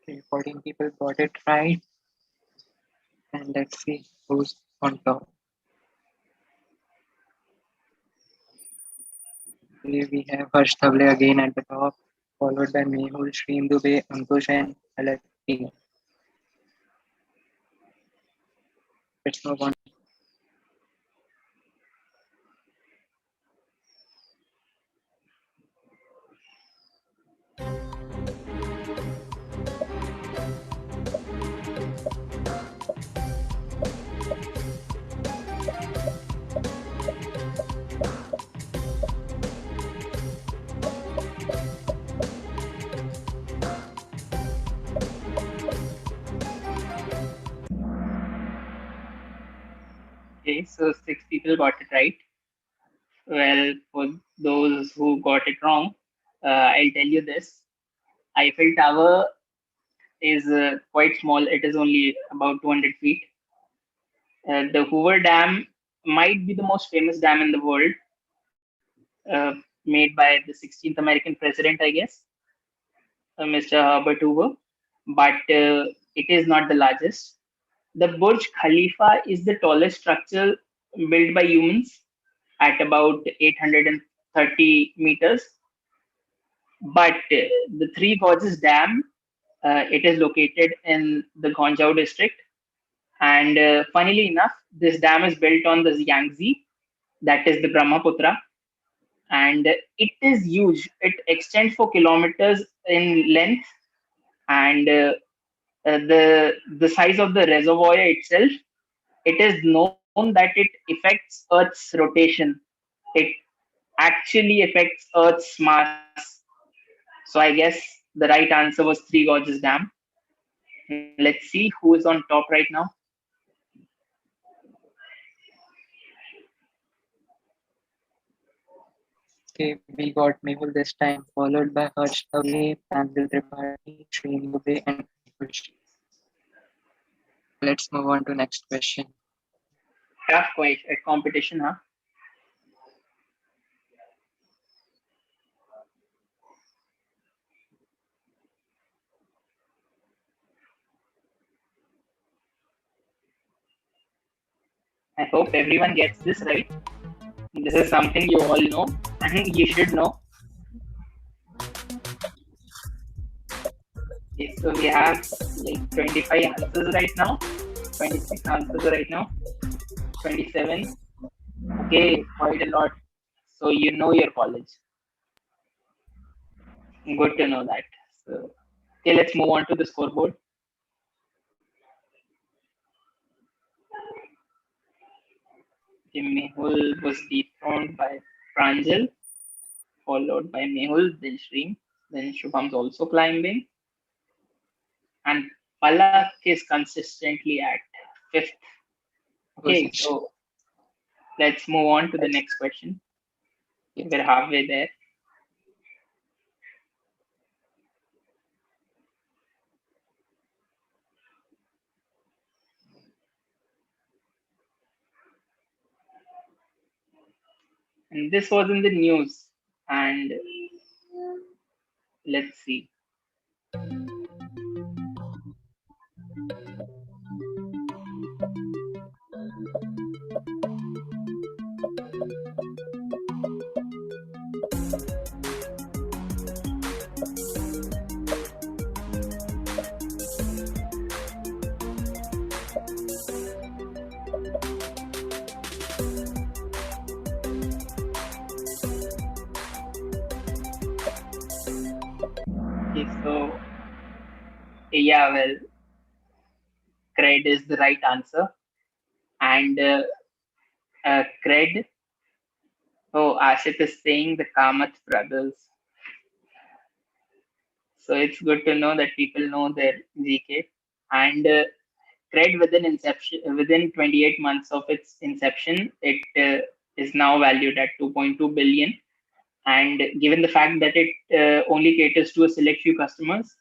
Okay, 14 people got it right. And let's see who's on top. Okay, we have Harsh Thavle again at the top, followed by Mehul, Shreem Dubey, Ankush, and Alati. Let's move on. Okay, so 6 people got it right. Well, for those who got it wrong, I'll tell you this. Eiffel Tower is quite small. It is only about 200 feet. The Hoover Dam might be the most famous dam in the world, made by the 16th American president, I guess, Mr. Herbert Hoover, but it is not the largest. The Burj Khalifa is the tallest structure built by humans at about 830 meters. But the Three Gorges Dam, it is located in the Gonjau district, And funnily enough, this dam is built on the Yangtze, that is the Brahmaputra, and it is huge. It extends for kilometers in length, and the size of the reservoir itself, it is known that it affects Earth's rotation. It actually affects Earth's mass. So I guess the right answer was Three Gorges Dam. Let's see who is on top right now. Okay, we got Mehul this time, followed by Harsh Dave, Pranjal Tripathi, Srini Dubey, and Ankush. Let's move on to next question. Tough competition, huh? I hope everyone gets this right. This is something you all know and you should know. Okay, so we have like 25 answers right now, 26 answers right now, 27. Okay, quite a lot. So you know your college. Good to know that. So, okay, let's move on to the scoreboard. Okay, Mehul was dethroned by Pranjal, followed by Mehul, then Shreem, then Shubham's also climbing. And Palak is consistently at 5th. Okay, so let's move on to the next question. We're halfway there. And this was in the news. And let's see. Okay, so yeah, well, cred is the right answer. And cred, oh, Ashit is saying the Kamath brothers. So it's good to know that people know their GK. And cred within 28 months of its inception, it is now valued at 2.2 billion. And given the fact that it only caters to a select few customers,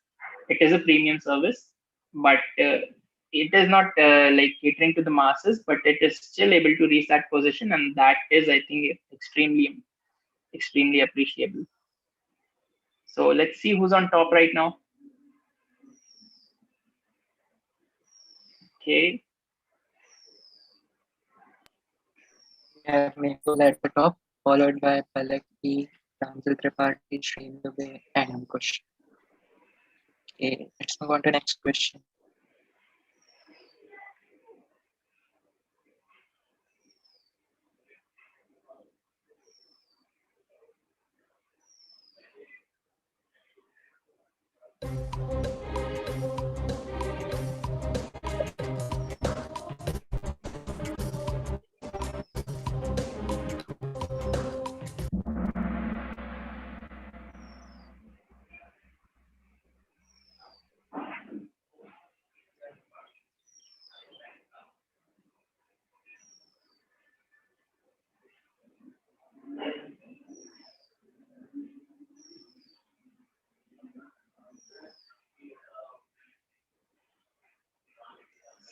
it is a premium service, but it is not like catering to the masses, but it is still able to reach that position, and that is, I think, extremely appreciable. So let's see who's on top right now. Okay. We have Mehul at the top, followed by Palak P, Pranjal Tripathi, Srini Dubey, and Ankush. Okay, let's move on to next question.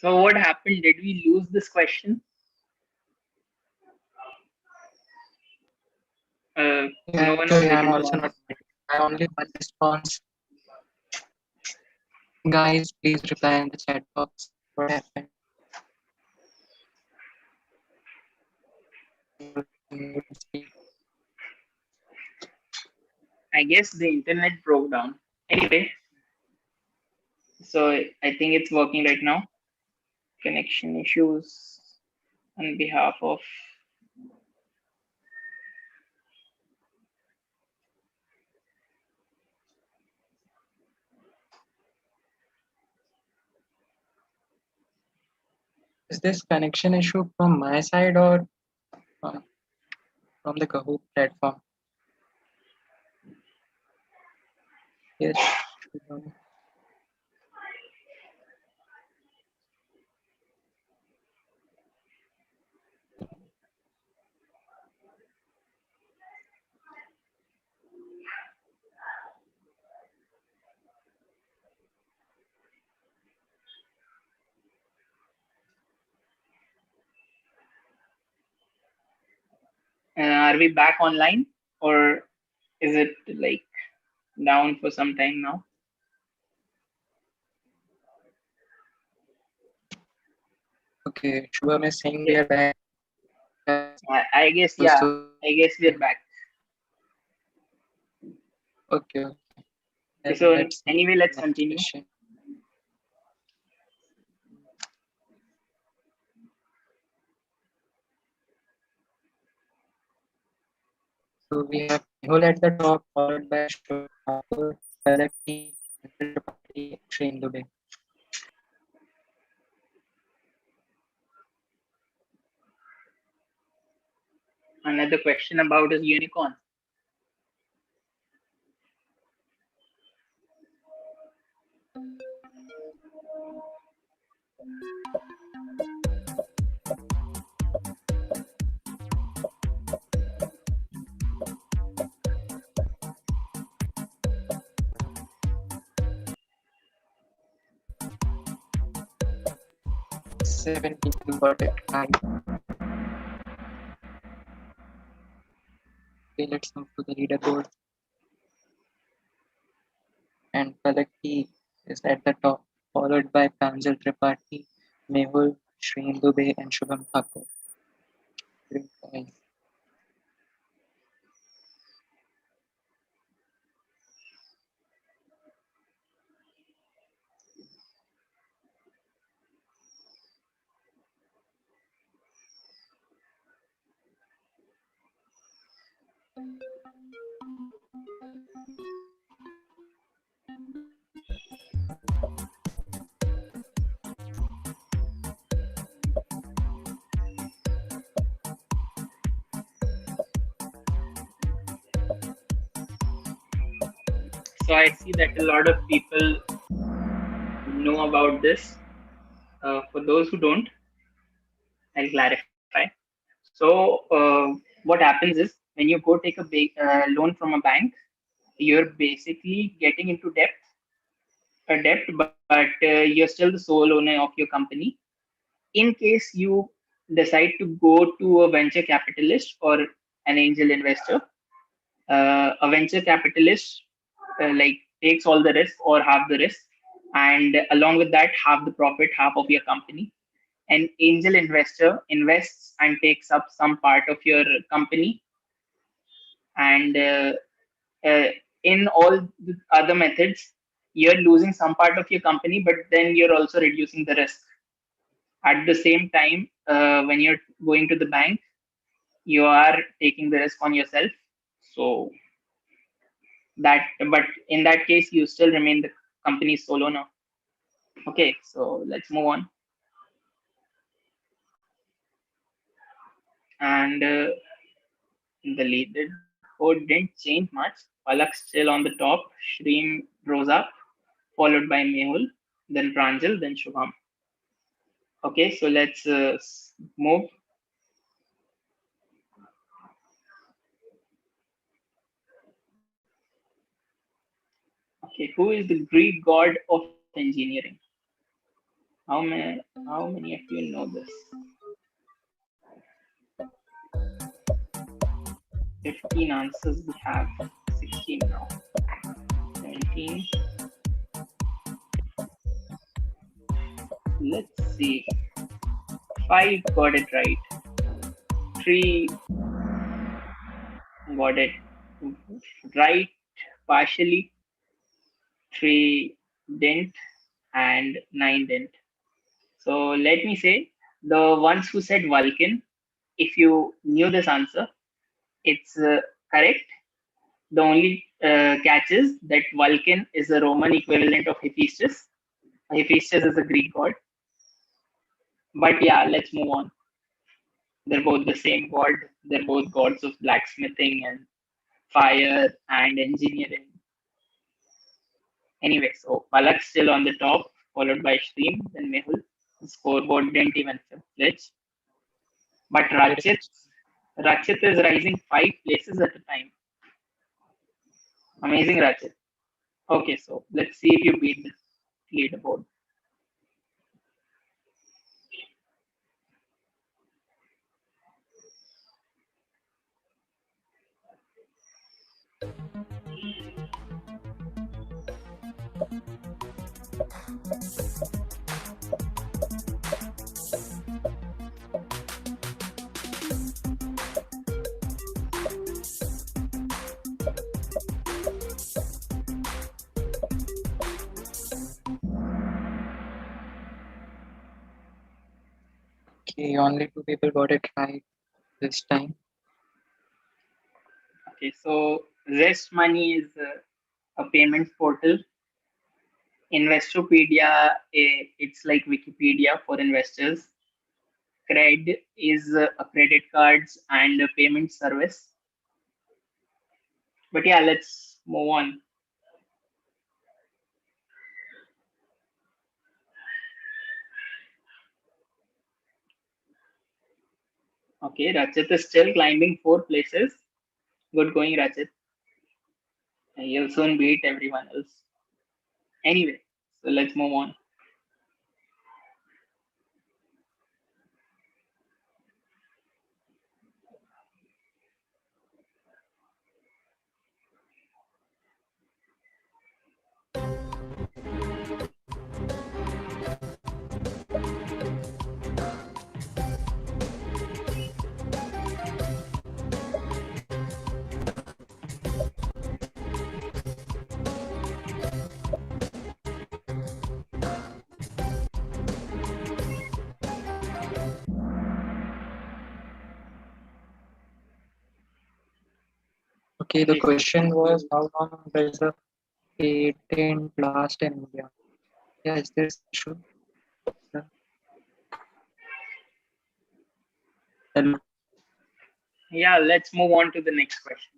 So what happened? Did we lose this question? No one was I'm able to also not. I only one response. Guys, please reply in the chat box. What happened? I guess the internet broke down. Anyway, so I think it's working right now. connection issues on behalf of Is this connection issue from my side or from the Kahoot platform? Yes. are we back online or is it like down for some time now? Okay, Shubham is saying we are back. I guess, yeah, I guess we're back. Okay. Okay, so anyway, let's continue. So we have Mehul at the top, followed by Shubham, Palaki, Tripathi, Shane Dubey. Another question about his unicorn. Seven people got it right. Okay, let's move to the leaderboard. And Palaki is at the top, followed by Pranjal Tripathi, Mehul, Shreen Dubey, and Shubham Thakur. Great guys. So I see that a lot of people know about this. For those who don't, I'll clarify. So what happens is when you go take a big loan from a bank, you're basically getting into debt, but you're still the sole owner of your company. In case you decide to go to a venture capitalist or an angel investor, a venture capitalist like takes all the risk or half the risk, and along with that, half the profit, half of your company. An angel investor invests and takes up some part of your company, and in all the other methods, you're losing some part of your company, but then you're also reducing the risk. At the same time, when you're going to the bank, you are taking the risk on yourself. So but in that case, you still remain the company's sole owner. Okay, so let's move on. And the leaderboard didn't change much. Palak still on the top. Shreem rose up, followed by Mehul, then Pranjal, then Shubham. Okay, so let's move. Okay, who is the Greek god of engineering? How many of you know this? 15 answers we have. 16 now. 17. Let's see. 5 got it right. 3 got it right partially. 3 didn't, and 9 didn't. So let me say, the ones who said Vulcan, if you knew this answer, it's correct. The only catch is that Vulcan is a Roman equivalent of Hephaestus. Hephaestus is a Greek god. But yeah, let's move on. They're both the same god. They're both gods of blacksmithing and fire and engineering. Anyway, so Palak's still on the top, followed by Shreem, then Mehul. The scoreboard didn't even flinch. But Rachit is rising 5 places at a time. Amazing, Rachit. Okay, so let's see if you beat this leaderboard. Okay, only 2 people got it right this time. Okay, so Zest Money is a payments portal. Investopedia, it's like Wikipedia for investors. Cred is a credit cards and a payment service. But yeah, let's move on. Okay, Rachit is still climbing 4 places. Good going, Rachit. You'll soon beat everyone else. Anyway, so let's move on. Okay, the question was how long does a patent last in India? Yeah, is this true? Hello. Yeah, let's move on to the next question.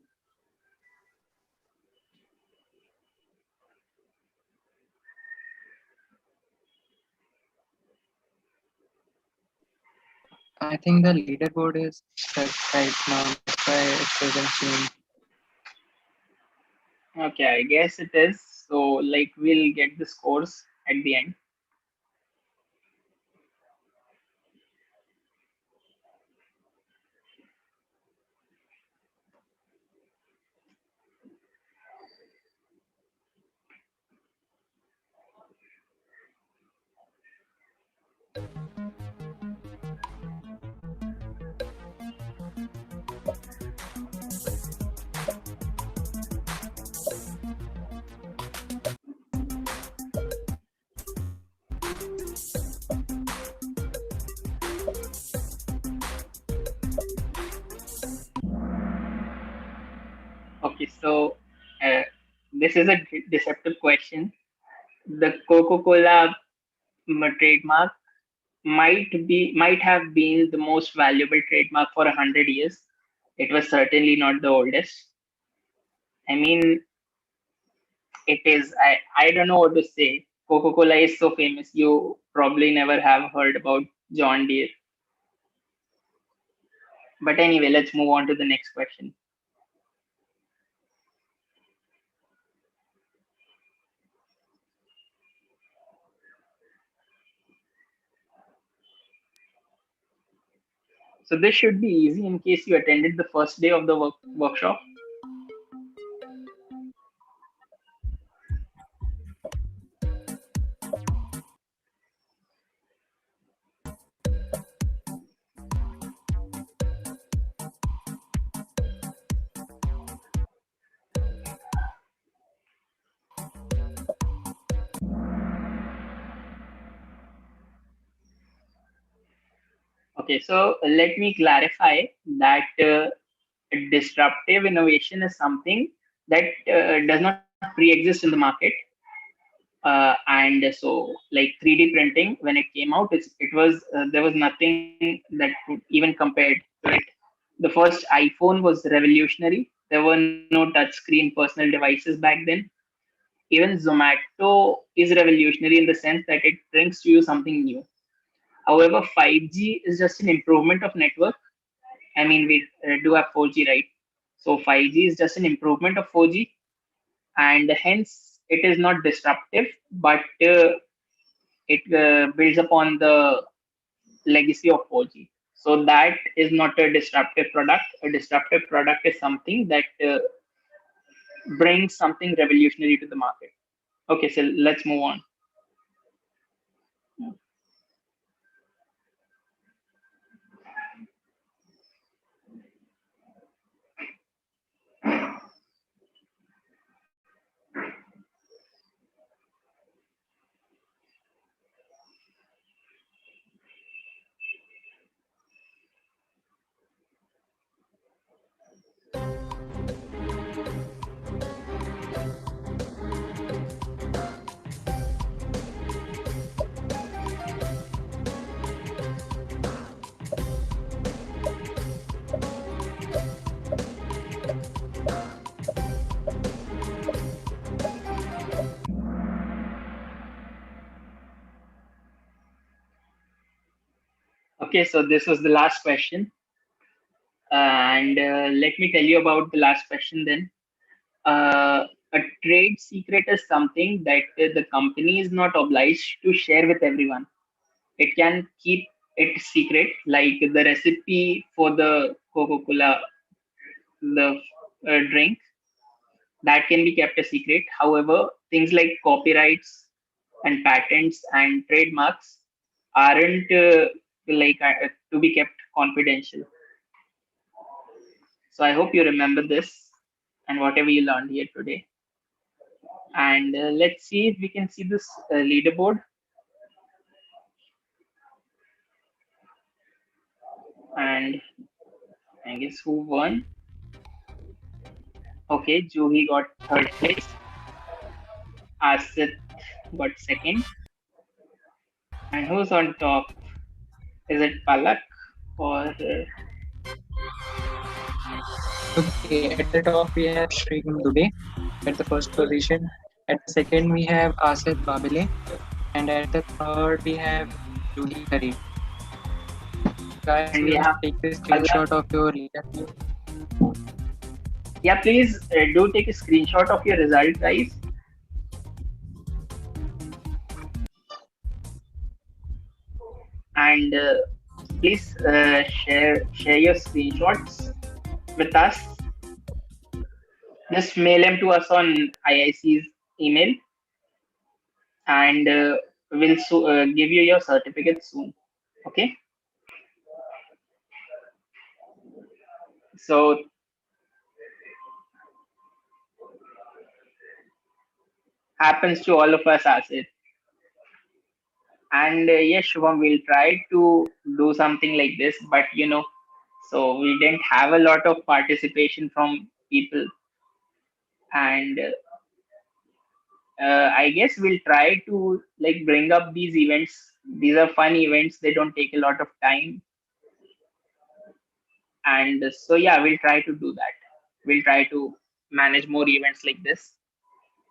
I think the leaderboard is set right now. That's why it doesn't change. Okay, I guess it is. So, like, we'll get the scores at the end. Okay, so this is a deceptive question. The Coca-Cola trademark might have been the most valuable trademark for 100 years. It was certainly not the oldest. I mean, it is. I don't know what to say. Coca-Cola is so famous. You probably never have heard about John Deere. But anyway, let's move on to the next question. So this should be easy in case you attended the first day of the workshop. Okay, so let me clarify that disruptive innovation is something that does not pre-exist in the market. And so, like 3D printing, when it came out, it was there was nothing that could even compared to it. The first iPhone was revolutionary. There were no touchscreen personal devices back then. Even Zomato is revolutionary in the sense that it brings to you something new. However, 5G is just an improvement of network. I mean, we do have 4G, right? So 5G is just an improvement of 4G, and hence it is not disruptive, but it builds upon the legacy of 4G. So that is not a disruptive product. A disruptive product is something that brings something revolutionary to the market. Okay, so let's move on. Okay, so this was the last question. And let me tell you about the last question then. A trade secret is something that the company is not obliged to share with everyone. It can keep it secret, like the recipe for the Coca-Cola, the drink, that can be kept a secret. However, things like copyrights and patents and trademarks aren't to be kept confidential. So I hope you remember this and whatever you learned here today. And let's see if we can see this leaderboard. And I guess who won? Okay, Juhi got third place. Asit got second. And who's on top? Is it Palak or? Okay, at the top we have Shrikam Dubey at the first position. At the second we have Asit Babile, and at the third we have Julie Kareem. Guys, And we have take a screenshot of your leaderboard. Yeah, please do take a screenshot of your result, guys. And please share your screenshots with us. Just mail them to us on IIC's email, and we'll give you your certificate soon. Okay. So happens to all of us, Asit. And yes, Shubham, we'll try to do something like this, but so we didn't have a lot of participation from people. And I guess we'll try to bring up these events. These are fun events. They don't take a lot of time. And so yeah, we'll try to do that. We'll try to manage more events like this.